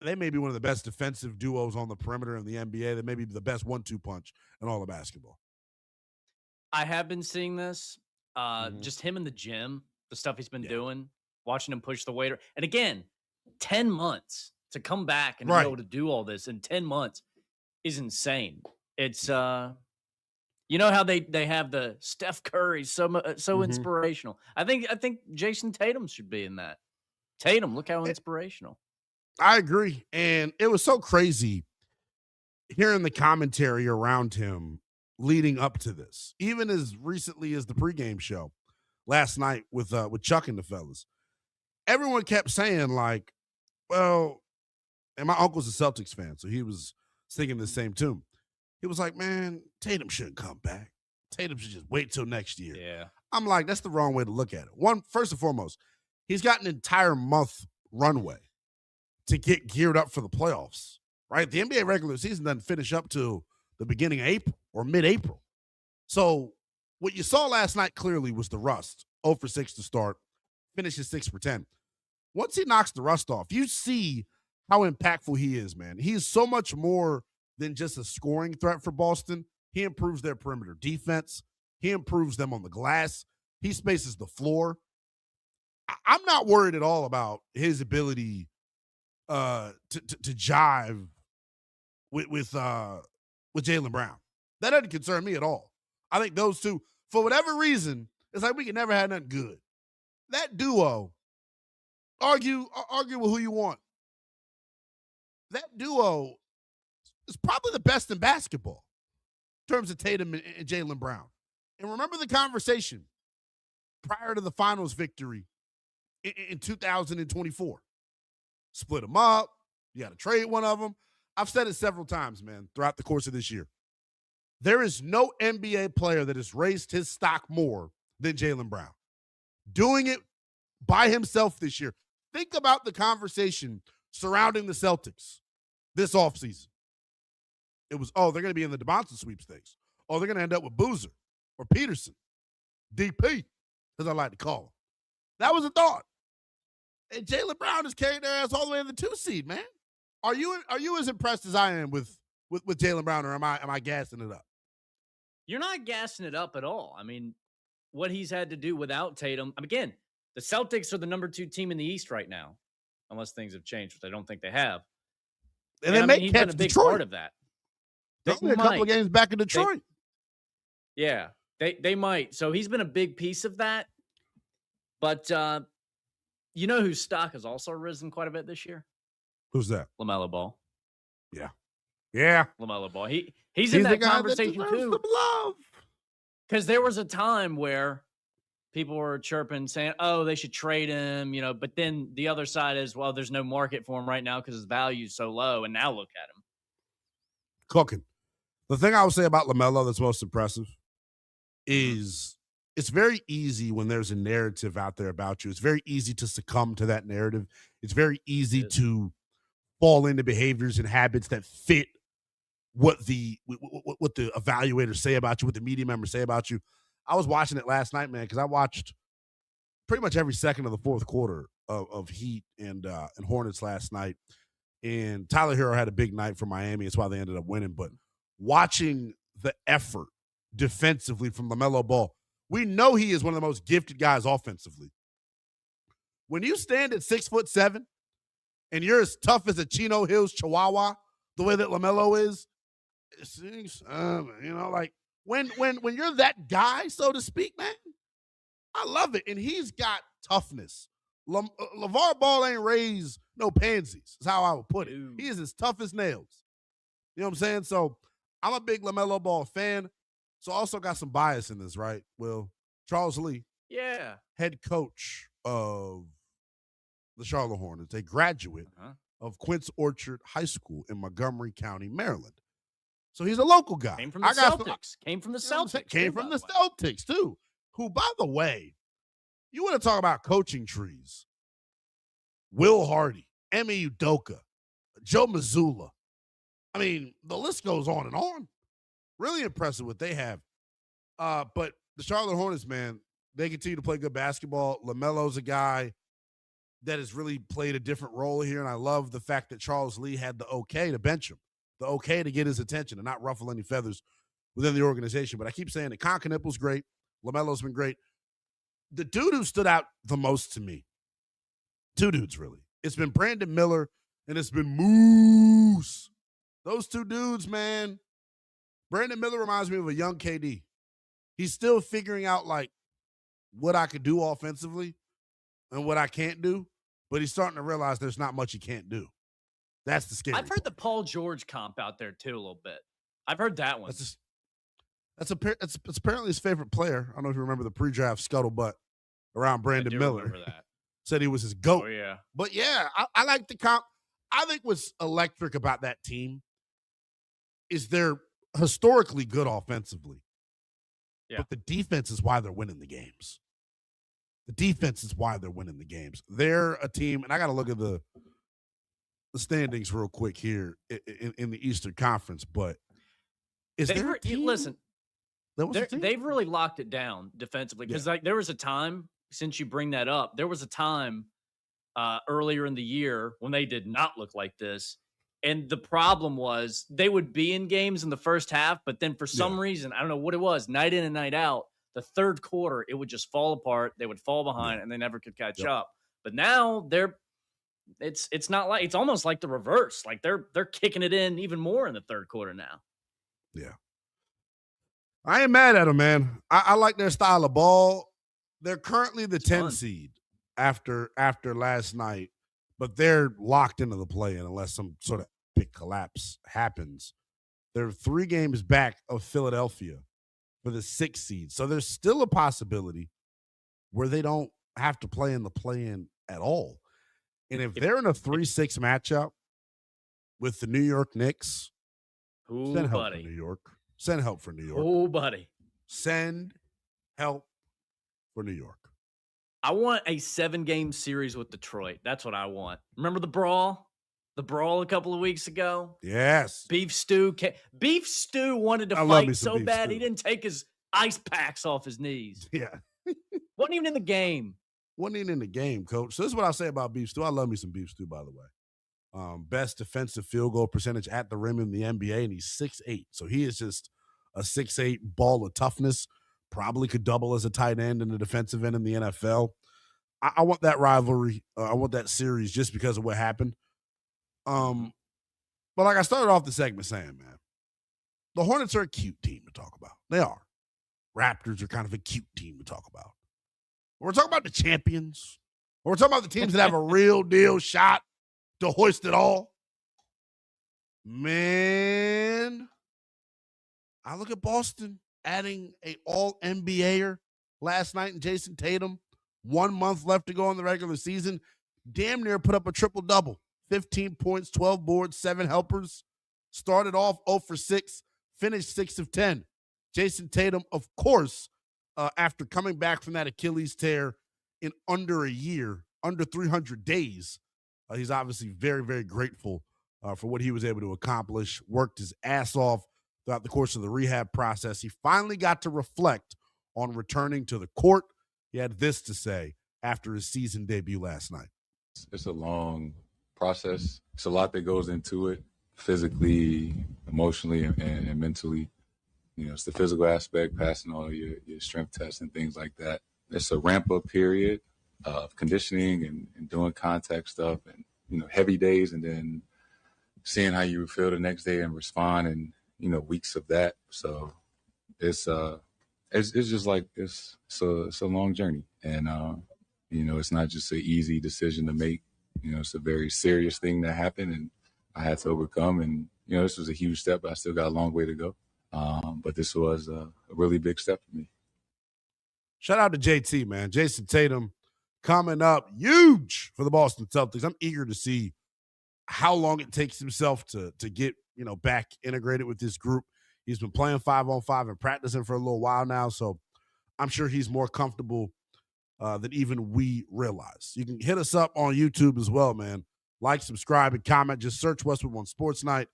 They may be one of the best defensive duos on the perimeter in the NBA. They may be the best 1-2 punch in all of basketball. I have been seeing this. Just him in the gym, the stuff he's been doing, watching him push the weight. And again, 10 months to come back and be able to do all this in 10 months is insane. It's, you know how they have the Steph Curry, so inspirational. I think Jayson Tatum should be in that. Tatum, look how inspirational. I agree. And it was so crazy hearing the commentary around him leading up to this, even as recently as the pregame show last night with Chuck and the fellas. Everyone kept saying, like, well, and my uncle's a Celtics fan, so he was singing the same tune. He was like, man, Tatum shouldn't come back. Tatum should just wait till next year. Yeah. I'm like, that's the wrong way to look at it. First and foremost, he's got an entire month runway to get geared up for the playoffs, right? The NBA regular season doesn't finish up to the beginning of April or mid-April. So what you saw last night clearly was the rust. 0 for 6 to start, finishes 6 for 10. Once he knocks the rust off, you see how impactful he is, man. He is so much more than just a scoring threat for Boston. He improves their perimeter defense. He improves them on the glass. He spaces the floor. I'm not worried at all about his ability to jive with Jaylen Brown. That doesn't concern me at all. I think those two, for whatever reason, it's like we can never have nothing good. That duo, argue with who you want. That duo is probably the best in basketball in terms of Tatum and Jaylen Brown. And remember the conversation prior to the finals victory in 2024. Split them up. You got to trade one of them. I've said it several times, man, throughout the course of this year. There is no NBA player that has raised his stock more than Jaylen Brown. Doing it by himself this year. Think about the conversation surrounding the Celtics this offseason. It was, they're going to be in the DeMonte sweepstakes. They're going to end up with Boozer or Peterson. DP, as I like to call him. That was a thought. And Jaylen Brown has carried their ass all the way in the 2 seed, man. Are you as impressed as I am with Jaylen Brown, or am I gassing it up? You're not gassing it up at all. I mean, what he's had to do without Tatum. Again, the Celtics are the number 2 team in the East right now, unless things have changed, which I don't think they have. And they may he's catch been a big Detroit. part of that. They're only a couple of games back in Detroit. They might. So he's been a big piece of that. But you know whose stock has also risen quite a bit this year? Who's that? LaMelo Ball. Yeah. LaMelo Ball. He's in that conversation too. Love. Because there was a time where people were chirping, saying, "Oh, they should trade him," But then the other side is, well, there's no market for him right now because his value is so low. And now look at him. Cooking. The thing I would say about LaMelo that's most impressive is it's very easy when there's a narrative out there about you. It's very easy to succumb to that narrative. It's very easy to fall into behaviors and habits that fit what the evaluators say about you, what the media members say about you. I was watching it last night, man, because I watched pretty much every second of the fourth quarter of Heat and Hornets last night. And Tyler Hero had a big night for Miami. That's why they ended up winning. But watching the effort defensively from LaMelo Ball, we know he is one of the most gifted guys offensively. When you stand at 6'7" and you're as tough as a Chino Hills Chihuahua, the way that LaMelo is, it seems, like when you're that guy, so to speak, man, I love it. And he's got toughness. LeVar Ball ain't raised no pansies, is how I would put it. He is as tough as nails. You know what I'm saying? So I'm a big LaMelo Ball fan. So also got some bias in this, right? Well, Charles Lee, head coach of the Charlotte Hornets, a graduate of Quince Orchard High School in Montgomery County, Maryland. So he's a local guy. Came from the Celtics. Came from the Celtics, too. Who, by the way, you want to talk about coaching trees. Will Hardy, Emi Udoka, Joe Mazzulla. I mean, the list goes on and on. Really impressive what they have. But the Charlotte Hornets, man, they continue to play good basketball. LaMelo's a guy that has really played a different role here, and I love the fact that Charles Lee had the okay to bench him, the okay to get his attention and not ruffle any feathers within the organization. But I keep saying that Concaniple's great. LaMelo's been great. The dude who stood out the most to me, 2 dudes, really. It's been Brandon Miller, and it's been Moose. Those 2 dudes, man. Brandon Miller reminds me of a young KD. He's still figuring out, what I could do offensively and what I can't do, but he's starting to realize there's not much he can't do. That's the scary I've heard the Paul George comp out there, too, a little bit. I've heard that one. That's apparently his favorite player. I don't know if you remember the pre-draft scuttlebutt around Brandon Miller. Remember that. Said he was his GOAT. Oh, yeah. But, yeah, I like the comp. I think what's electric about that team is they're historically good offensively. Yeah. But the defense is why they're winning the games. The defense is why they're winning the games. They're a team, and I got to look at the standings real quick here in the Eastern Conference, but is there a team? Listen, they've really locked it down defensively because there was a time, since you bring that up, there was a time earlier in the year when they did not look like this. And the problem was they would be in games in the first half, but then for some reason, I don't know what it was, night in and night out, the third quarter, it would just fall apart. They would fall behind and they never could catch up. But now it's not like, it's almost like the reverse. Like they're kicking it in even more in the third quarter now. Yeah. I ain't mad at them, man. I like their style of ball. They're currently the 10 seed after last night, but they're locked into the play-in unless some sort of big collapse happens. They're 3 games back of Philadelphia for the 6th seed. So there's still a possibility where they don't have to play in the play-in at all. And if they're in a 3-6 matchup with the New York Knicks, send help for New York. Send help for New York. Oh, buddy. Send help for New York. I want a 7-game series with Detroit. That's what I want. Remember the brawl? The brawl a couple of weeks ago? Yes. Beef Stew wanted to fight so bad he didn't take his ice packs off his knees. Yeah. Wasn't even in the game. Wasn't even in the game, Coach. So this is what I'll say about Beef Stew. I love me some Beef Stew, by the way. Best defensive field goal percentage at the rim in the NBA, and he's 6'8". So he is just a 6'8" ball of toughness. Probably could double as a tight end and a defensive end in the NFL. I want that rivalry. I want that series just because of what happened. But like I started off the segment saying, man, the Hornets are a cute team to talk about. They are. Raptors are kind of a cute team to talk about. We're talking about the champions. We're talking about the teams that have a real deal shot to hoist it all. Man, I look at Boston adding a all-NBAer last night in Jayson Tatum. 1 month left to go in the regular season. Damn near put up a triple-double. 15 points, 12 boards, 7 helpers. Started off 0 for 6, finished 6 of 10. Jayson Tatum, of course, after coming back from that Achilles tear in under a year, under 300 days, he's obviously very, very grateful for what he was able to accomplish, worked his ass off throughout the course of the rehab process. He finally got to reflect on returning to the court. He had this to say after his season debut last night. It's a long process. It's a lot that goes into it, physically, emotionally, and mentally. You know, it's the physical aspect, passing all your strength tests and things like that. It's a ramp-up period of conditioning and doing contact stuff and, you know, heavy days and then seeing how you feel the next day and respond and, you know, weeks of that. So it's just like it's a long journey. And, you know, it's not just an easy decision to make. You know, it's a very serious thing that happened and I had to overcome. And, you know, this was a huge step, but I still got a long way to go. But this was a really big step for me. Shout out to JT, man. Jayson Tatum coming up huge for the Boston Celtics. I'm eager to see how long it takes himself to get, you know, back integrated with this group. He's been playing 5-on-5 and practicing for a little while now, so I'm sure he's more comfortable than even we realize. You can hit us up on YouTube as well, man. Like, subscribe, and comment. Just search Westwood One Sports Night.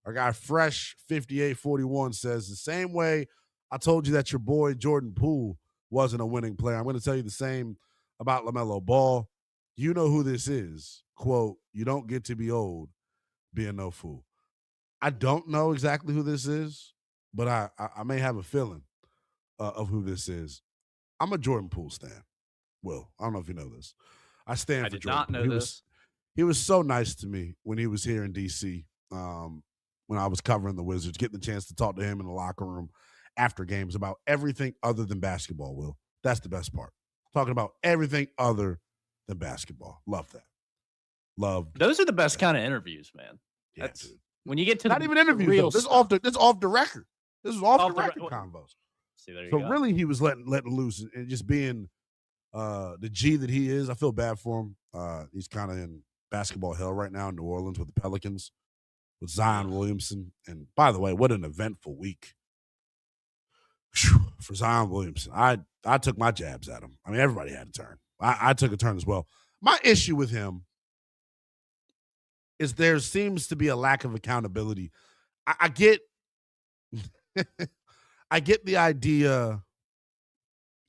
Our guy Fresh5841 says, the same way I told you that your boy Jordan Poole wasn't a winning player, I'm going to tell you the same about LaMelo Ball. You know who this is. Quote, you don't get to be old being no fool. I don't know exactly who this is, but I may have a feeling of who this is. I'm a Jordan Poole stan. Will, I don't know if you know this. I stand for Jordan. I did not know this. He was so nice to me when he was here in D.C., when I was covering the Wizards, getting the chance to talk to him in the locker room after games about everything other than basketball, Will. That's the best part. Talking about everything other than basketball. Love that. Love. Those are the best kind of interviews, man. Yeah, That's dude. When you get to not even interviews. This is off the record. This is off the record combos. See, there you so go. Really, he was letting loose and just being the G that he is. I feel bad for him. He's kind of in basketball hell right now in New Orleans with the Pelicans, with Zion Williamson. And by the way, what an eventful week for Zion Williamson. I took my jabs at him. I mean, everybody had a turn. I took a turn as well. My issue with him is there seems to be a lack of accountability. I get I get the idea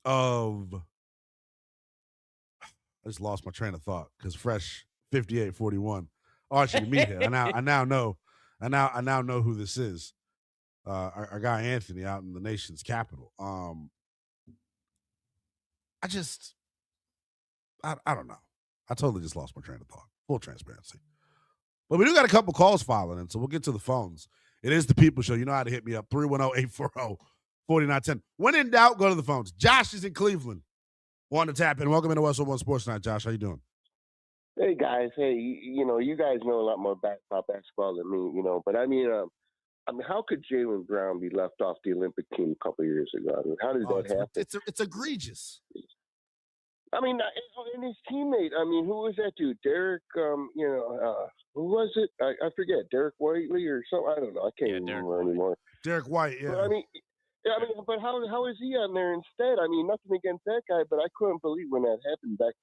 of I just lost my train of thought because Fresh 5841. Oh, I should meet him. I now know who this is. Our guy Anthony out in the nation's capital. I don't know. I totally just lost my train of thought. Full transparency. But we do got a couple calls filing in, so we'll get to the phones. It is the People Show. You know how to hit me up. 310-840-4910. When in doubt, go to the phones. Josh is in Cleveland. Want to tap in. Welcome into Westwood One Sports Night, Josh. How you doing? Hey, guys. Hey, you guys know a lot more about basketball than me, But, I mean, how could Jaylen Brown be left off the Olympic team a couple of years ago? I mean, how does that happen? It's egregious. I mean, and his teammate, who was that dude? Derek, who was it? I forget. Derek Whiteley or something? I don't know. I can't remember anymore. Derek White, yeah. But but how is he on there instead? I mean, nothing against that guy, but I couldn't believe when that happened back.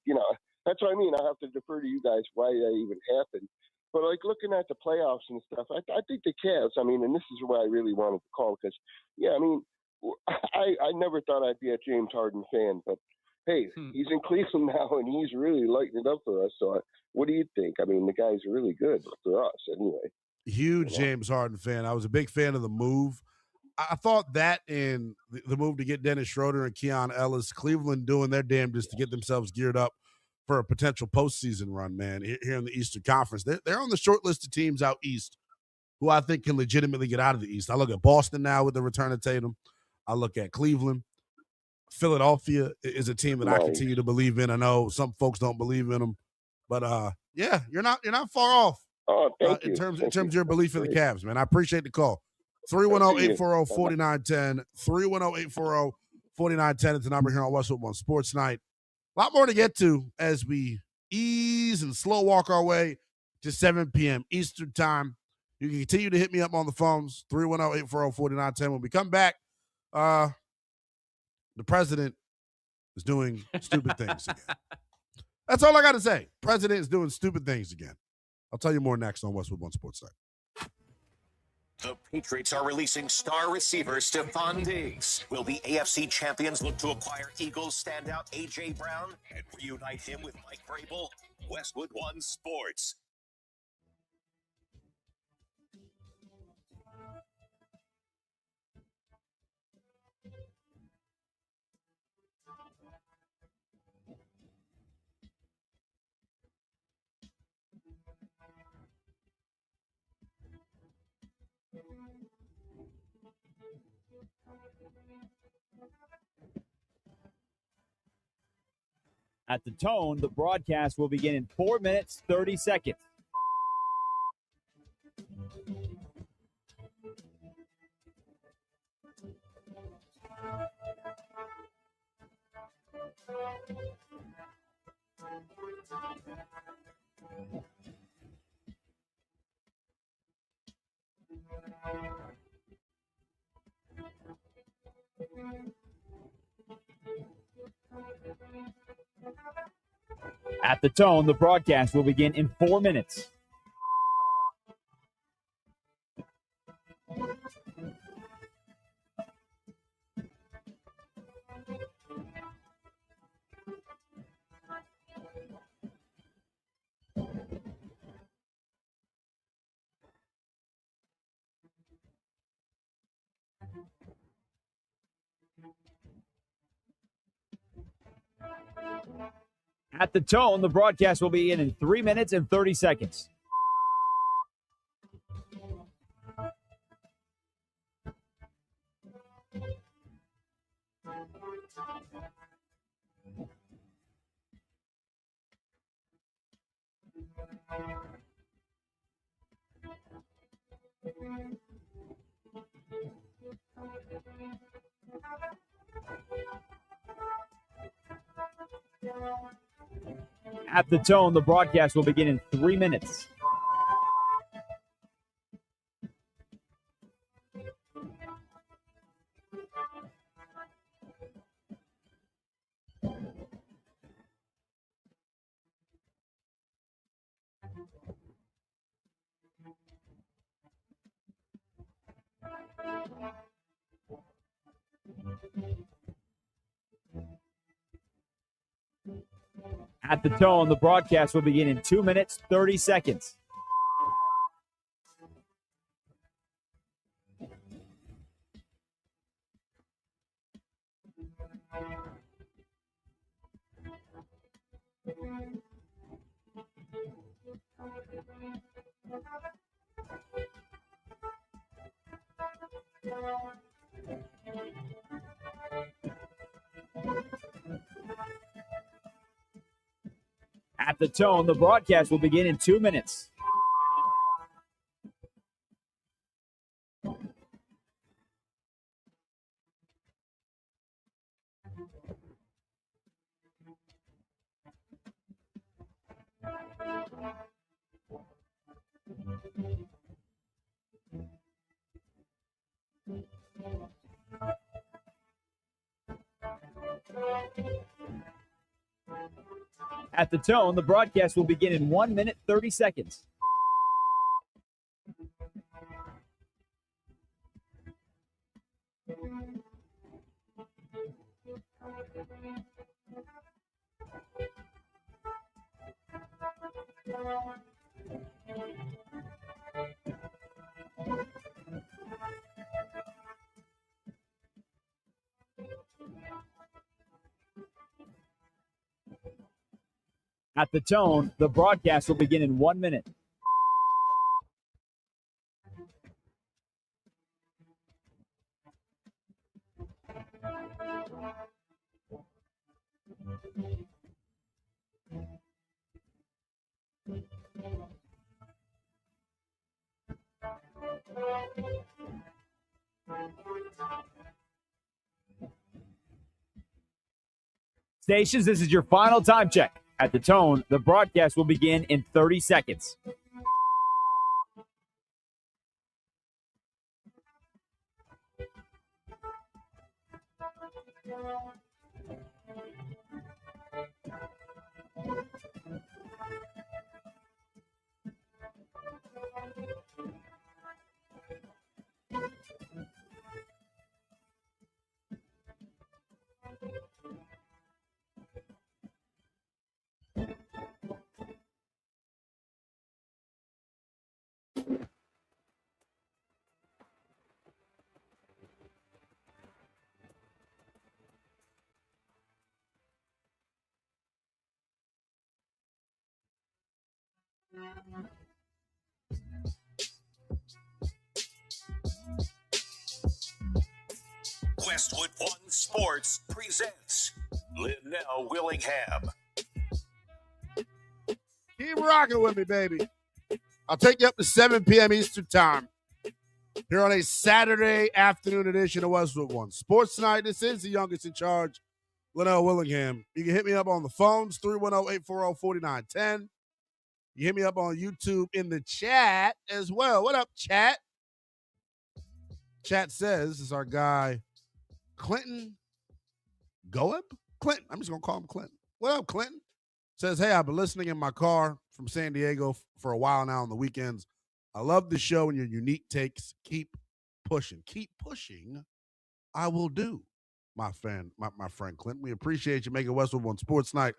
That's what I mean. I have to defer to you guys why that even happened. But like looking at the playoffs and stuff, I think the Cavs. And this is why I really wanted to call because, I never thought I'd be a James Harden fan, but hey, he's in Cleveland now and he's really lighting it up for us. So what do you think? I mean, the guy's really good for us anyway. Huge James Harden fan. I was a big fan of the move. I thought that and the move to get Dennis Schroeder and Keon Ellis, Cleveland doing their damnedest to get themselves geared up for a potential postseason run, man, here in the Eastern Conference. They're on the short list of teams out east who I think can legitimately get out of the East. I look at Boston now with the return of Tatum. I look at Cleveland. Philadelphia is a team that I continue to believe in. I know some folks don't believe in them, but you're not far off in terms of your belief in the Cavs, man. I appreciate the call. 310-840-4910. 310-840-4910 is the number here on Westwood One Sports Night. A lot more to get to as we ease and slow walk our way to 7 p.m. Eastern Time. You can continue to hit me up on the phones, 310-840-4910. When we come back, the president is doing stupid things again. That's all I got to say. President is doing stupid things again. I'll tell you more next on Westwood One Sports Night. The Patriots are releasing star receiver Stephon Diggs. Will the AFC champions look to acquire Eagles standout A.J. Brown and reunite him with Mike Vrabel? Westwood One Sports. At the tone, the broadcast will begin in 4 minutes, 30 seconds. At the tone, the broadcast will begin in 4 minutes. At the tone, the broadcast will begin in 3 minutes and 30 seconds. At the tone, the broadcast will begin in 3 minutes. At the tone, the broadcast will begin in 2 minutes, 30 seconds. At the tone, the broadcast will begin in 2 minutes. At the tone, the broadcast will begin in 1 minute, 30 seconds. At the tone, the broadcast will begin in 1 minute. Stations, this is your final time check. At the tone, the broadcast will begin in 30 seconds. Westwood One Sports presents Linnell Willingham. Keep rocking with me, baby. I'll take you up to 7 p.m. Eastern Time here on a Saturday afternoon edition of Westwood One Sports Night. This is the youngest in charge, Linnell Willingham. You can hit me up on the phones, 310-840-4910. You hit me up on YouTube in the chat as well. What up, chat? Chat says, this is our guy, Clinton Goeb? Clinton. I'm just going to call him Clinton. What up, Clinton? Says, hey, I've been listening in my car from San Diego for a while now on the weekends. I love the show and your unique takes. Keep pushing. Keep pushing. I will do, my friend Clinton. We appreciate you making Westwood One Sports Night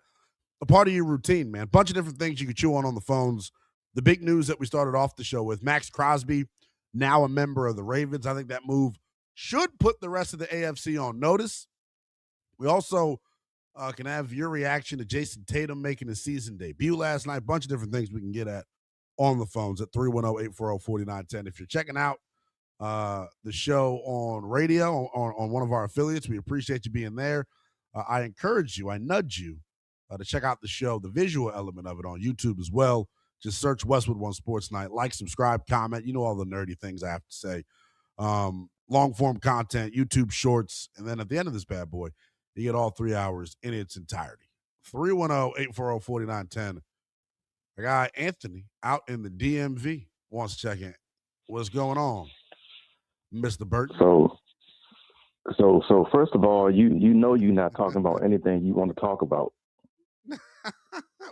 a part of your routine, man. Bunch of different things you could chew on the phones. The big news that we started off the show with, Max Crosby, now a member of the Ravens. I think that move should put the rest of the AFC on notice. We also can have your reaction to Jayson Tatum making his season debut last night. Bunch of different things we can get at on the phones at 310-840-4910. If you're checking out the show on radio, on one of our affiliates, we appreciate you being there. I encourage you, I nudge you to check out the show, the visual element of it on YouTube as well. Just search Westwood One Sports Night. Like, subscribe, comment. You know all the nerdy things I have to say. Long-form content, YouTube shorts, and then at the end of this bad boy, you get all 3 hours in its entirety. 310-840-4910. The guy, Anthony, out in the DMV, wants to check in. What's going on, Mr. Burton? So first of all, you know you're not talking about anything you want to talk about.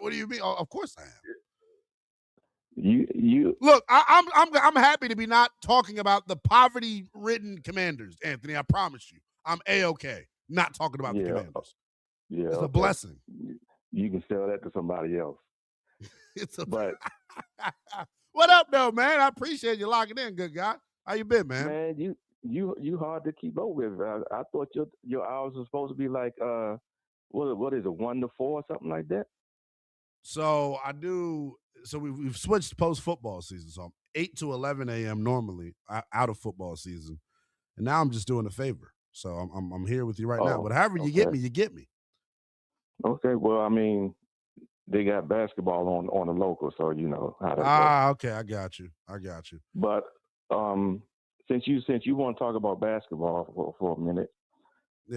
What do you mean? Oh, of course I am. You look. I'm happy to be not talking about the poverty-ridden Commanders, Anthony. I promise you, I'm A-OK. Not talking about the Commanders. Yeah, it's a blessing. You can sell that to somebody else. But what up, though, man? I appreciate you locking in, good guy. How you been, man? Man, you hard to keep up with. I thought your hours were supposed to be like what is it, 1 to 4 or something like that? So I do. So we've switched post-football season. So I'm 8 to 11 a.m. normally out of football season, and now I'm just doing a favor. So I'm here with you right now. But however you get me, you get me. Okay. Well, I mean, they got basketball on the local, so you know how that goes. Okay. I got you. But since you want to talk about basketball for a minute,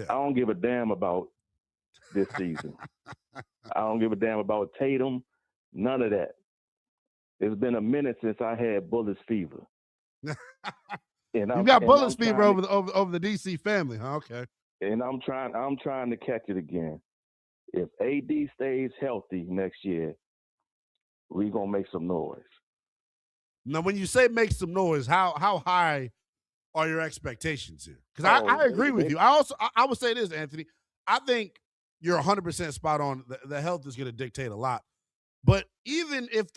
I don't give a damn about this season. I don't give a damn about Tatum. None of that. It's been a minute since I had Bullets fever. You got Bullets fever over the DC family, huh? Okay. And I'm trying to catch it again. If AD stays healthy next year, we're gonna make some noise. Now, when you say make some noise, how high are your expectations here? Because I agree with you. I would say this, Anthony. I think you're 100% spot on. The health is going to dictate a lot. But even if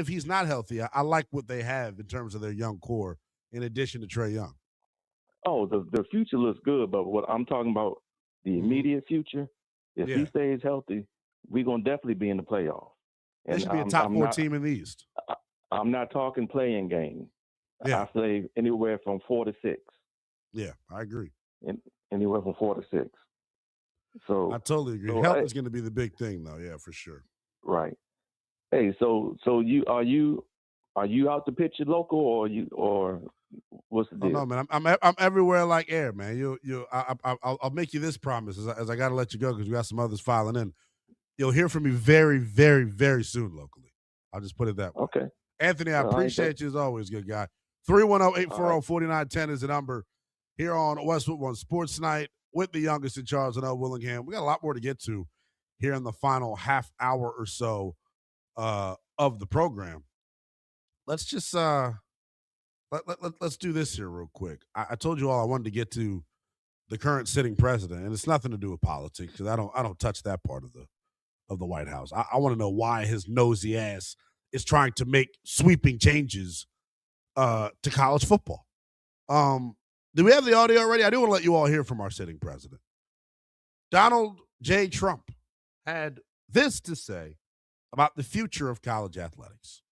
he's not healthy, I like what they have in terms of their young core in addition to Trae Young. Oh, the future looks good, but what I'm talking about, the immediate future, if he stays healthy, we're going to definitely be in the playoffs. They should be a top 4 team in the East. I'm not talking playing game. I say anywhere from 4 to 6. Yeah, I agree. Anywhere from 4 to 6. So I totally agree. Health is going to be the big thing, though. Yeah, for sure. Right. Hey, so you are you out to pitch it local or what's the deal? Oh, no, man. I'm everywhere like air, man. I'll make you this promise as I got to let you go because we got some others filing in. You'll hear from me very, very, very soon locally. I'll just put it that way. Okay. Anthony, I appreciate you as always, good guy. 310-840-4910 is the number here on Westwood One Sports Night with the youngest in Charles and L. Willingham. We got a lot more to get to here in the final half hour or so of the program. Let's just let's do this here real quick. I told you all I wanted to get to the current sitting president, and it's nothing to do with politics because I don't touch that part of the White House. I want to know why his nosy ass is trying to make sweeping changes to college football. Do we have the audio already? I do want to let you all hear from our sitting president. Donald J. Trump had this to say about the future of college athletics.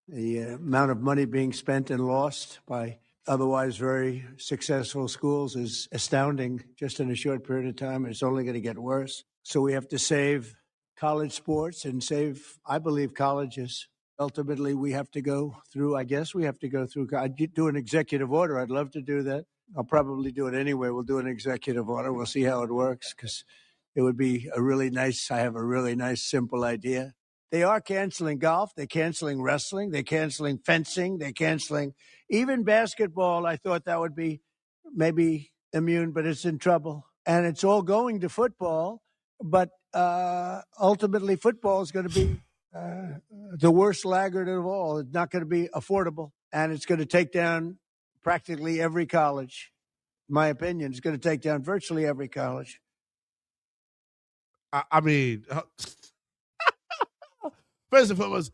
The amount of money being spent and lost by otherwise very successful schools is astounding just in a short period of time. It's only going to get worse. So we have to save college sports and save, I believe, colleges. Ultimately, we have to go through, I'd do an executive order. I'd love to do that. I'll probably do it anyway. We'll do an executive order. We'll see how it works because it would be I have a really nice, simple idea. They are canceling golf. They're canceling wrestling. They're canceling fencing. They're canceling even basketball. I thought that would be maybe immune, but it's in trouble. And it's all going to football. But ultimately, football is going to be the worst laggard of all. It's not going to be affordable. And it's going to take down practically every college. In my opinion, it's going to take down virtually every college. I mean, first and foremost,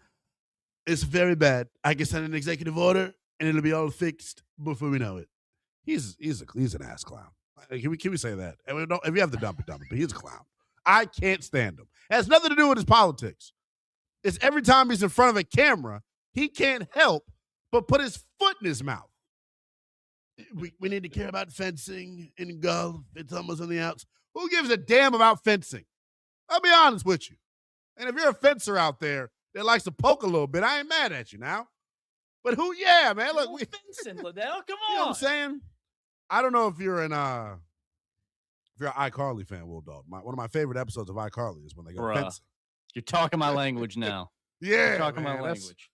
it's very bad. I can send an executive order and it'll be all fixed before we know it. He's an ass clown. Can we say that? If you have to dump it, but he's a clown. I can't stand him. It has nothing to do with his politics. It's every time he's in front of a camera, he can't help but put his foot in his mouth. We need to care about fencing and golf. It's almost on the outs. Who gives a damn about fencing? I'll be honest with you. And if you're a fencer out there that likes to poke a little bit, I ain't mad at you now. But man, look. Fencing, Liddell, come on. You know what I'm saying? I don't know if you're an iCarly fan, Will Dog. One of my favorite episodes of iCarly is when they go fencing. You're talking my language now. Yeah, you're talking my language.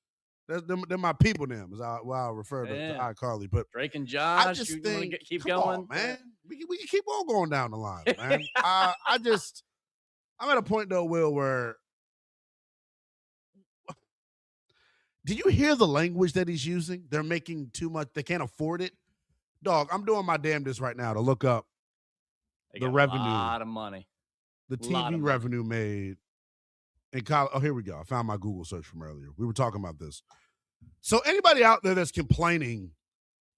They're my people names. I'll refer to iCarly. But Drake and Josh, I just think, keep going, man. We can keep on going down the line, man. I'm at a point though, Will, where Do you hear the language that he's using? They're making too much. They can't afford it. Dog, I'm doing my damnedest right now to look up the revenue. A lot of money. The TV revenue made in college. Oh, here we go. I found my Google search from earlier. We were talking about this. So anybody out there that's complaining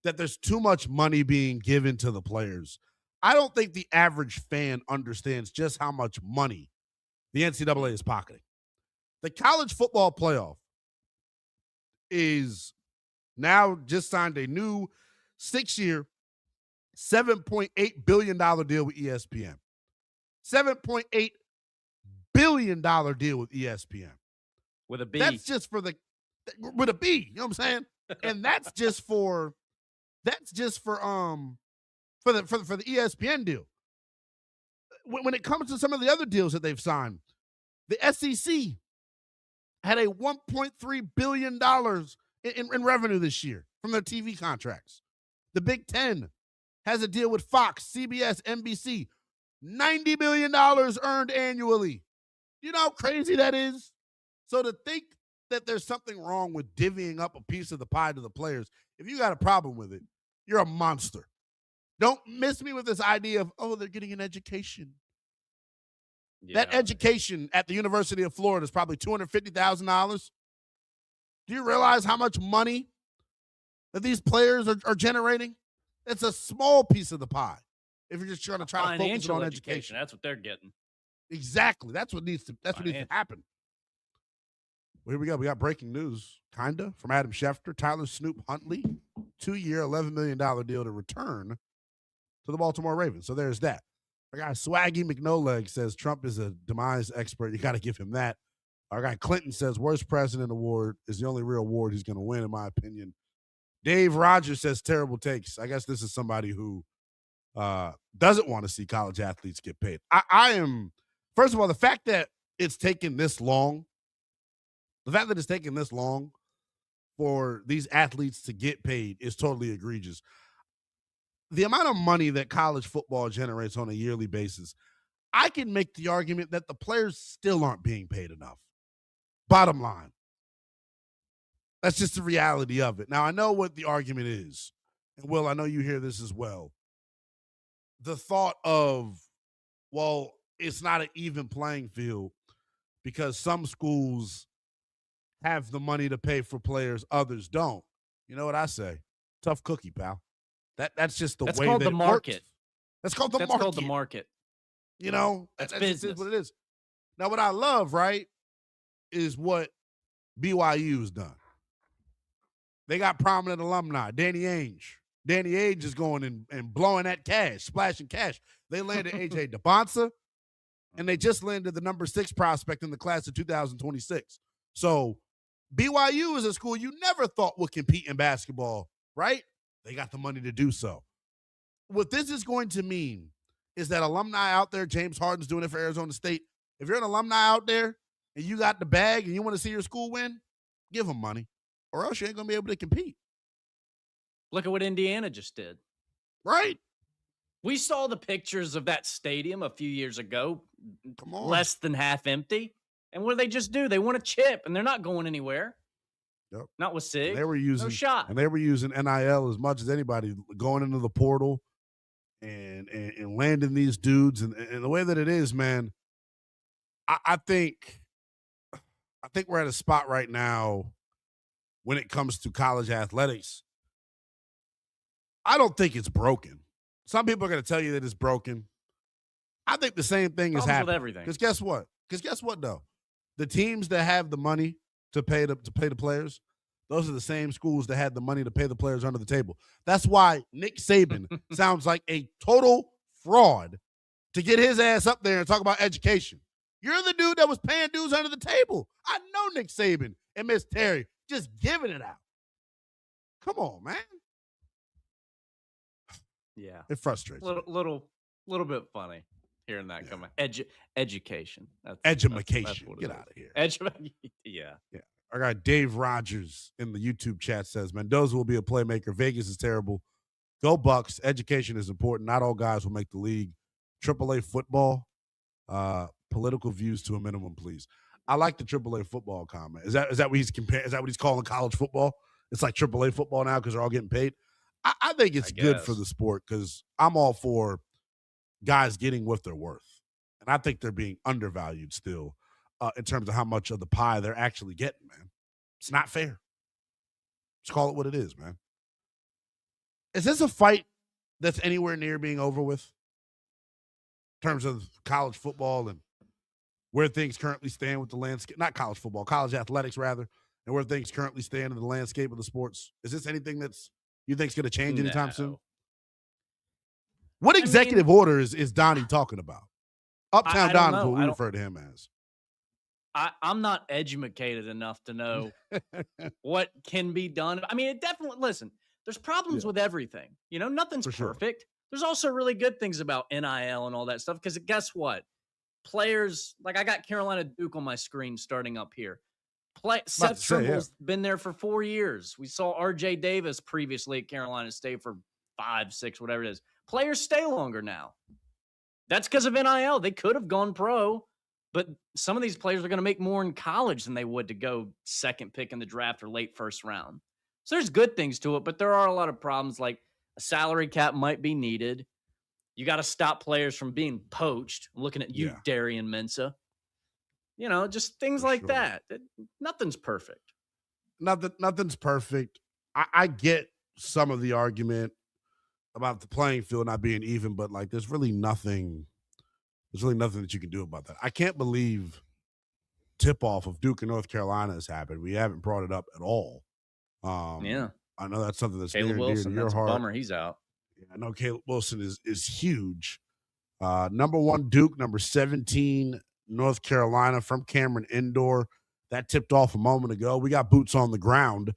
that there's too much money being given to the players, I don't think the average fan understands just how much money the NCAA is pocketing. The college football playoff is now just signed a new 6-year, $7.8 billion deal with ESPN. $7.8 billion deal with ESPN. With a B. That's just for with a B, you know what I'm saying? And that's just for the ESPN deal. When it comes to some of the other deals that they've signed, the SEC had a $1.3 billion in revenue this year from their TV contracts. The Big Ten has a deal with Fox, CBS, NBC, $90 million earned annually. You know how crazy that is? So to think that there's something wrong with divvying up a piece of the pie to the players, if you got a problem with it, you're a monster. Don't miss me with this idea of, oh, they're getting an education. Yeah. That education at the University of Florida is probably $250,000. Do you realize how much money that these players are generating? It's a small piece of the pie if you're just trying to focus on education. That's what they're getting. Exactly. That's what needs to happen. Well, here we go. We got breaking news, kinda, from Adam Schefter. Tyler Snoop Huntley, 2-year, $11 million deal to return to the Baltimore Ravens. So there's that. Our guy Swaggy McNoleg says Trump is a demise expert. You got to give him that. Our guy Clinton says worst president award is the only real award he's going to win, in my opinion. Dave Rogers says terrible takes. I guess this is somebody who doesn't want to see college athletes get paid. I am, first of all, the fact that it's taken this long, for these athletes to get paid is totally egregious. The amount of money that college football generates on a yearly basis, I can make the argument that the players still aren't being paid enough. Bottom line. That's just the reality of it. Now, I know what the argument is. And, Will, I know you hear this as well. The thought of, well, it's not an even playing field because some schools have the money to pay for players, others don't. You know what I say? Tough cookie, pal. That's just the way that it works. That's called the market. That's called the market. You know, that's business. What it is. Now, what I love, right, is what BYU's done. They got prominent alumni. Danny Ainge. Danny Ainge is going and blowing that cash, splashing cash. They landed A.J. DeBonsa, and they just landed the number 6 prospect in the class of 2026. So BYU is a school you never thought would compete in basketball, right? They got the money to do so. What this is going to mean is that alumni out there, James Harden's doing it for Arizona State. If you're an alumni out there and you got the bag and you want to see your school win, give them money, or else you ain't going to be able to compete. Look at what Indiana just did. Right. We saw the pictures of that stadium a few years ago, Come on. less than half empty. And what do they just do? They want a chip, and they're not going anywhere. Yep. Not with SIG. They were using, no shot. And they were using NIL as much as anybody, going into the portal and landing these dudes. And the way that it is, man, I think we're at a spot right now when it comes to college athletics. I don't think it's broken. Some people are going to tell you that it's broken. I think the same thing is happening. With everything. Because guess what, though? The teams that have the money to pay the players, those are the same schools that had the money to pay the players under the table. That's why Nick Saban sounds like a total fraud to get his ass up there and talk about education. You're the dude that was paying dudes under the table. I know Nick Saban and Miss Terry just giving it out. Come on, man. Yeah. It frustrates me. Little bit funny hearing that come out. Education. Edumacation. Get out of here. Yeah. Our guy Dave Rogers in the YouTube chat says, Mendoza will be a playmaker. Vegas is terrible. Go Bucks. Education is important. Not all guys will make the league. AAA football. Political views to a minimum, please. I like the AAA football comment. Is that what he's comparing? Is that what he's calling college football? It's like AAA football now because they're all getting paid. I think it's good for the sport because I'm all for guys getting what they're worth. And I think they're being undervalued still in terms of how much of the pie they're actually getting, man. It's not fair. Just call it what it is, man. Is this a fight that's anywhere near being over with in terms of college football and where things currently stand with the landscape? Not college football, college athletics, rather, and where things currently stand in the landscape of the sports. Is this anything that's you think is going to change anytime soon? What executive orders is Donnie talking about? Uptown Don is what we refer to him as. I'm not educated enough to know what can be done. I mean, it definitely, listen, there's problems with everything. You know, nothing's perfect. There's also really good things about NIL and all that stuff because guess what? Players, like I got Carolina Duke on my screen starting up here. Seth Trimble's been there for 4 years. We saw RJ Davis previously at Carolina State for 5, 6, whatever it is. Players stay longer now. That's because of NIL. They could have gone pro, but some of these players are going to make more in college than they would to go second pick in the draft or late first round. So there's good things to it, but there are a lot of problems like a salary cap might be needed. You got to stop players from being poached. I'm looking at you, Darian Mensah. You know, just things like that. Nothing's perfect. Nothing's perfect. I get some of the argument about the playing field not being even, but like there's really nothing that you can do about that. I can't believe tip-off of Duke and North Carolina has happened. We haven't brought it up at all. I know that's something that's Caleb near and dear to your heart. Bummer, he's out. Yeah, I know Caleb Wilson is huge. Number 1 Duke, number 17 North Carolina from Cameron Indoor. That tipped off a moment ago. We got boots on the ground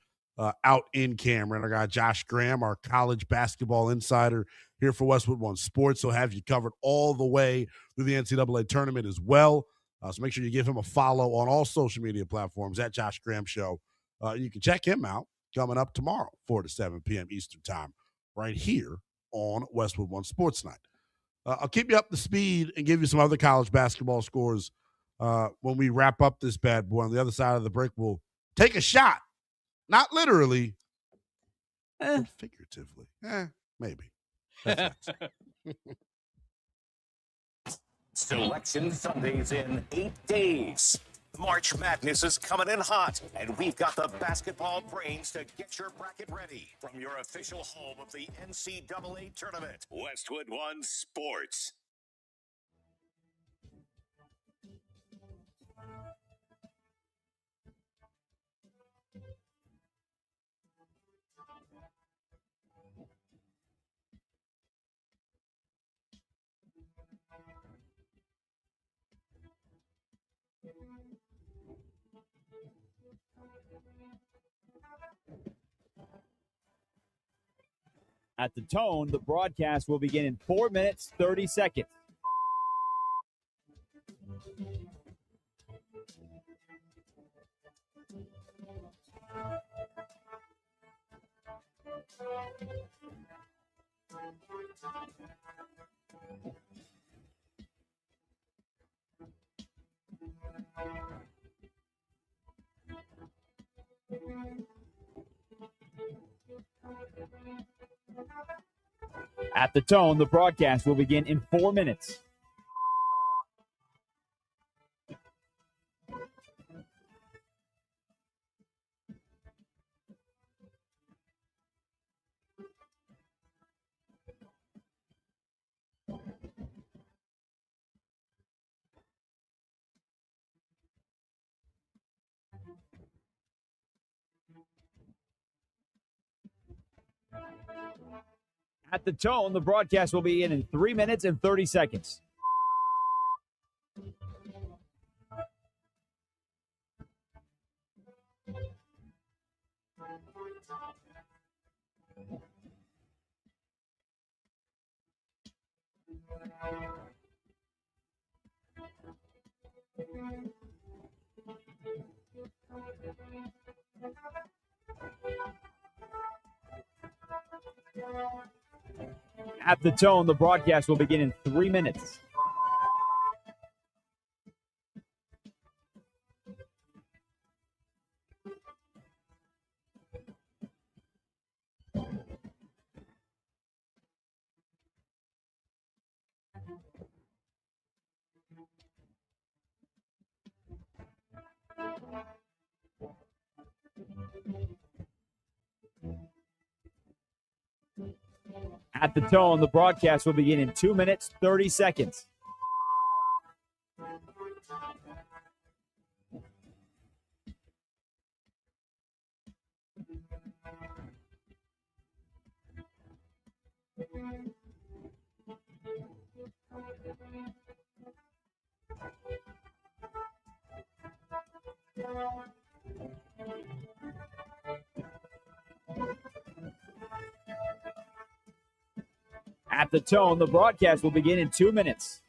out in Cameron. I got Josh Graham, our college basketball insider here for Westwood One Sports. He'll have you covered all the way through the NCAA tournament as well. So make sure you give him a follow on all social media platforms at Josh Graham Show. You can check him out coming up tomorrow, 4 to 7 p.m. Eastern Time, right here on Westwood One Sports Night. I'll keep you up to speed and give you some other college basketball scores when we wrap up this bad boy. On the other side of the break, we'll take a shot. Not literally, but figuratively. Maybe. Selection Sundays in 8 days. March Madness is coming in hot, and we've got the basketball brains to get your bracket ready. From your official home of the NCAA tournament, Westwood One Sports. At the tone, the broadcast will begin in 4 minutes, 30 seconds. At the tone, the broadcast will begin in 4 minutes. At the tone, the broadcast will begin in 3 minutes and 30 seconds. At the tone, the broadcast will begin in 3 minutes. At the tone, the broadcast will begin in 2 minutes, 30 seconds. At the tone, the broadcast will begin in 2 minutes.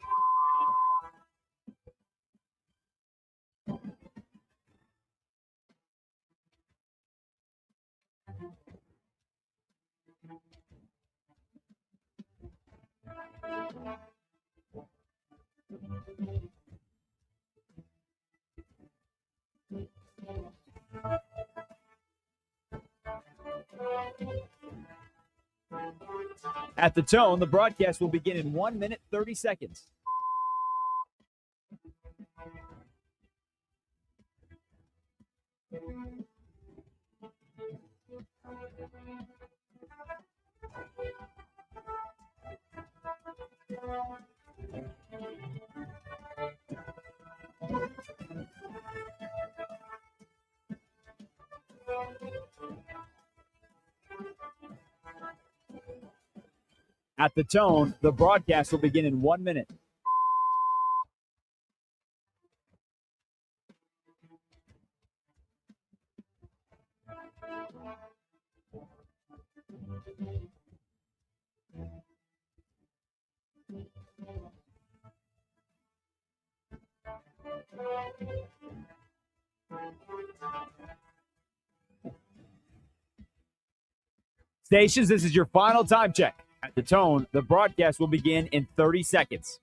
At the tone, the broadcast will begin in 1 minute, 30 seconds. At the tone, the broadcast will begin in 1 minute. Stations, this is your final time check. At the tone, the broadcast will begin in 30 seconds.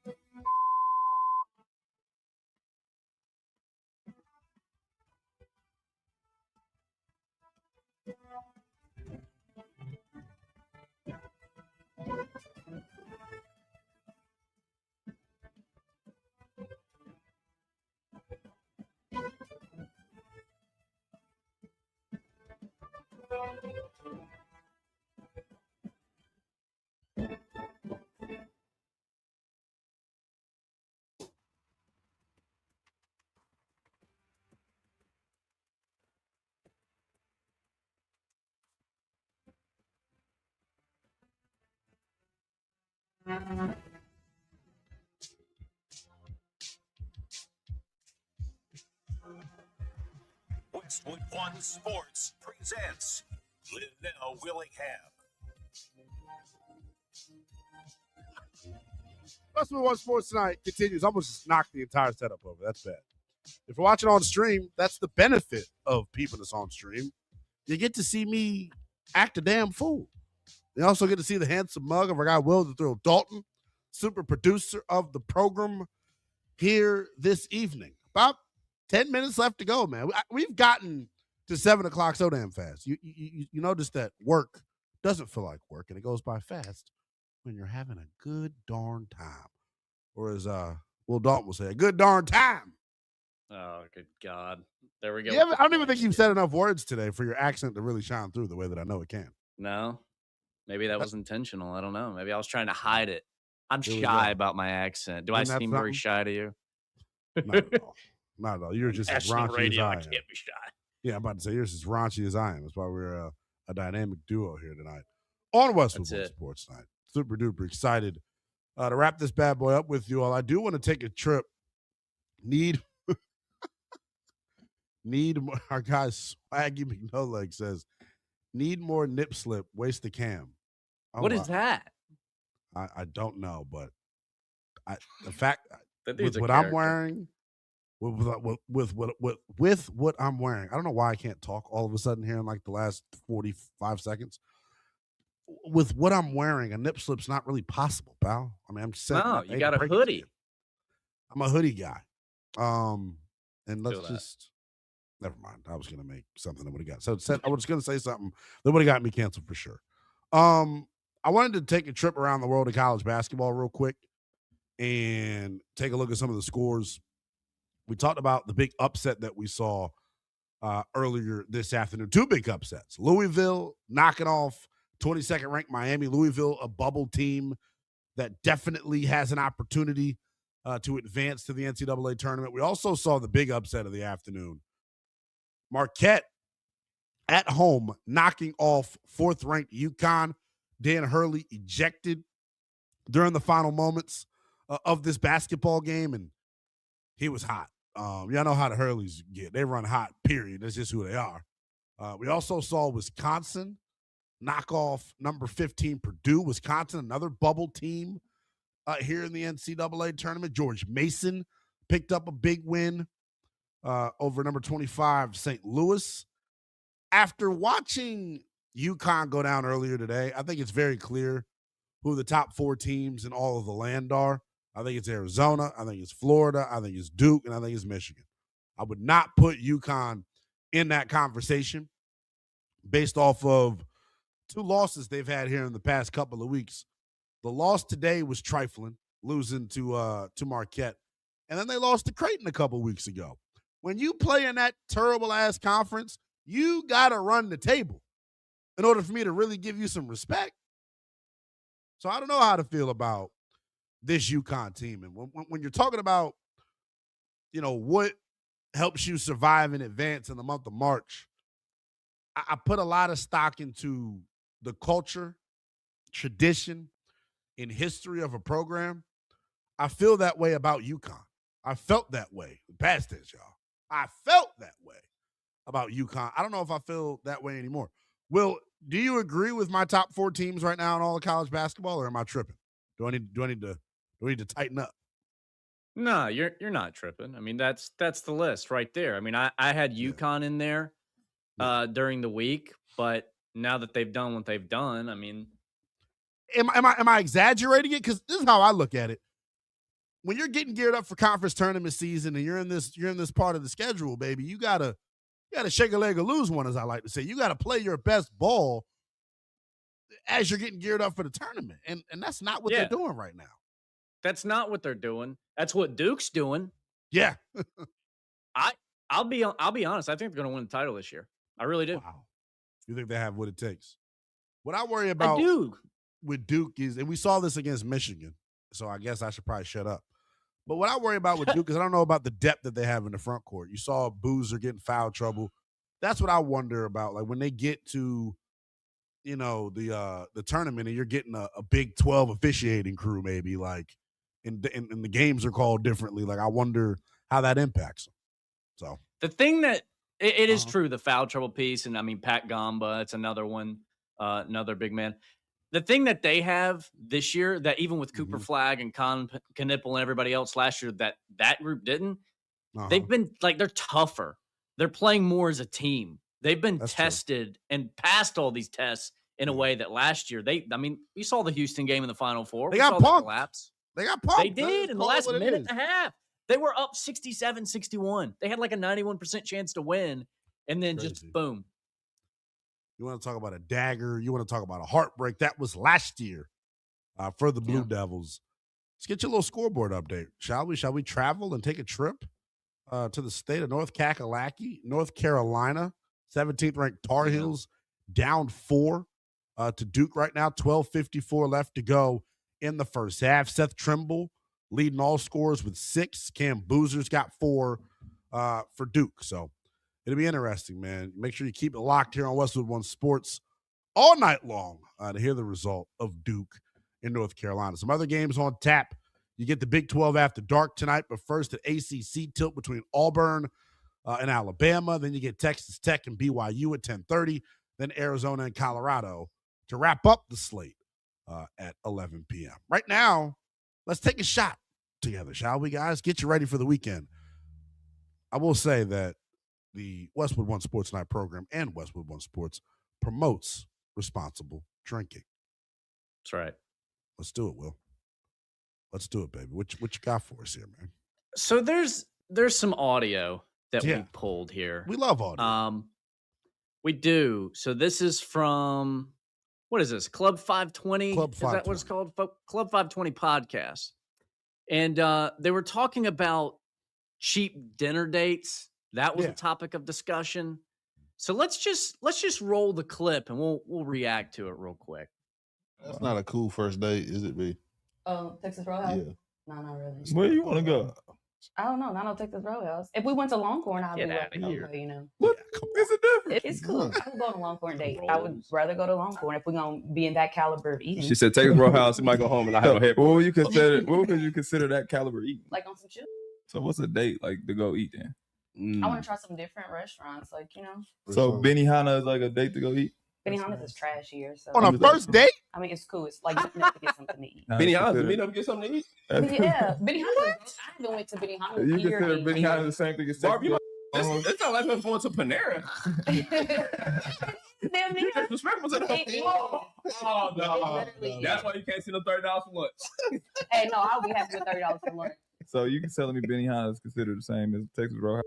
Westwood One Sports presents Linnell Willingham. Westwood One Sports tonight continues. I almost just knocked the entire setup over. That's bad. If you're watching on stream, that's the benefit of keeping us on stream. You get to see me act a damn fool. You also get to see the handsome mug of our guy Will the Thrill Dalton, super producer of the program, here this evening. About 10 minutes left to go, man. We've gotten to 7 o'clock so damn fast. You notice that work doesn't feel like work, and it goes by fast when you're having a good darn time. Or as Will Dalton will say, a good darn time. Oh, good God. There we go. Yeah, I don't even think you've said enough words today for your accent to really shine through the way that I know it can. No. Maybe that was intentional. I don't know. Maybe I was trying to hide it. I'm shy about my accent. Do I seem very shy to you? Not at all. Not at all. You're just as National raunchy radio, as I I am. can't be shy. Yeah, I'm about to say you're as raunchy as I am. That's why we're a dynamic duo here tonight on Westwood One Sports Night. Super duper excited to wrap this bad boy up with you all. I do want to take a trip. Need our guy Swaggy McNoleg says, need more nip slip, waste the cam. Oh, what is that? I don't know, but the fact with what I'm wearing, with what I'm wearing, I don't know why I can't talk all of a sudden here in like the last 45 seconds. With what I'm wearing, a nip slip's not really possible, pal. I mean, I'm just saying. No, you got a hoodie. I'm a hoodie guy. And let's just never mind. I was gonna make something that would have got I was gonna say something that would have got me canceled for sure. I wanted to take a trip around the world of college basketball real quick and take a look at some of the scores. We talked about the big upset that we saw earlier this afternoon. Two big upsets. Louisville knocking off 22nd ranked Miami. Louisville, a bubble team that definitely has an opportunity to advance to the NCAA tournament. We also saw the big upset of the afternoon. Marquette at home knocking off 4th ranked UConn. Dan Hurley ejected during the final moments of this basketball game, and he was hot. Y'all know how the Hurleys get. They run hot, period. That's just who they are. We also saw Wisconsin knock off number 15 Purdue. Wisconsin, another bubble team here in the NCAA tournament. George Mason picked up a big win over number 25 St. Louis. After watching UConn go down earlier today, I think it's very clear who the top 4 teams in all of the land are. I think it's Arizona, I think it's Florida, I think it's Duke, and I think it's Michigan. I would not put UConn in that conversation based off of 2 losses they've had here in the past couple of weeks. The loss today was trifling, losing to Marquette, and then they lost to Creighton a couple weeks ago. When you play in that terrible-ass conference, you got to run the table in order for me to really give you some respect. So I don't know how to feel about this UConn team. And when you're talking about, what helps you survive and advance in the month of March, I put a lot of stock into the culture, tradition, and history of a program. I feel that way about UConn. I felt that way in past tense, y'all. I felt that way about UConn. I don't know if I feel that way anymore. Will, do you agree with my top 4 teams right now in all of college basketball, or am I tripping? Do I need to tighten up? No, you're not tripping. I mean, that's the list right there. I mean, I had UConn in there during the week, but now that they've done what they've done, I mean, am I exaggerating it? Because this is how I look at it. When you're getting geared up for conference tournament season and you're in this part of the schedule, baby, you gotta shake a leg or lose one, as I like to say. You gotta play your best ball as you're getting geared up for the tournament, and that's not what they're doing right now. That's not what they're doing. That's what Duke's doing. Yeah. I'll be honest. I think they're going to win the title this year. I really do. Wow. You think they have what it takes? What I worry about with Duke is, and we saw this against Michigan, so I guess I should probably shut up. But what I worry about with Duke is I don't know about the depth that they have in the front court. You saw Boozer getting foul trouble. That's what I wonder about. Like when they get to, the tournament and you're getting a Big 12 officiating crew, maybe like, and the games are called differently. Like I wonder how that impacts them. So the thing that it is true, the foul trouble piece, and I mean Pat Gamba, it's another one, another big man. The thing that they have this year, that even with Cooper Flagg and Knippel and everybody else last year, that group didn't. They've been they're tougher. They're playing more as a team. They've been tested and passed all these tests in a way that last year you saw the Houston game in the Final Four. They got punked. They got punked. They did in the last minute and a half. They were up 67-61. They had like a 91% chance to win, and then just boom. You want to talk about a dagger? You want to talk about a heartbreak? That was last year for the Blue Devils. Let's get your little scoreboard update, shall we? Shall we travel and take a trip to the state of North Carolina? 17th ranked Tar Heels down 4 to Duke right now. 12:54 left to go in the first half. Seth Trimble leading all scorers with 6. Cam Boozer's got 4 for Duke. So it'll be interesting, man. Make sure you keep it locked here on Westwood One Sports all night long to hear the result of Duke in North Carolina. Some other games on tap. You get the Big 12 after dark tonight, but first an ACC tilt between Auburn and Alabama. Then you get Texas Tech and BYU at 10:30. Then Arizona and Colorado to wrap up the slate at 11 p.m. Right now, let's take a shot together, shall we, guys? Get you ready for the weekend. I will say that the Westwood One Sports Night program and Westwood One Sports promotes responsible drinking. That's right. Let's do it, Will. Let's do it, baby. What you got for us here, man? So there's some audio that we pulled here. We love audio. We do. So this is from, what is this? Club 520? Club 520. Is that what it's called? Club 520 podcast. And they were talking about cheap dinner dates. That was a topic of discussion. So let's just roll the clip and we'll react to it real quick. That's not a cool first date, is it, B? Texas Roadhouse? Yeah. No, not really. Where you want to go? I don't know. Not no Texas Roadhouse. If we went to Longhorn, I'd be like, here. okay, you know. What? It's a difference. It's cool. I would go to Longhorn date. I would rather go to Longhorn if we're gonna be in that caliber of eating. She said, "Take a Roadhouse. You might go home and I have a head." What would you consider? What would you consider that caliber eating? Like on some shit. So what's a date like to go eat then? I want to try some different restaurants, like, you know. So Benihana is like a date to go eat. Benihana's is trash here. So on a first date? I mean, it's cool. It's like you have to get something to eat. Benihana, to meet up and get something to eat. Yeah, Benihana. I haven't went to Benihana. You consider Benihana the same thing as Texas? It's not like us going to Panera. Damn near. Disrespectful to the Oh, no. That's why you can't see no $30 for lunch. Hey, no, I'll be happy with $30 for lunch. So you can telling me Benihana is considered the same as Texas Roadhouse?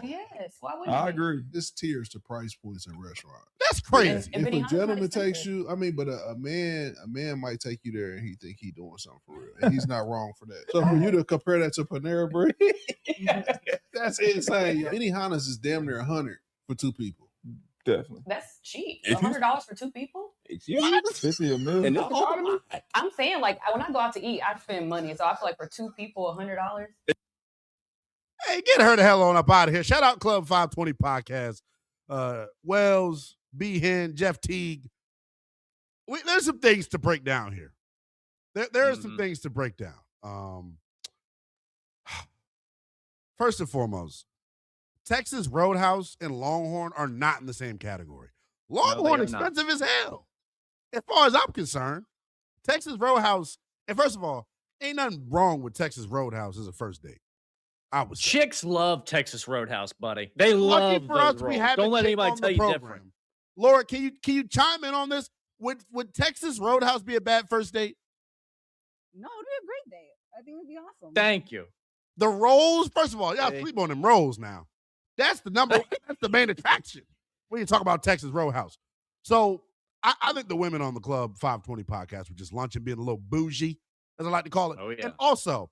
Yes, why would I agree. This tiers to price points in restaurants. That's crazy. And If a Benihana's gentleman not takes you, I mean, but a man might take you there and he think he doing something for real, and he's not wrong for that. So for you to compare that to Panera Bread, that's insane. Benihana's is damn near 100 for two people. Definitely. That's cheap. $100 for two people? It's 50 a meal. And this economy? I'm saying, like, when I go out to eat, I spend money. So I feel like for two people, $100. Hey, get her the hell on up out of here. Shout out Club 520 Podcast. Wells, B-Hen, Jeff Teague. There's some things to break down here. There are some things to break down. First and foremost, Texas Roadhouse and Longhorn are not in the same category. Longhorn expensive as hell. As far as I'm concerned, Texas Roadhouse, and first of all, ain't nothing wrong with Texas Roadhouse as a first date. Chicks love Texas Roadhouse, buddy. They love those rolls. Don't let anybody tell you different. Laura, can you chime in on this? Would Texas Roadhouse be a bad first date? No, it'd be a great date. I think it'd be awesome. Thank you. The rolls, first of all, y'all sleep on them rolls now. That's the number. That's the main attraction when you talk about Texas Roadhouse. So I think the women on the Club 520 Podcast were just lunching, being a little bougie, as I like to call it. Oh, yeah. And also,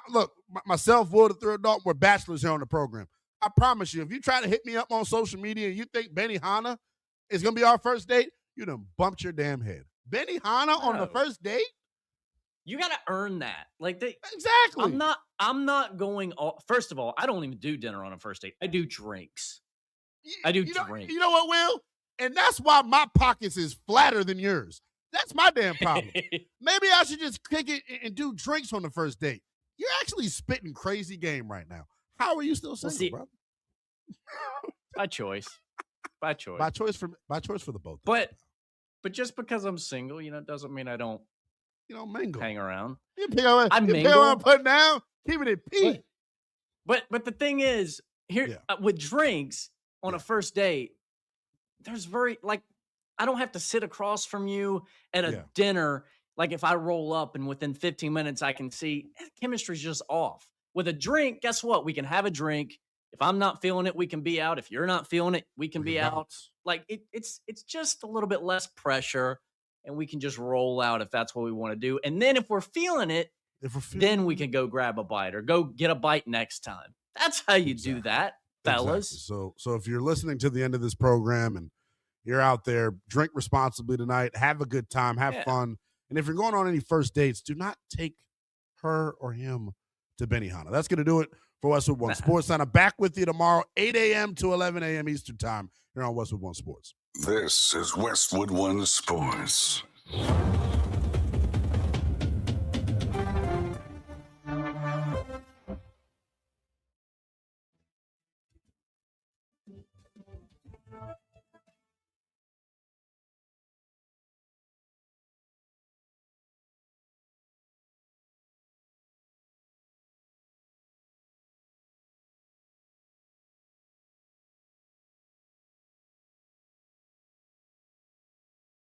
look, myself, Will, the Third Dalton, we're bachelors here on the program. I promise you, if you try to hit me up on social media and you think Benihana is going to be our first date, you done bumped your damn head. Benihana on the first date? You got to earn that. Exactly. I'm not going first of all, I don't even do dinner on a first date. I do drinks. Drinks. You know what, Will? And that's why my pockets is flatter than yours. That's my damn problem. Maybe I should just kick it and do drinks on the first date. You're actually spitting crazy game right now. How are you still single, brother? By choice. By choice. By choice for the both. But just because I'm single, doesn't mean I don't mingle. Hang around. I mingle. Put down, keeping it peak. But the thing is, here with drinks on a first date, there's I don't have to sit across from you at a dinner. Like if I roll up and within 15 minutes I can see chemistry's just off. With a drink, guess what? We can have a drink. If I'm not feeling it, we can be out. If you're not feeling it, we can be out. Like it's just a little bit less pressure, and we can just roll out if that's what we want to do. And then if we're feeling it, then we can go grab a bite or go get a bite next time. That's how you do that, fellas. Exactly. So if you're listening to the end of this program and you're out there, drink responsibly tonight, have a good time, have fun. And if you're going on any first dates, do not take her or him to Benihana. That's going to do it for Westwood One Sports. I'm back with you tomorrow, 8 a.m. to 11 a.m. Eastern Time here on Westwood One Sports. This is Westwood One Sports.